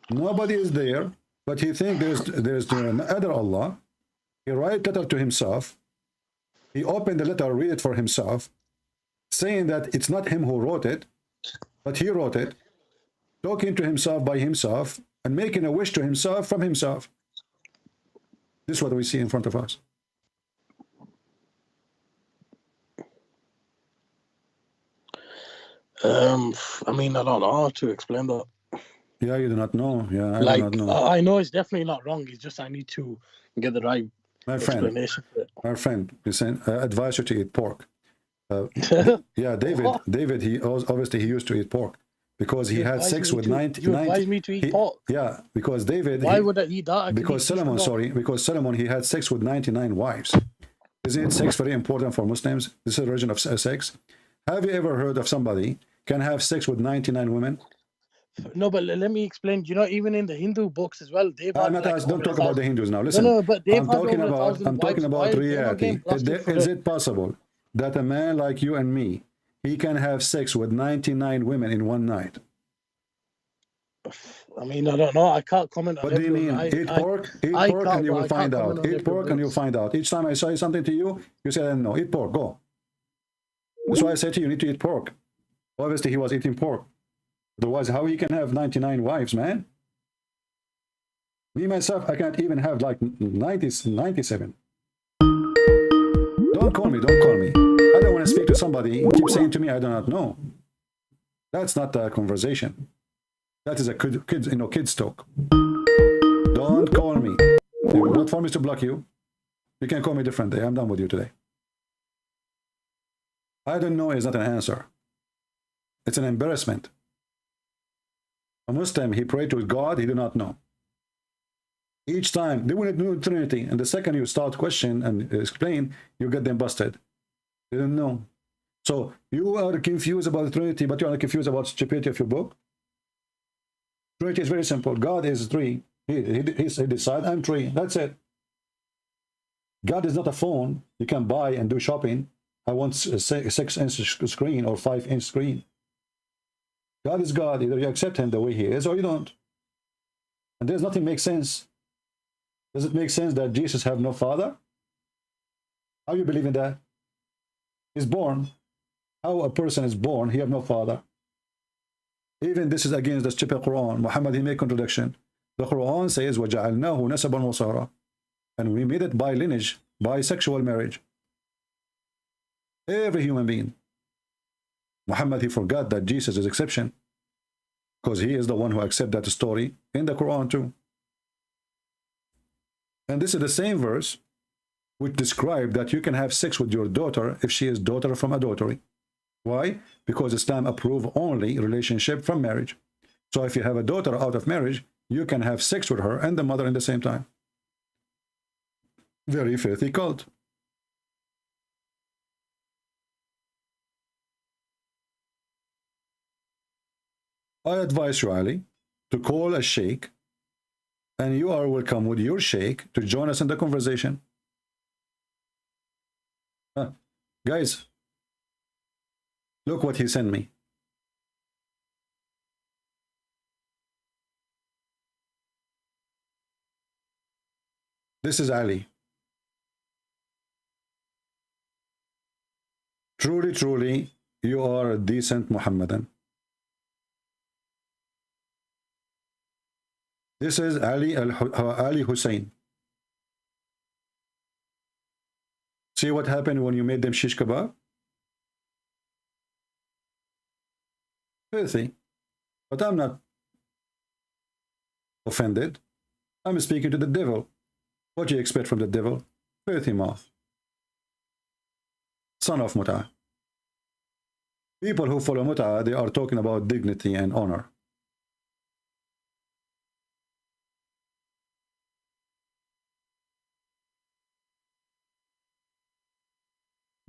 Nobody is there, but he think there's another Allah. He write letter to himself. He opened the letter, read it for himself, saying that it's not him who wrote it, but he wrote it, talking to himself by himself, and making a wish to himself from himself. This is what we see in front of us. I mean, I don't know how to explain that. Yeah, you do not know. Yeah, I do not know. I know it's definitely not wrong. It's just I need to get the right explanation for it. My friend, listen, I advise you to eat pork. Yeah, David, he obviously he used to eat pork because he had sex with 90. You advise me to eat pork? Yeah, because David. Why would I eat that? Because Solomon, he had sex with 99 wives. Isn't sex very important for Muslims? This is a version of sex. Have you ever heard of somebody can have sex with 99 women? No, but let me explain. You know, even in the Hindu books as well, they've I'm not like don't talk about the Hindus now. Listen, no, but I'm talking about reality. Is it possible that a man like you and me, he can have sex with 99 women in one night? I mean, I don't know. I can't comment on What do you mean? Eat pork and you will find out. Eat pork and you'll find out. Each time I say something to you, you say, no, eat pork, go. That's why I said to you, you need to eat pork. Obviously, he was eating pork. Otherwise, how he can have 99 wives, man? Me, myself, I can't even have like 97. Don't call me. I don't want to speak to somebody. Keep saying to me, I do not know. That's not a conversation. That is a kids talk. Don't call me. You not for me to block you. You can call me differently. I'm done with you today. I don't know is not an answer. It's an embarrassment. A Muslim, he prayed to God, he do not know. Each time, they want to do Trinity, and the second you start question and explain, you get them busted. They don't know. So you are confused about the Trinity, but you are confused about stupidity of your book. Trinity is very simple. God is three. He decides, I'm three. That's it. God is not a phone you can buy and do shopping. I want a 6-inch screen or 5-inch screen. God is God. Either you accept him the way he is or you don't. And there's nothing makes sense. Does it make sense that Jesus have no father? How you believe in that? He's born. How a person is born, he have no father. Even this is against the stupid Quran. Muhammad, he made contradiction. The Quran says, وَجَعَلْنَاهُ نَسَبًا وَصَارًا. And we made it by lineage, by sexual marriage. Every human being. Muhammad, he forgot that Jesus is exception. Because he is the one who accepted that story in the Quran too. And this is the same verse which describes that you can have sex with your daughter if she is daughter from adultery. Why? Because Islam approves only relationship from marriage. So if you have a daughter out of marriage, you can have sex with her and the mother in the same time. Very filthy cult. I advise you, Ali, to call a sheikh, and you are welcome with your sheikh to join us in the conversation. Guys, look what he sent me. This is Ali. Truly, truly, you are a decent Mohammedan. This is Ali Hussain. See what happened when you made them shish kebab? Filthy. But I'm not offended. I'm speaking to the devil. What do you expect from the devil? Filthy mouth. Son of Mut'ah. People who follow Mut'ah, they are talking about dignity and honor.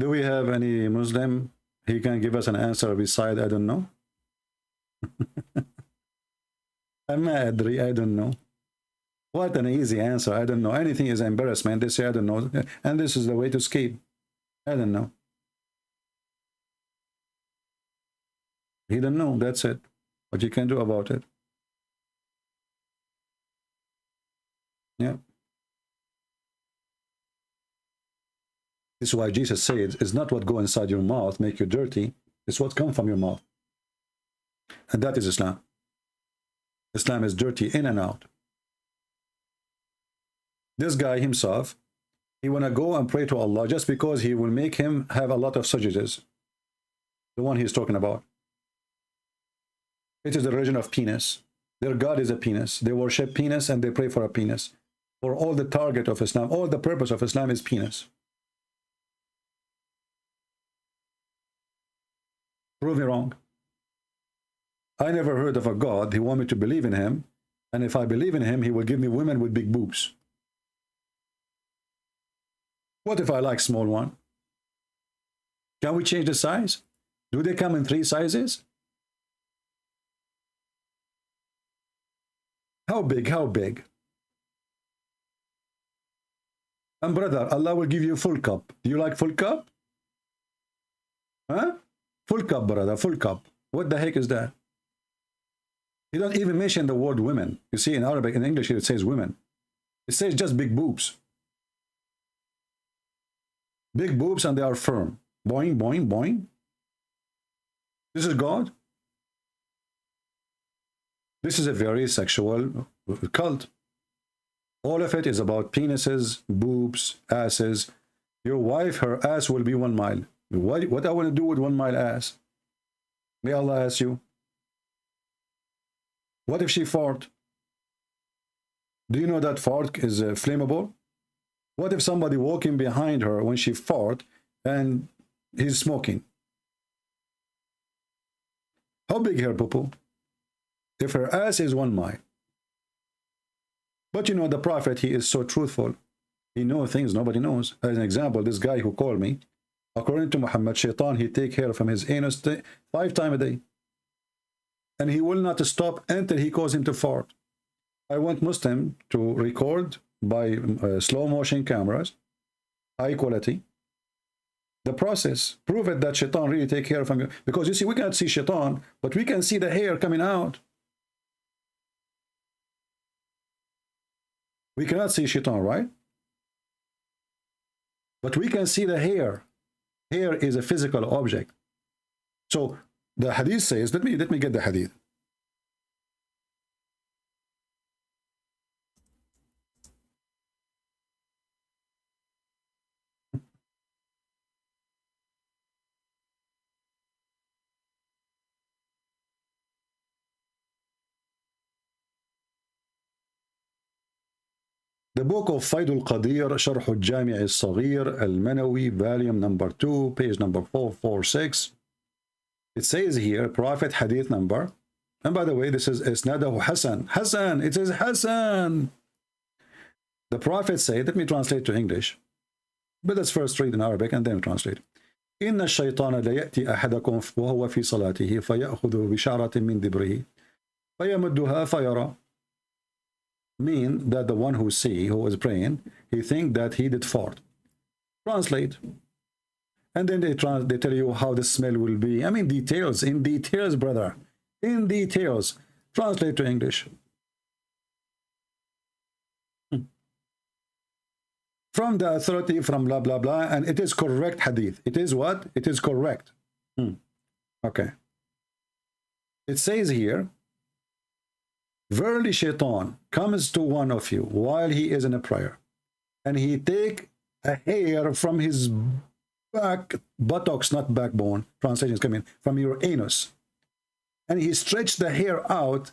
Do we have any Muslim? He can give us an answer beside I don't know. I'm adri, I don't know. What an easy answer. I don't know. Anything is embarrassment. They say I don't know. And this is the way to escape. I don't know. He don't know. That's it. What you can do about it. Yeah. This is why Jesus said, it's not what go inside your mouth make you dirty. It's what comes from your mouth. And that is Islam. Islam is dirty in and out. This guy himself, he want to go and pray to Allah just because he will make him have a lot of sujuds. The one he's talking about. It is the religion of penis. Their God is a penis. They worship penis and they pray for a penis. For all the target of Islam, all the purpose of Islam is penis. Prove me wrong. I never heard of a God. He want me to believe in him. And if I believe in him, he will give me women with big boobs. What if I like small one? Can we change the size? Do they come in 3 sizes? How big? How big? And brother, Allah will give you full cup. Do you like full cup? Huh? Full cup, brother, full cup. What the heck is that? He don't even mention the word women. You see, in Arabic, in English, it says women. It says just big boobs. Big boobs and they are firm. Boing, boing, boing. This is God. This is a very sexual cult. All of it is about penises, boobs, asses. Your wife, her ass will be 1 mile. What I want to do with 1 mile ass? May Allah ask you. What if she fart? Do you know that fart is flammable? What if somebody walking behind her when she fart and he's smoking? How big her poo-poo? If her ass is 1 mile. But you know, the Prophet, he is so truthful. He knows things nobody knows. As an example, this guy who called me, according to Muhammad, shaitan, he take hair from his anus 5 times a day. And he will not stop until he causes him to fart. I want Muslim to record by slow motion cameras, high quality, the process. Prove it that shaitan really take hair from you. Because you see, we cannot see shaitan, but we can see the hair coming out. We cannot see shaitan, right? But we can see the hair. Hair is a physical object. So the hadith says, let me get the hadith. The book of Faidul Qadir, Sharh al-Jami' al-Saghir, al-Manawi, volume number 2, page number 446. It says here, Prophet hadith number And by the way, this is Isnadahu Hassan. Hassan, it is Hassan. The Prophet said, let me translate to English. But let's first read in Arabic and then translate. إن الشيطان لا يأتي أحدكم وهو في صلاته فيأخذ بشعرة من دبره فيمدها فيرى. Mean that the one who is praying, he think that he did fart. Translate. And then they tell you how the smell will be. I mean, details, in details, brother. In details. Translate to English. From the authority, from blah, blah, blah. And it is correct hadith. It is what? It is correct. Okay. It says here, verily shaitan comes to one of you while he is in a prayer, and he take a hair from his buttocks, not backbone, translations come in, from your anus, and he stretch the hair out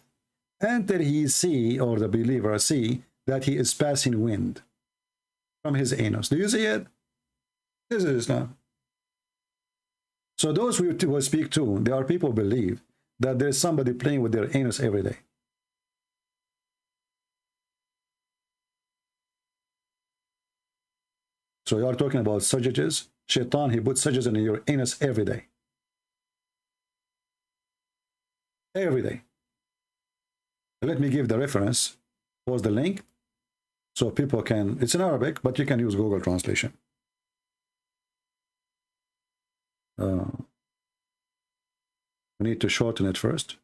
until he see, or the believer see, that he is passing wind from his anus. Do you see it? This is Islam. So those we will speak to, there are people who believe that there's somebody playing with their anus every day. So you are talking about surges. Shaitan, he puts surges in your anus every day. Every day. Let me give the reference. Post the link so people can, it's in Arabic, but you can use Google translation. We need to shorten it first.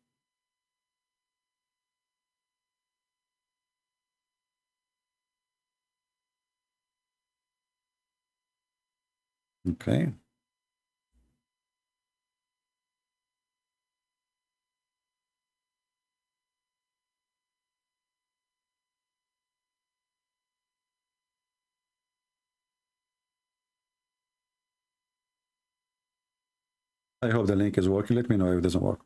Okay. I hope the link is working. Let me know if it doesn't work.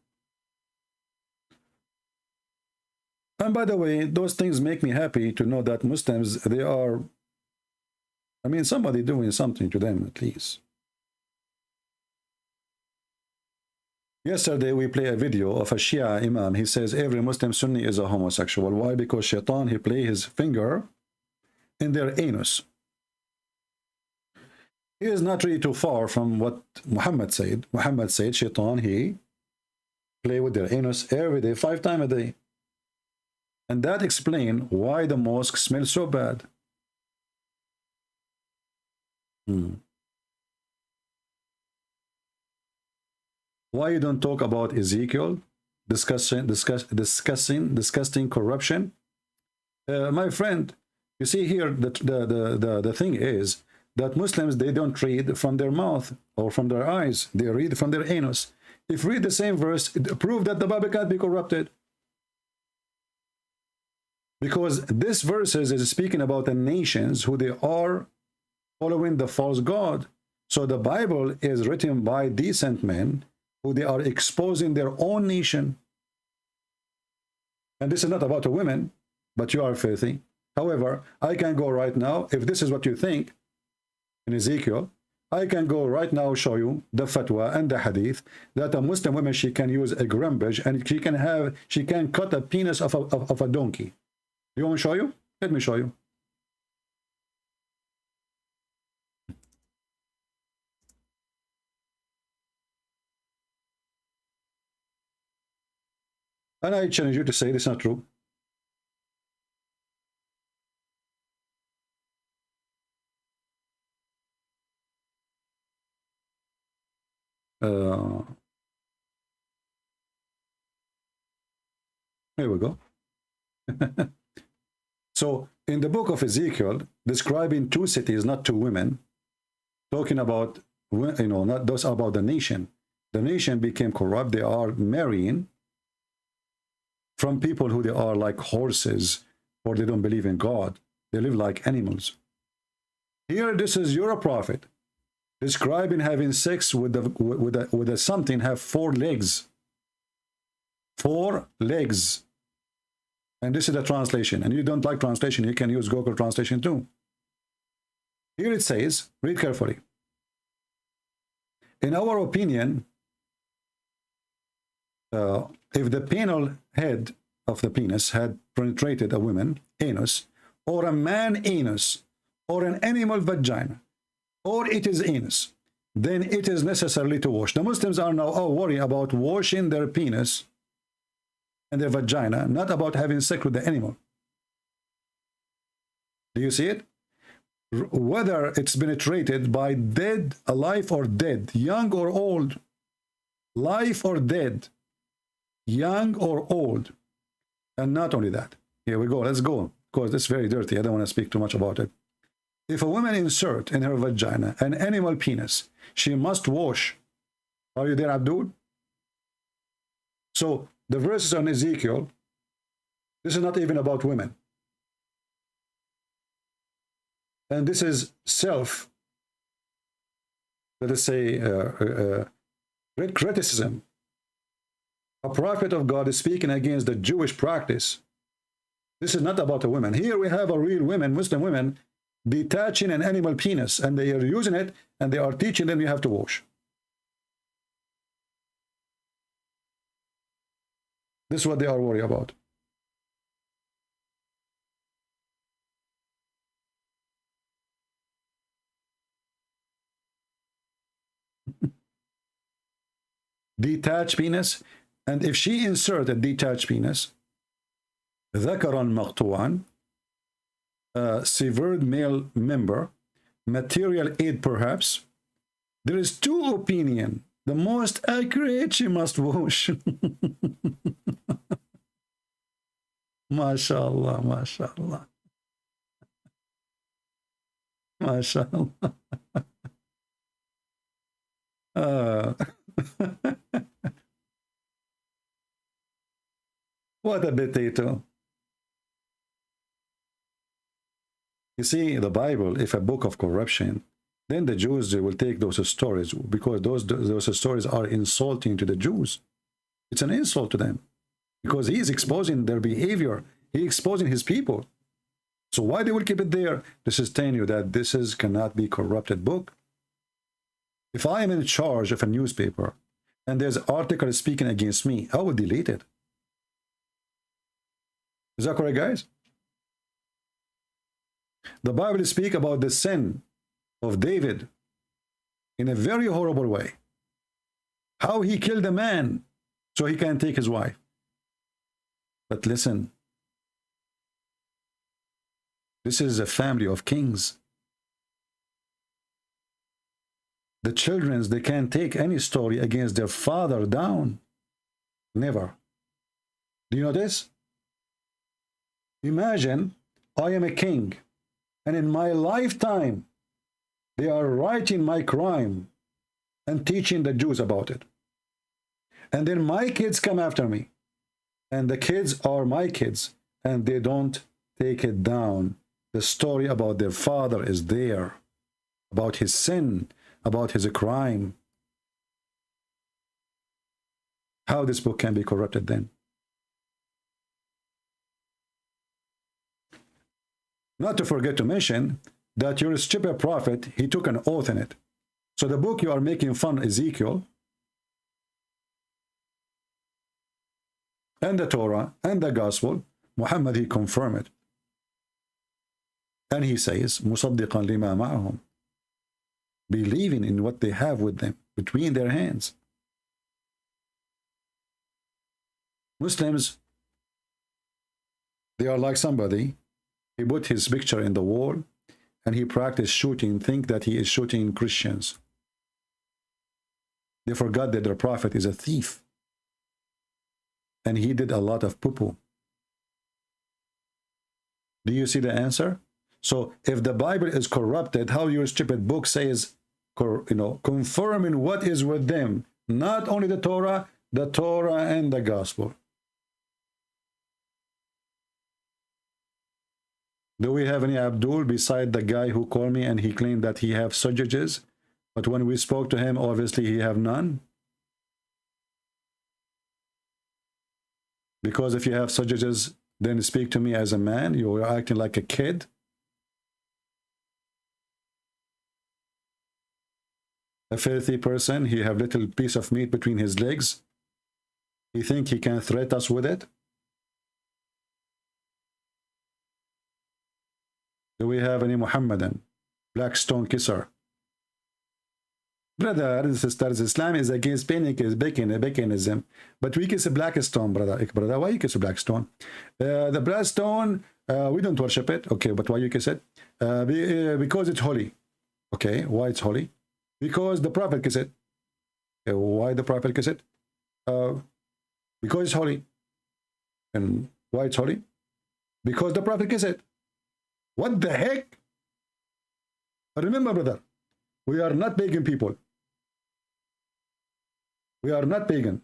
And by the way, those things make me happy to know that Muslims, they are, I mean, somebody doing something to them at least. Yesterday we play a video of a Shia Imam. He says every Muslim Sunni is a homosexual. Why? Because Shaitan, he play his finger in their anus. He is not really too far from what Muhammad said. Muhammad said Shaitan, he play with their anus every day, 5 times a day. And that explains why the mosque smells so bad. Why you don't talk about Ezekiel discussing corruption? My friend, you see here that the thing is that Muslims, they don't read from their mouth or from their eyes, they read from their anus. If read the same verse, it prove that the Bible can't be corrupted. Because this verses is speaking about the nations who they are following the false god. So the Bible is written by decent men who they are exposing their own nation. And this is not about a woman, but you are filthy. However, I can go right now, if this is what you think in Ezekiel, I can go right now show you the fatwa and the hadith that a Muslim woman, she can use a grumbage and she can cut a penis of a donkey. You want me to show you? Let me show you. And I challenge you to say this is not true. Here we go. So in the book of Ezekiel, describing 2 cities, not 2 women, talking about, you know, not those about the nation. The nation became corrupt. They are marrying from people who they are like horses, or they don't believe in God. They live like animals. Here, this is your prophet describing having sex with a something have 4 legs. 4 legs. And this is the translation. And you don't like translation, you can use Google translation too. Here it says, read carefully. In our opinion, if the penile head of the penis had penetrated a woman anus, or a man anus, or an animal vagina, or it is anus, then it is necessarily to wash. The Muslims are now all worried about washing their penis and their vagina, not about having sex with the animal. Do you see it? Whether it's penetrated by dead, alive or dead, young or old, live or dead, young or old. And not only that, here we go, let's go, because it's very dirty, I don't want to speak too much about it. If a woman insert in her vagina an animal penis, she must wash. Are you there, Abdul? So the verses on Ezekiel, this is not even about women. And this is self, let us say, criticism. A prophet of God is speaking against the Jewish practice. This is not about a woman. Here we have a real women, Muslim women, detaching an animal penis, and they are using it, and they are teaching them you have to wash. This is what they are worried about. Detached penis, and if she inserted detached penis, ذكرا مقطوعا, severed male member, material aid perhaps, there is two opinion. The most accurate, she must wash. MashaAllah, MashaAllah. MashaAllah. What a potato. You see, the Bible, if a book of corruption, then the Jews, they will take those stories, because those stories are insulting to the Jews. It's an insult to them, because he is exposing their behavior. He is exposing his people. So why they will keep it there? This is telling you that this is cannot be corrupted book. If I am in charge of a newspaper and there's an article speaking against me, I will delete it. Is that correct, guys? The Bible speaks about the sin of David in a very horrible way. How he killed a man so he can take his wife. But listen, this is a family of kings. The children, they can't take any story against their father down. Never. Do you know this? Imagine I am a king, and in my lifetime, they are writing my crime and teaching the Jews about it. And then my kids come after me, and the kids are my kids, and they don't take it down. The story about their father is there, about his sin, about his crime. How this book can be corrupted then? Not to forget to mention that your stupid prophet, he took an oath in it. So the book you are making fun of, Ezekiel, and the Torah, and the Gospel, Muhammad, he confirmed it. And he says, مُصَدِّقًا لِمَا مَعَهُمْ, believing in what they have with them, between their hands. Muslims, they are like somebody, he put his picture in the wall, and he practiced shooting, think that he is shooting Christians. They forgot that their prophet is a thief. And he did a lot of poo-poo. Do you see the answer? So if the Bible is corrupted, how your stupid book says, confirming what is with them, not only the Torah and the Gospel. Do we have any Abdul beside the guy who called me and he claimed that he have sujages, but when we spoke to him, obviously he have none? Because if you have sujages, then speak to me as a man. You are acting like a kid. A filthy person, he have little piece of meat between his legs. You think he can threat us with it? Do we have any Muhammadan? Black stone kisser. Brother, sisters, Islam is against paganism. But we kiss a black stone, brother. Brother, why you kiss a black stone? The black stone, we don't worship it. Okay, but why you kiss it? Because it's holy. Okay, why it's holy? Because the Prophet kissed it. Why the Prophet kissed it? Because it's holy. And why it's holy? Because the Prophet kissed it. What the heck? Remember, brother, we are not pagan people. We are not pagan.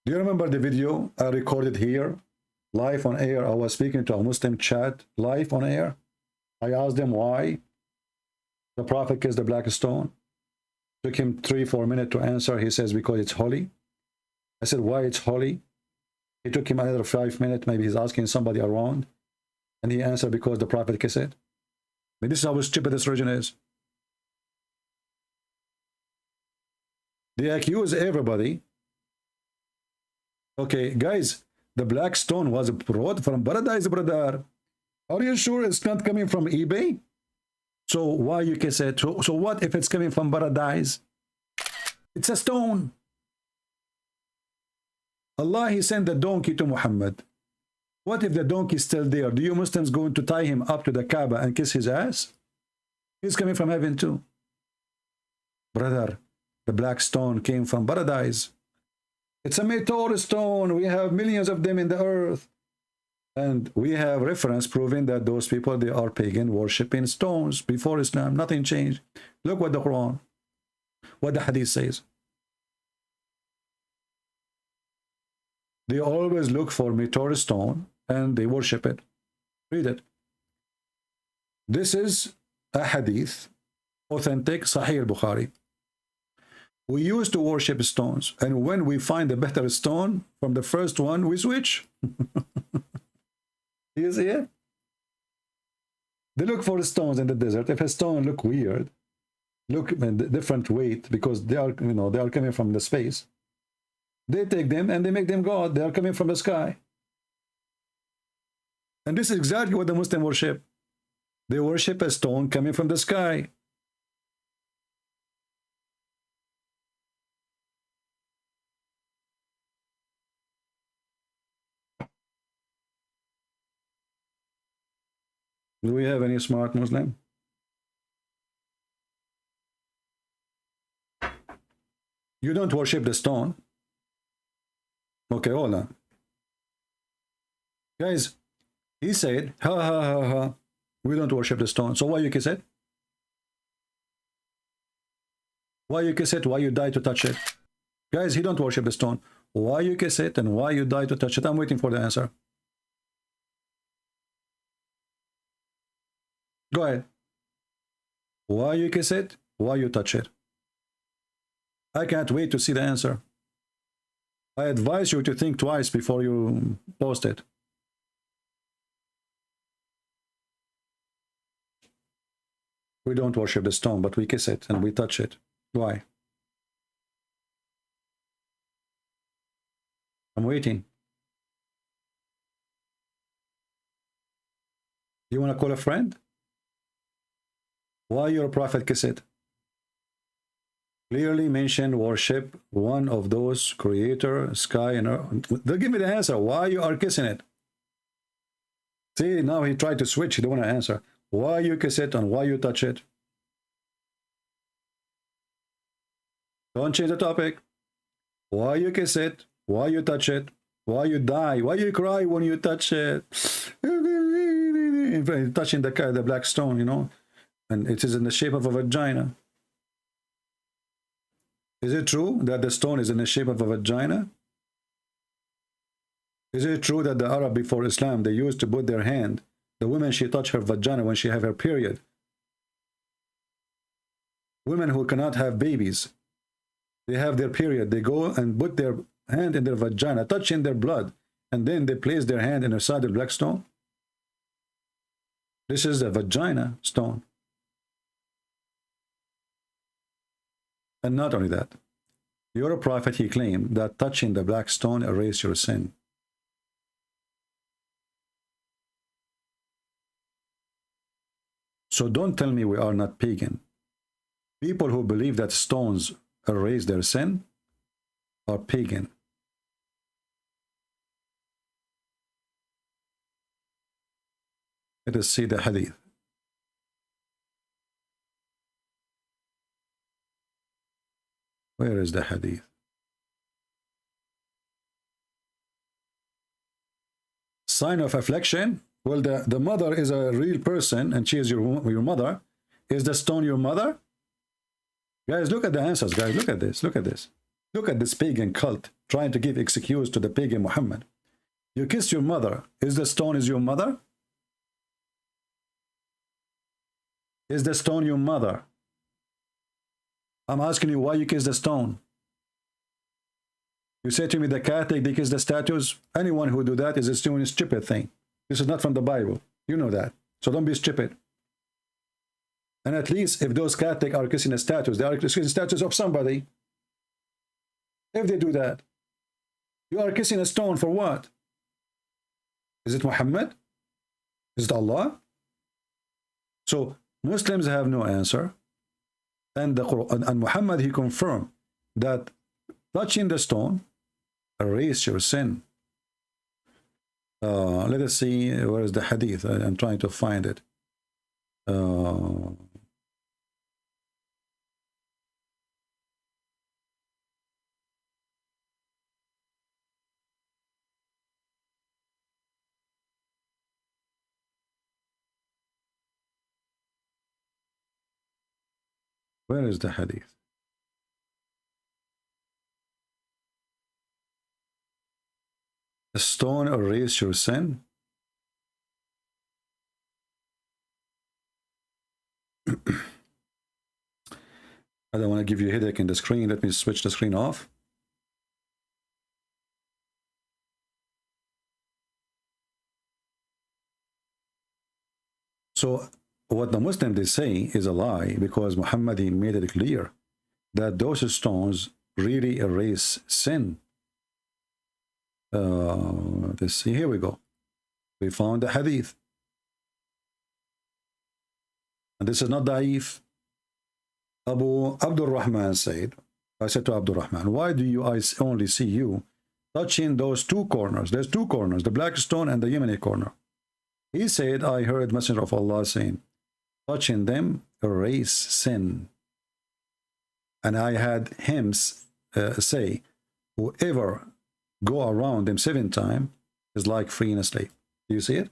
Do you remember the video I recorded here, live on air? I was speaking to a Muslim chat, live on air. I asked them why the Prophet kissed the black stone. Took him 3-4 minutes to answer. He says, because it's holy. I said, why it's holy? It took him another 5 minutes. Maybe he's asking somebody around. And he answered, because the Prophet kissed it. I mean, this is how stupid this religion is. They accuse everybody. Okay, guys, the black stone was brought from paradise, brother. Are you sure it's not coming from eBay? So why you kiss it? So what if it's coming from paradise? It's a stone. Allah, he sent the donkey to Muhammad. What if the donkey is still there? Do you Muslims going to tie him up to the Kaaba and kiss his ass? He's coming from heaven too. Brother, the black stone came from paradise. It's a meteor stone. We have millions of them in the earth. And we have reference proving that those people, they are pagan, worshipping stones before Islam. Nothing changed. Look what the Quran, what the Hadith says. They always look for meteor stone and they worship it. Read it. This is a Hadith, authentic, Sahih al-Bukhari. We used to worship stones, and when we find a better stone from the first one, we switch. You see it? They look for stones in the desert. If a stone look weird, look different weight, because they are, you know, they are coming from the space. They take them and they make them God. They are coming from the sky. And this is exactly what the Muslim worship. They worship a stone coming from the sky. Do we have any smart Muslim? You don't worship the stone. Okay, hold on. Guys, he said, ha ha ha ha, we don't worship the stone. So why you kiss it? Why you kiss it? Why you die to touch it? Guys, he don't worship the stone. Why you kiss it and why you die to touch it? I'm waiting for the answer. Go ahead. Why you kiss it? Why you touch it? I can't wait to see the answer. I advise you to think twice before you post it. We don't worship the stone, but we kiss it and we touch it. Why? I'm waiting. You want to call a friend? Why your prophet kiss it? Clearly mention worship one of those creator, sky and earth. They'll give me the answer. Why you are kissing it? See, now he tried to switch. He don't want to answer. Why you kiss it and why you touch it? Don't change the topic. Why you kiss it? Why you touch it? Why you die? Why you cry when you touch it? Touching the black stone, you know, and it is in the shape of a vagina. Is it true that the stone is in the shape of a vagina? Is it true that the Arab before Islam, they used to put their hand, the woman, she touch her vagina when she have her period? Women who cannot have babies, they have their period, they go and put their hand in their vagina, touching their blood, and then they place their hand in the side of the black stone. This is the vagina stone. And not only that, Your prophet, he claimed that touching the black stone erase your sin. So don't tell me we are not pagan. People who believe that stones erase their sin are pagan. Let us see the hadith. Where is the hadith? Sign of affliction? Well, the mother is a real person and she is your mother. Is the stone your mother? Guys, look at the answers, guys. Look at this. Look at this. Look at this pagan cult trying to give excuse to the pagan Muhammad. You kissed your mother. Is the stone is your mother? Is the stone your mother? I'm asking you why you kiss the stone. You say to me the Catholic, they kiss the statues. Anyone who do that is doing a stupid thing. This is not from the Bible. You know that. So don't be stupid. And at least if those Catholics are kissing the statues, they are kissing the statues of somebody. If they do that, you are kissing a stone for what? Is it Muhammad? Is it Allah? So Muslims have no answer. And the Quran and Muhammad, he confirmed that touching the stone erase your sin. Let us see, where is the hadith? I'm trying to find it. Where is the hadith? A stone erase your sin? I don't want to give you a headache in the screen. Let me switch the screen off. So what the Muslims they say is a lie, because Muhammad he made it clear that those stones really erase sin. Let's see, here we go. We found the hadith. And this is not da'if. Abdul Rahman said, I said to Abdul Rahman, why do I only see you touching those two corners? There's two corners, the black stone and the Yemeni corner. He said, I heard Messenger of Allah saying, touching them erase sin. And I had him say, whoever go around them 7 times is like freeing a slave. Do you see it?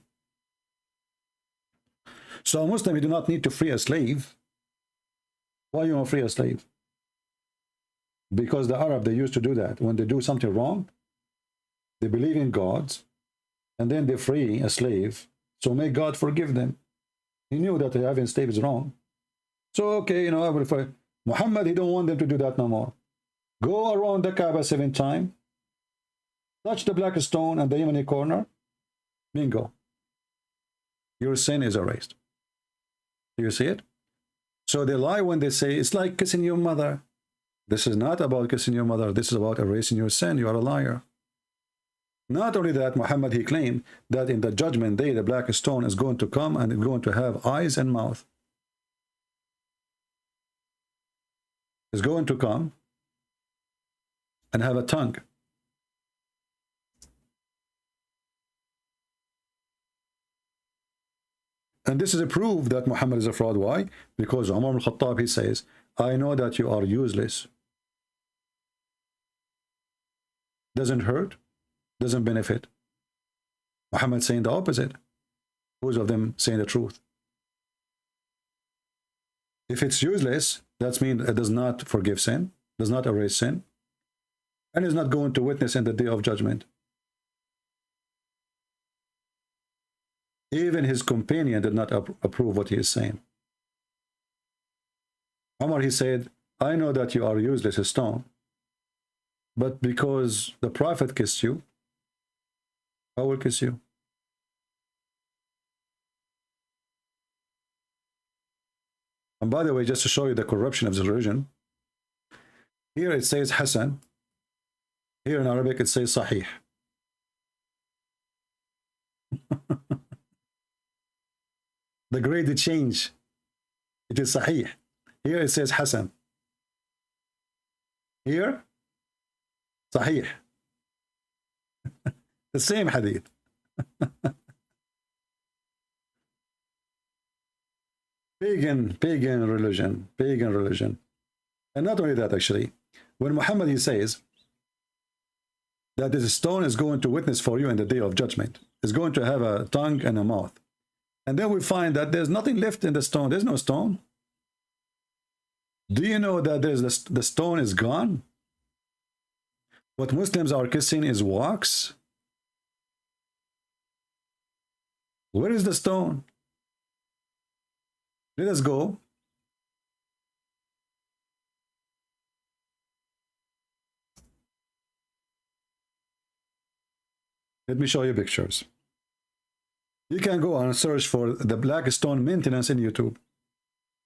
So a Muslim, you do not need to free a slave. Why you want to free a slave? Because the Arab, they used to do that. When they do something wrong, they believe in gods, and then they free a slave. So may God forgive them. He knew that having slaves is wrong. So, okay, you know, I will free. Muhammad, he don't want them to do that no more. Go around the Kaaba 7 times, touch the black stone and the Yemeni corner, bingo. Your sin is erased. Do you see it? So they lie when they say, it's like kissing your mother. This is not about kissing your mother. This is about erasing your sin. You are a liar. Not only that, Muhammad, he claimed that in the judgment day, the black stone is going to come and it's going to have eyes and mouth. It's going to come and have a tongue. And this is a proof that Muhammad is a fraud. Why? Because Umar al-Khattab, he says, I know that you are useless. Doesn't hurt, doesn't benefit. Muhammad saying the opposite. Both of them saying the truth. If it's useless, that means it does not forgive sin, does not erase sin, and is not going to witness in the day of judgment. Even his companion did not approve what he is saying. Umar, he said, I know that you are useless as stone, but because the Prophet kissed you, I will kiss you. And by the way, just to show you the corruption of this religion, Here it says Hasan. Here in Arabic it says Sahih. The grade change. It is Sahih. Here it says Hasan. Here, Sahih. The same hadith. Pagan religion. And not only that, actually, when Muhammad, he says that this stone is going to witness for you in the day of judgment, is going to have a tongue and a mouth. And then we find that there's nothing left in the stone. There's no stone. Do you know that the stone is gone? What Muslims are kissing is wax. Where is the stone? Let us go. Let me show you pictures. You can go and search for the black stone maintenance in YouTube.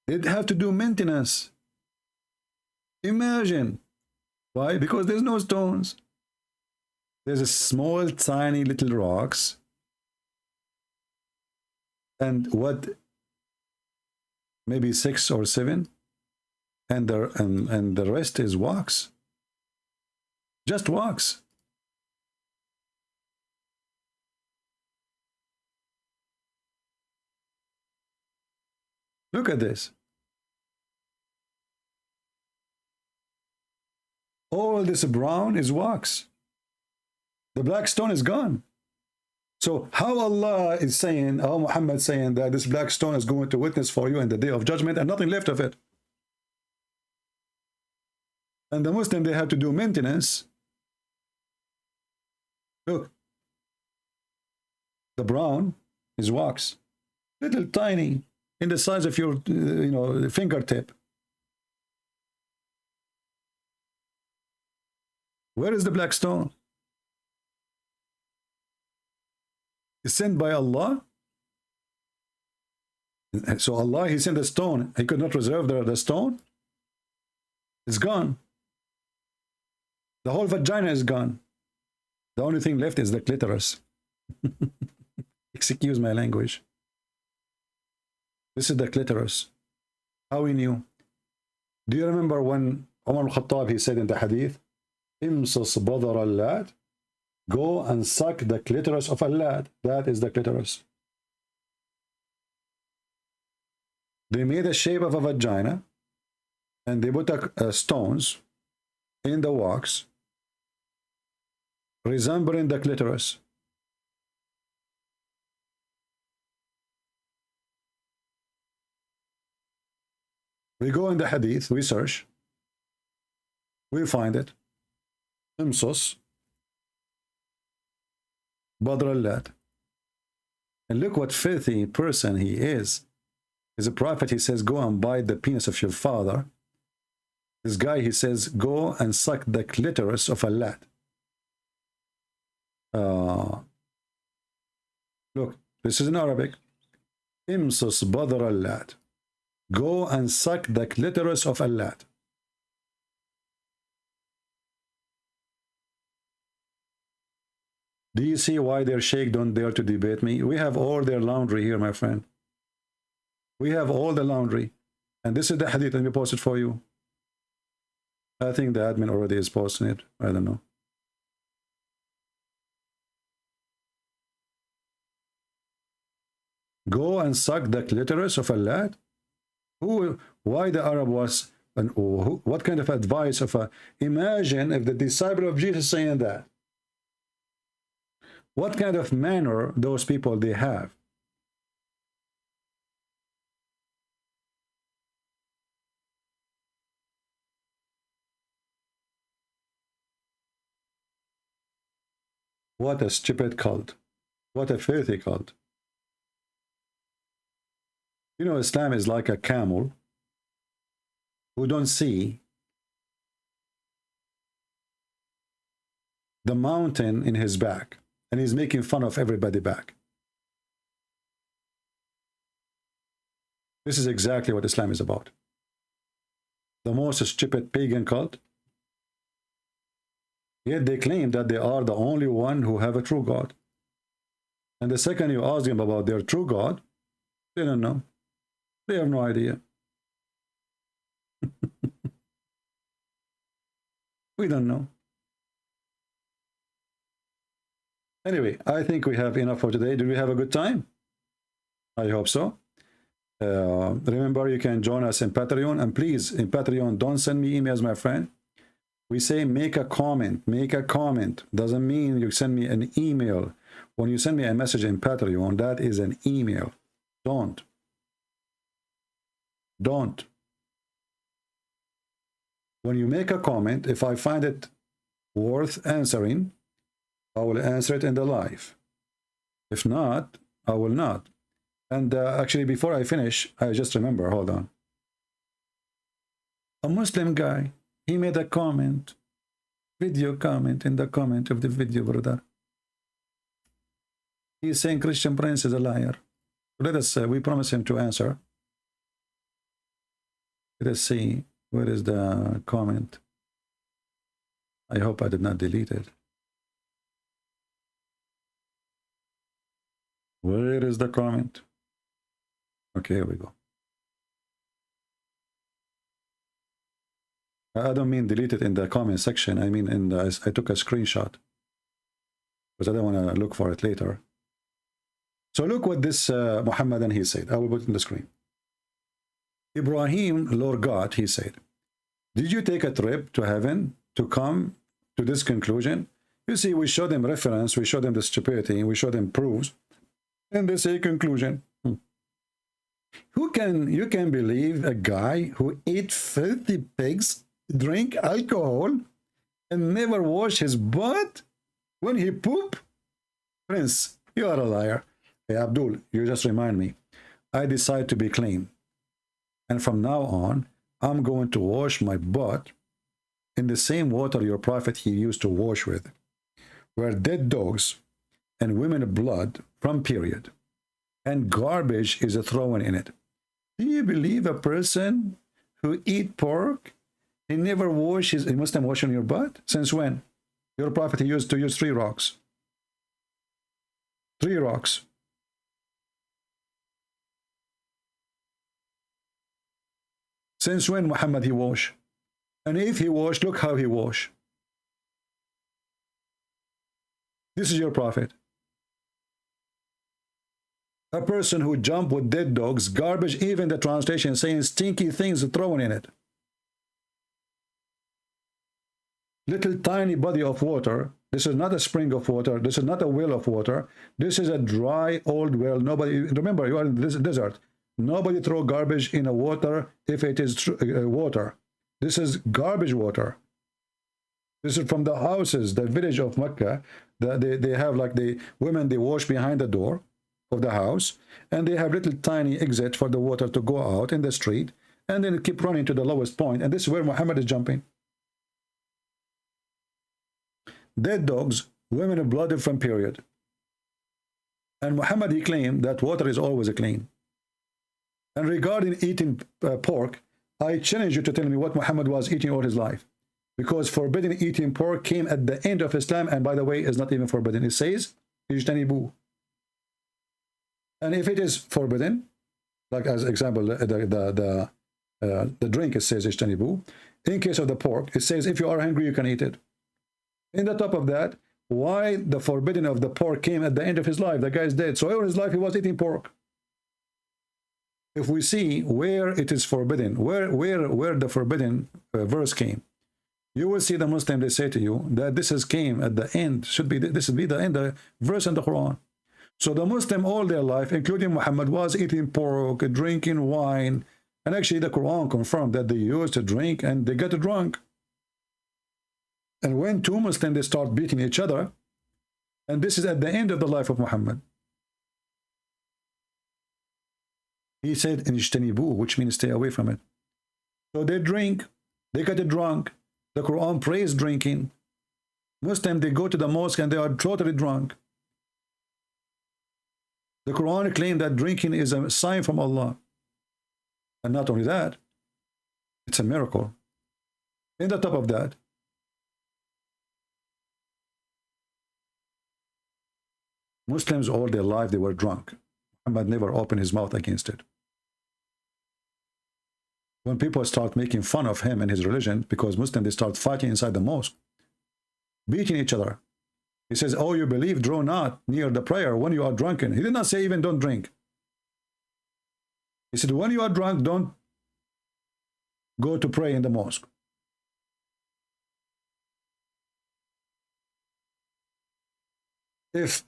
They'd have to do maintenance. Imagine. Why? Because there's no stones. There's a small, tiny little rocks. And what? Maybe 6 or 7. And the rest is wax. Just wax. Look at this. All this brown is wax. The black stone is gone. So how Allah is saying, how Muhammad is saying that this black stone is going to witness for you in the day of judgment and nothing left of it. And the Muslim, they have to do maintenance. Look. The brown is wax. Little tiny, in the size of your, fingertip. Where is the black stone? It's sent by Allah. So Allah, he sent the stone. He could not reserve the stone. It's gone. The whole vagina is gone. The only thing left is the clitoris. Excuse my language. This is the clitoris. How we knew? Do you remember when Umar al-Khattab, he said in the hadith, Imsus badar al-lad, go and suck the clitoris of al-lad. That is the clitoris. They made a shape of a vagina and they put stones in the wax resembling the clitoris. We go in the hadith, we search, we find it. Imsus badr al-lad. And look what filthy person he is. As a prophet, he says, go and bite the penis of your father. This guy, he says, go and suck the clitoris of a lad. Look, this is in Arabic. Imsus badr al-lad. Go and suck the clitoris of a lad. Do you see why their sheikh don't dare to debate me? We have all their laundry here, my friend. We have all the laundry. And this is the hadith. Let me post it for you. I think the admin already is posting it. I don't know. Go and suck the clitoris of a lad? Why the Arab was, and what kind of advice of a, imagine if the disciple of Jesus saying that. What kind of manner those people they have? What a stupid cult. What a filthy cult. You know, Islam is like a camel who don't see the mountain in his back, and he's making fun of everybody back. This is exactly what Islam is about. The most stupid pagan cult Yet they claim that they are the only one who have a true God. And the second you ask them about their true God, they don't know. They have no idea. We don't know. Anyway, I think we have enough for today. Did we have a good time? I hope so. Remember, you can join us in Patreon. And please, in Patreon, don't send me emails, my friend. We say make a comment. Make a comment. Doesn't mean you send me an email. When you send me a message in Patreon, that is an email. Don't. Don't. When you make a comment, if I find it worth answering, I will answer it in the live. If not, I will not. And actually, before I finish, I just remember, hold on. A Muslim guy, he made a comment, video comment in the comment of the video, brother. He's saying Christian Prince is a liar. Let us, we promise him to answer. Let us see, where is the comment? I hope I did not delete it. Where is the comment? Okay, here we go. I don't mean delete it in the comment section. I mean, in the, I took a screenshot because I don't want to look for it later. So look what this Muhammadan he said. I will put it in the screen. Ibrahim, Lord God, he said, did you take a trip to heaven to come to this conclusion? You see, we show them reference, we show them the stupidity, we show them proofs, and they say conclusion. You can believe a guy who ate filthy pigs, drink alcohol, and never wash his butt when he poop? Prince, you are a liar. Hey, Abdul, you just remind me. I decide to be clean. And from now on, I'm going to wash my butt in the same water your prophet he used to wash with, where dead dogs and women blood from period and garbage is thrown in it. Do you believe a person who eat pork, he never washes, he must have washed on your butt? Since when? Your prophet he used to use 3 rocks. 3 rocks. Since when Muhammad he wash? And if he wash, look how he wash. This is your prophet. A person who jump with dead dogs, garbage, even the translation saying stinky things thrown in it. Little tiny body of water. This is not a spring of water. This is not a well of water. This is a dry old well. Nobody, remember, you are in this desert. Nobody throw garbage in a water if it is water. This is garbage water. This is from the houses, the village of Mecca. They have like the women, they wash behind the door of the house, and they have little tiny exit for the water to go out in the street, and then keep running to the lowest point. And this is where Muhammad is jumping. Dead dogs, women blooded from period. And Muhammad, he claimed that water is always clean. And regarding eating pork, I challenge you to tell me what Muhammad was eating all his life. Because forbidden eating pork came at the end of Islam, and by the way, is not even forbidden. It says, Ijtanibu. And if it is forbidden, like as example, the drink, it says Ijtanibu. In case of the pork, it says, if you are hungry, you can eat it. In the top of that, why the forbidden of the pork came at the end of his life? The guy is dead. So all his life, he was eating pork. If we see where it is forbidden, where the forbidden verse came, you will see the Muslim, they say to you that this is came at the end, this should be the end, the verse in the Quran. So the Muslim all their life, including Muhammad, was eating pork, drinking wine, and actually the Quran confirmed that they used to drink and they get drunk. And when 2 Muslims, they start beating each other, and this is at the end of the life of Muhammad. He said, Ijtanibu, which means stay away from it. So they drink, they get drunk. The Quran prays drinking. Muslims, they go to the mosque and they are totally drunk. The Quran claims that drinking is a sign from Allah. And not only that, it's a miracle. In the top of that, Muslims all their life, they were drunk. Muhammad never opened his mouth against it. When people start making fun of him and his religion, because Muslims, they start fighting inside the mosque, beating each other. He says, oh, you believe, draw not near the prayer when you are drunken. He did not say even don't drink. He said, when you are drunk, don't go to pray in the mosque. If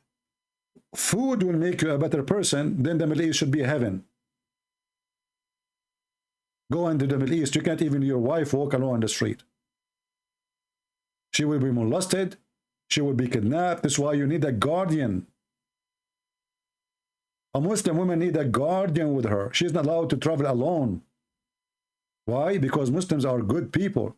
food will make you a better person, then the Middle East should be heaven. Go into the Middle East, you can't even your wife walk alone on the street. She will be molested, she will be kidnapped. That's why you need a guardian. A Muslim woman needs a guardian with her. She's not allowed to travel alone. Why? Because Muslims are good people.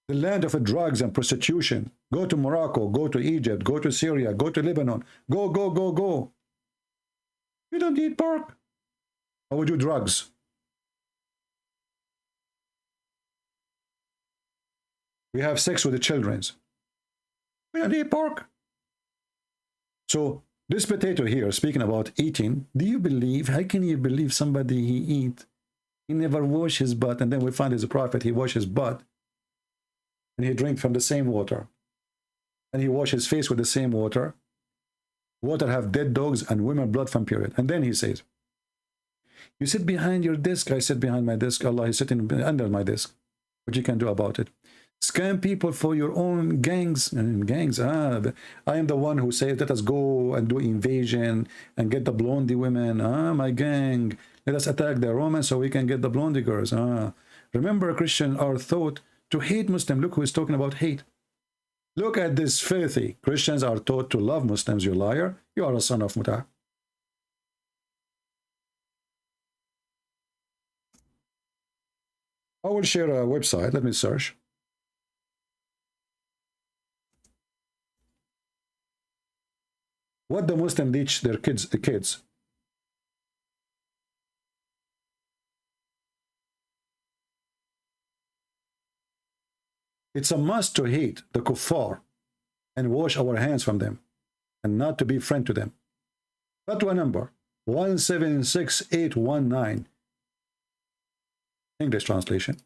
The land of drugs and prostitution. Go to Morocco, go to Egypt, go to Syria, go to Lebanon. Go, go, go, go. You don't eat pork. How would you drugs? We have sex with the children. We don't eat pork. So this potato here, speaking about eating, do you believe, how can you believe somebody he eat? He never wash his butt, and then we find he's a prophet, he wash his butt. And he drink from the same water, and he wash his face with the same water. Water have dead dogs and women blood from period. And then he says, you sit behind your desk. I sit behind my desk. Allah is sitting under my desk. What you can do about it? Scam people for your own gangs. And gangs, I am the one who says, let us go and do invasion and get the blondie women. My gang. Let us attack the Romans so we can get the blondie girls. Remember, Christians are taught to hate Muslims. Look who is talking about hate. Look at this filthy. Christians are taught to love Muslims. You liar. You are a son of Muta. I will share a website. Let me search. What the Muslims teach their kids. It's a must to hate the kuffar and wash our hands from them and not to be friend to them. Fatwa number 176819. English translation.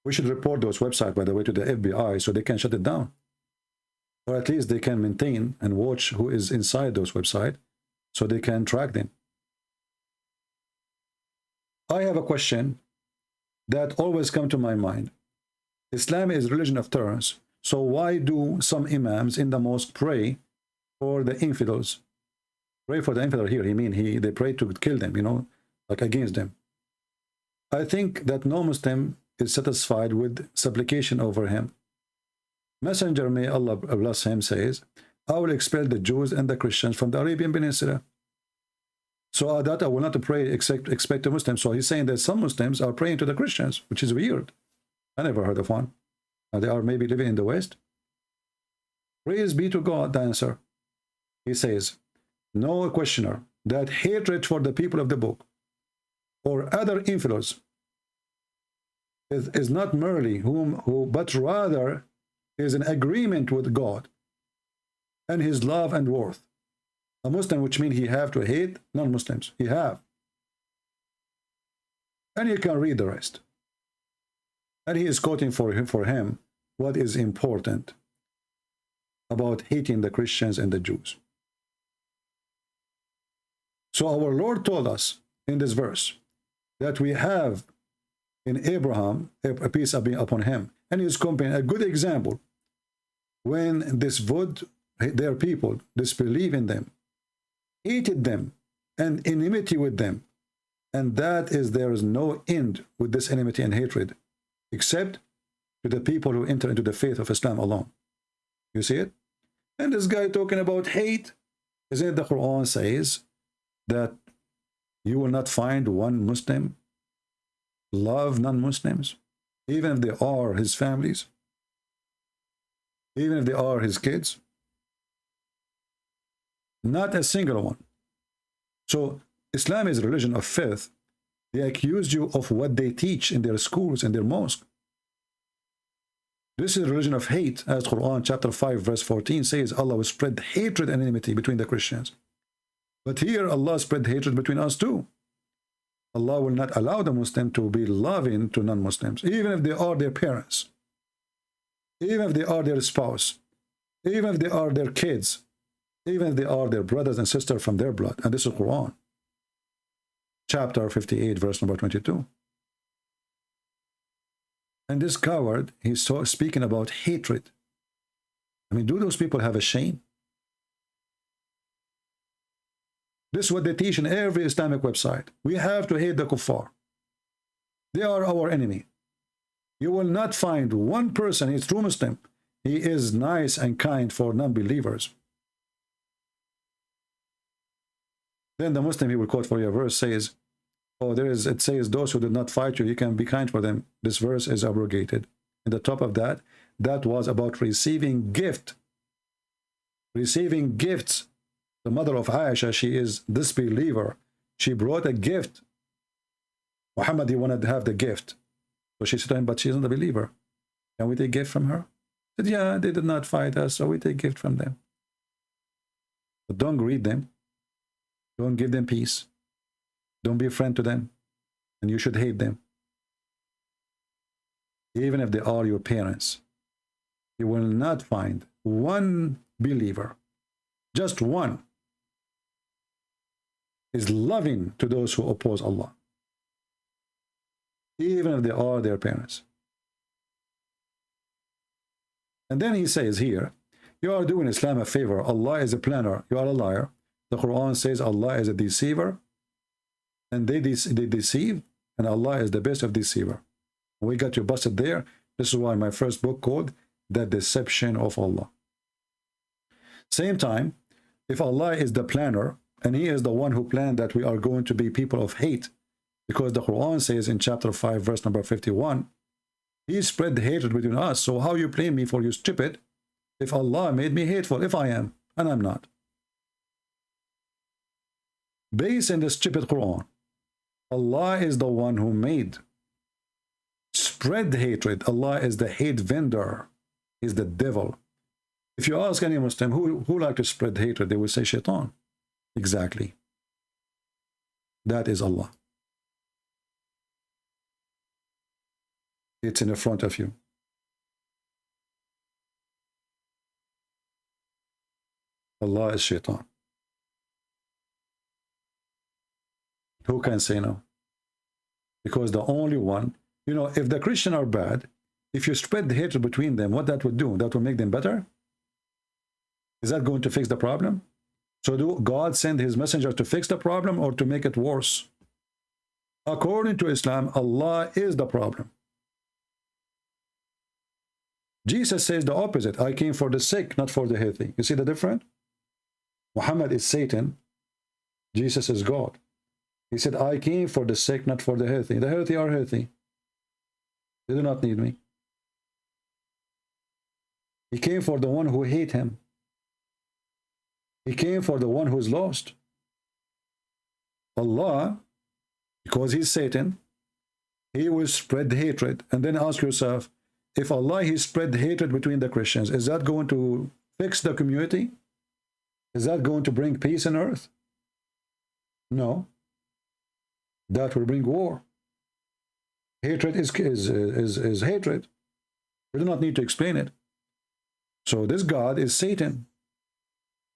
We should report those websites, by the way, to the FBI so they can shut it down. Or at least they can maintain and watch who is inside those websites so they can track them. I have a question that always comes to my mind. Islam is religion of tolerance. So why do some imams in the mosque pray for the infidels? Pray for the infidel here. They pray to kill them, like against them. I think that no Muslim is satisfied with supplication over him. Messenger, may Allah bless him, says, I will expel the Jews and the Christians from the Arabian Peninsula. So that I will not pray expect the Muslims. So he's saying that some Muslims are praying to the Christians, which is weird. I never heard of one. They are maybe living in the West. Praise be to God, the answer. He says, no questioner, that hatred for the people of the book or other infidels is not merely but rather is an agreement with God and his love and worth. A Muslim, which means he have to hate non-Muslims. He have. And you can read the rest. And he is quoting for him what is important about hating the Christians and the Jews. So our Lord told us in this verse that we have in Abraham a peace be upon him. And he is comparing a good example when their people disbelieve in them, hated them, and enmity with them. And that is, there is no end with this enmity and hatred, except to the people who enter into the faith of Islam alone. You see it? And this guy talking about hate, isn't it the Quran says that you will not find one Muslim love non-Muslims, even if they are his families, even if they are his kids? Not a single one. So Islam is a religion of faith. They accuse you of what they teach in their schools and their mosque. This is a religion of hate, as Quran chapter 5 verse 14 says, Allah will spread hatred and enmity between the Christians. But here Allah spread hatred between us too. Allah will not allow the Muslim to be loving to non-Muslims, even if they are their parents, even if they are their spouse, even if they are their kids, even if they are their brothers and sisters from their blood. And this is Quran chapter 58 verse number 22. And this coward, he's speaking about hatred. I mean, do those people have a shame? This is what they teach in every Islamic website. We have to hate the kuffar. They are our enemy. You will not find one person, he's true Muslim, he is nice and kind for non-believers. Then the Muslim, he will quote for you a verse, says, oh, it says, those who did not fight you, you can be kind for them. This verse is abrogated. In the top of that, that was about receiving gift. Receiving gifts. The mother of Aisha, she is disbeliever. She brought a gift. Muhammad, he wanted to have the gift. So she said to him, but she isn't a believer. Can we take gift from her? He said, yeah, they did not fight us, so we take gift from them. But don't greet them. Don't give them peace. Don't be a friend to them. And you should hate them. Even if they are your parents. You will not find one believer, just one, is loving to those who oppose Allah. Even if they are their parents. And then he says here, you are doing Islam a favor. Allah is a planner. You are a liar. The Quran says Allah is a deceiver. And they deceive. And Allah is the best of deceiver. We got you busted there. This is why my first book called The Deception of Allah. Same time, if Allah is the planner, and he is the one who planned that we are going to be people of hate, because the Quran says in chapter 5 verse number 51, he spread hatred between us. So how you blame me for you stupid if Allah made me hateful, if I am, and I'm not? Based in the stupid Quran, Allah is the one who made spread hatred. Allah is the hate vendor, is the devil. If you ask any Muslim who like to spread hatred, they will say shaitan. Exactly. That is Allah. It's in the front of you. Allah is shaitan. Who can say no? Because the only one, you know, if the Christians are bad, if you spread the hatred between them, what that would do? That will make them better? Is that going to fix the problem? So do God send his messenger to fix the problem or to make it worse? According to Islam, Allah is the problem. Jesus says the opposite. I came for the sick, not for the healthy. You see the difference? Muhammad is Satan. Jesus is God. He said, I came for the sick, not for the healthy. The healthy are healthy. They do not need me. He came for the one who hate him. He came for the one who is lost. Allah, because he's Satan, he will spread hatred. And then ask yourself, if Allah, he spread hatred between the Christians, is that going to fix the community? Is that going to bring peace on earth? No. That will bring war. Hatred is hatred. We do not need to explain it. So this God is Satan.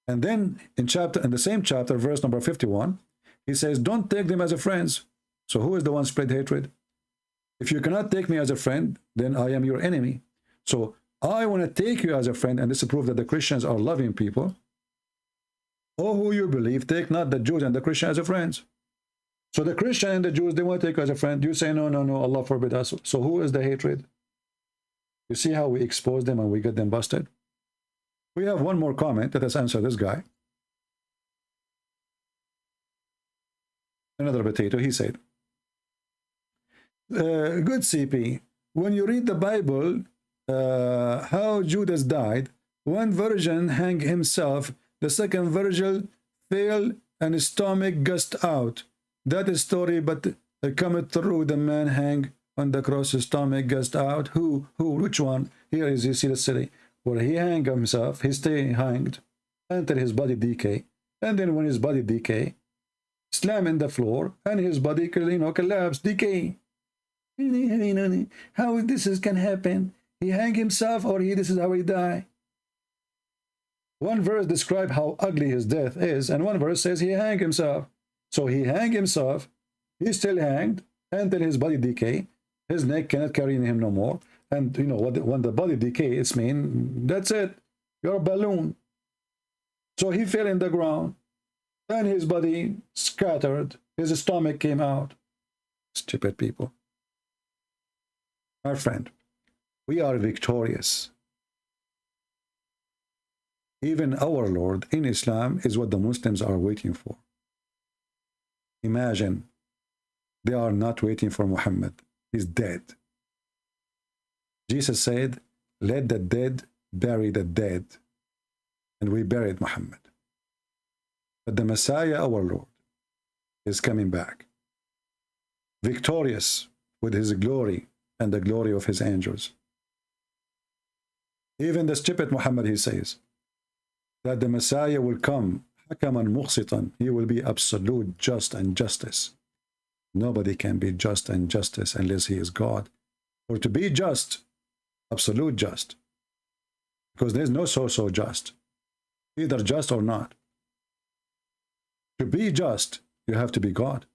And then in the same chapter, verse number 51, he says, don't take them as a friends. So who is the one spread hatred? If you cannot take me as a friend, then I am your enemy. So I want to take you as a friend, and this is proof that the Christians are loving people. Oh, who you believe, take not the Jews and the Christians as friends. So the Christian and the Jews, they want to take you as a friend. You say, no, no, no, Allah forbid us. So who is the hatred? You see how we expose them and we get them busted? We have one more comment. Let us answer this guy. Another potato, he said, good CP, when you read the Bible, how Judas died, one virgin hanged himself, the second virgin fell and his stomach gushed out. That is story, but come through, the man hang on the cross, his stomach gushed out. Who, which one? Here is, you see the city, where he hang himself, he stay hanged until his body decay. And then when his body decay, slam in the floor, and his body, collapse, decay. How this can happen? He hang himself, or this is how he die. One verse describes how ugly his death is, and one verse says he hang himself. So he hang himself, he's still hanged until his body decay. His neck cannot carry him no more. And when the body decay, it's mean that's it. You're a balloon. So he fell in the ground, and his body scattered. His stomach came out. Stupid people. My friend, we are victorious. Even our Lord in Islam is what the Muslims are waiting for. Imagine, they are not waiting for Muhammad. He's dead. Jesus said, let the dead bury the dead. And we buried Muhammad. But the Messiah, our Lord, is coming back, victorious with his glory and the glory of his angels. Even the stupid Muhammad, he says, that the Messiah will come, hakaman muqsitan, he will be absolute just and justice. Nobody can be just and justice unless he is God. For to be just, absolute just, because there's no so just, either just or not. To be just, you have to be God.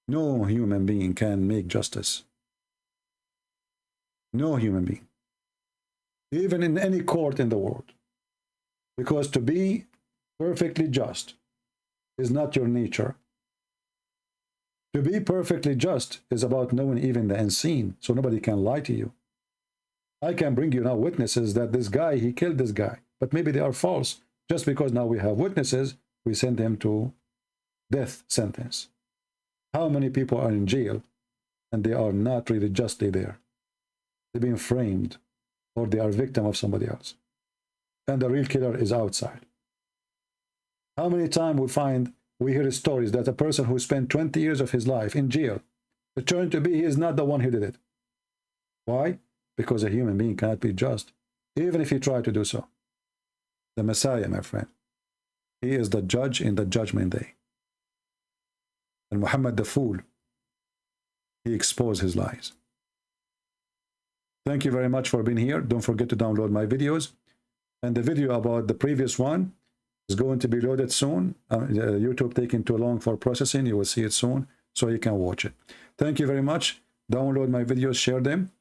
No human being can make justice. No human being. Even in any court in the world. Because to be perfectly just is not your nature. To be perfectly just is about knowing even the unseen, so nobody can lie to you. I can bring you now witnesses that this guy, he killed this guy, but maybe they are false. Just because now we have witnesses, we send him to death sentence. How many people are in jail and they are not really justly there? They've been framed, or they are victim of somebody else. And the real killer is outside. How many times we hear stories that a person who spent 20 years of his life in jail, it turned to be he is not the one who did it. Why? Because a human being cannot be just, even if he tried to do so. The Messiah, my friend, he is the judge in the judgment day. And Muhammad the fool, he exposed his lies. Thank you very much for being here. Don't forget to download my videos. And the video about the previous one is going to be loaded soon. YouTube taking too long for processing. You will see it soon, so you can watch it. Thank you very much. Download my videos, share them.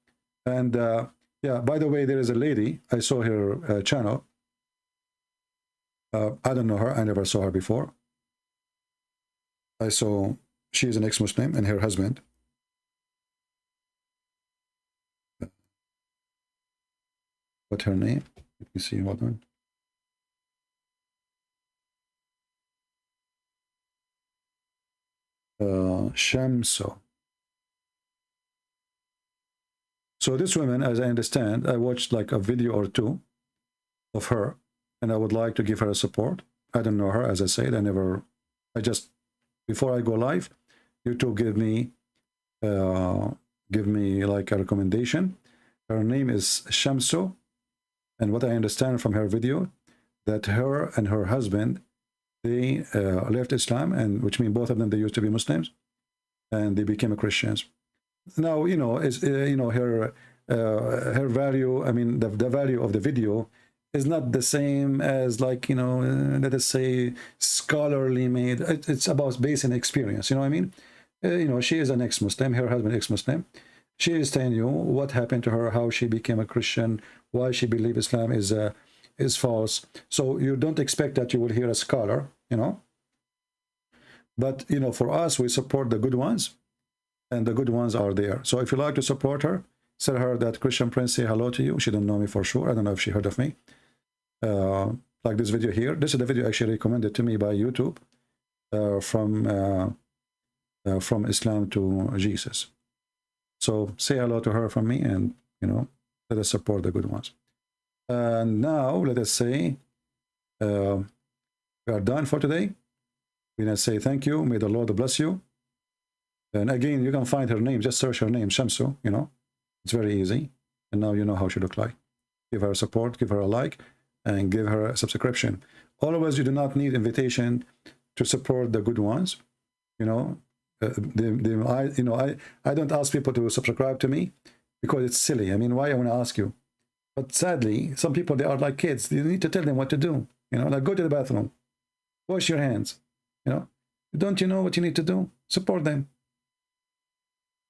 And yeah, by the way, there is a lady, I saw her channel. I don't know her, I never saw her before. I saw she is an ex-Muslim and her husband. What's her name? Let me see, hold on. Shamso. So this woman, as I understand, I watched like a video or two of her, and I would like to give her a support. I don't know her, as I said. Before I go live, YouTube give me like a recommendation. Her name is Shamso, and what I understand from her video, that her and her husband, they left Islam, and which means both of them, they used to be Muslims, and they became Christians. Now, her value, I mean, the value of the video is not the same as, like, let us say, scholarly made. It's about based on experience, you know what I mean? She is an ex-Muslim, her husband ex-Muslim. She is telling you what happened to her, how she became a Christian, why she believes Islam is false. So you don't expect that you will hear a scholar, But, for us, we support the good ones, and the good ones are there. So if you like to support her, tell her that Christian Prince say hello to you. She don't know me for sure. I don't know if she heard of me. Like this video here. This is the video actually recommended to me by YouTube from Islam to Jesus. So say hello to her from me, and let us support the good ones. And now let us say we are done for today. We want to say thank you. May the Lord bless you. And again, you can find her name. Just search her name, Shamsu. You know, it's very easy. And now you know how she look like. Give her support, give her a like, and give her a subscription. Always, you do not need invitation to support the good ones. You know, I don't ask people to subscribe to me because it's silly. I mean, why I want to ask you? But sadly, some people, they are like kids. You need to tell them what to do. You know, like go to the bathroom, wash your hands. You know, don't you know what you need to do? Support them.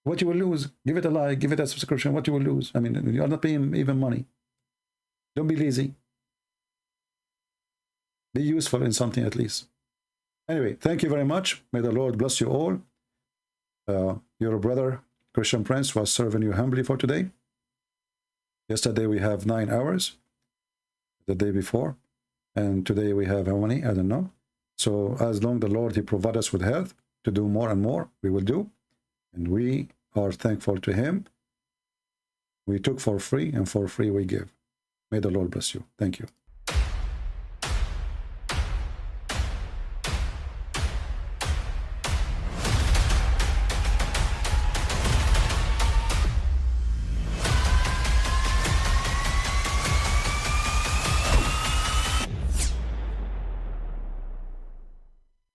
What you will lose, give it a like, give it a subscription. What you will lose? I mean, you are not paying even money. Don't be lazy. Be useful in something at least. Anyway, thank you very much. May the Lord bless you all. Your brother, Christian Prince, was serving you humbly for today. Yesterday we have 9 hours. The day before. And today we have how many? I don't know. So as long as the Lord, He provide us with health to do more and more, we will do. And we are thankful to Him. We took for free, and for free we give. May the Lord bless you. Thank you.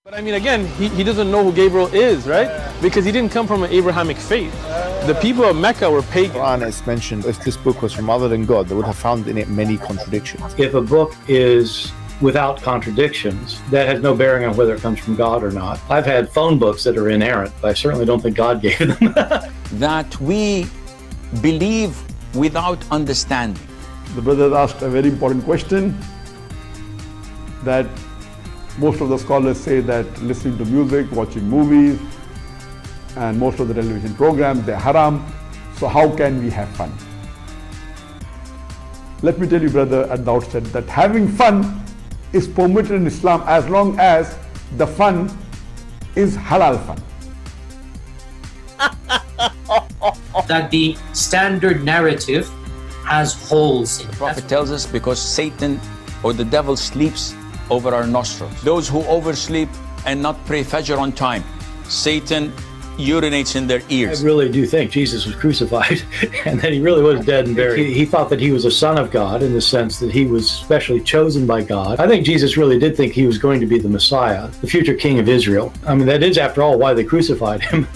But I mean, again, he doesn't know who Gabriel is, right? Because he didn't come from an Abrahamic faith. The people of Mecca were pagan. Quran is mentioned, if this book was from other than God, they would have found in it many contradictions. If a book is without contradictions, that has no bearing on whether it comes from God or not. I've had phone books that are inerrant, but I certainly don't think God gave them. That we believe without understanding. The brother asked a very important question, that most of the scholars say that listening to music, watching movies, and most of the television programs, they're haram. So how can we have fun? Let me tell you, brother, at the outset, that having fun is permitted in Islam as long as the fun is halal fun. That the standard narrative has holes in it. The Prophet tells us because Satan or the devil sleeps over our nostrils. Those who oversleep and not pray Fajr on time, Satan urinates in their ears. I really do think Jesus was crucified and that He really was dead and buried. He thought that He was a son of God in the sense that He was specially chosen by God. I think Jesus really did think He was going to be the Messiah, the future king of Israel. I mean, that is, after all, why they crucified Him.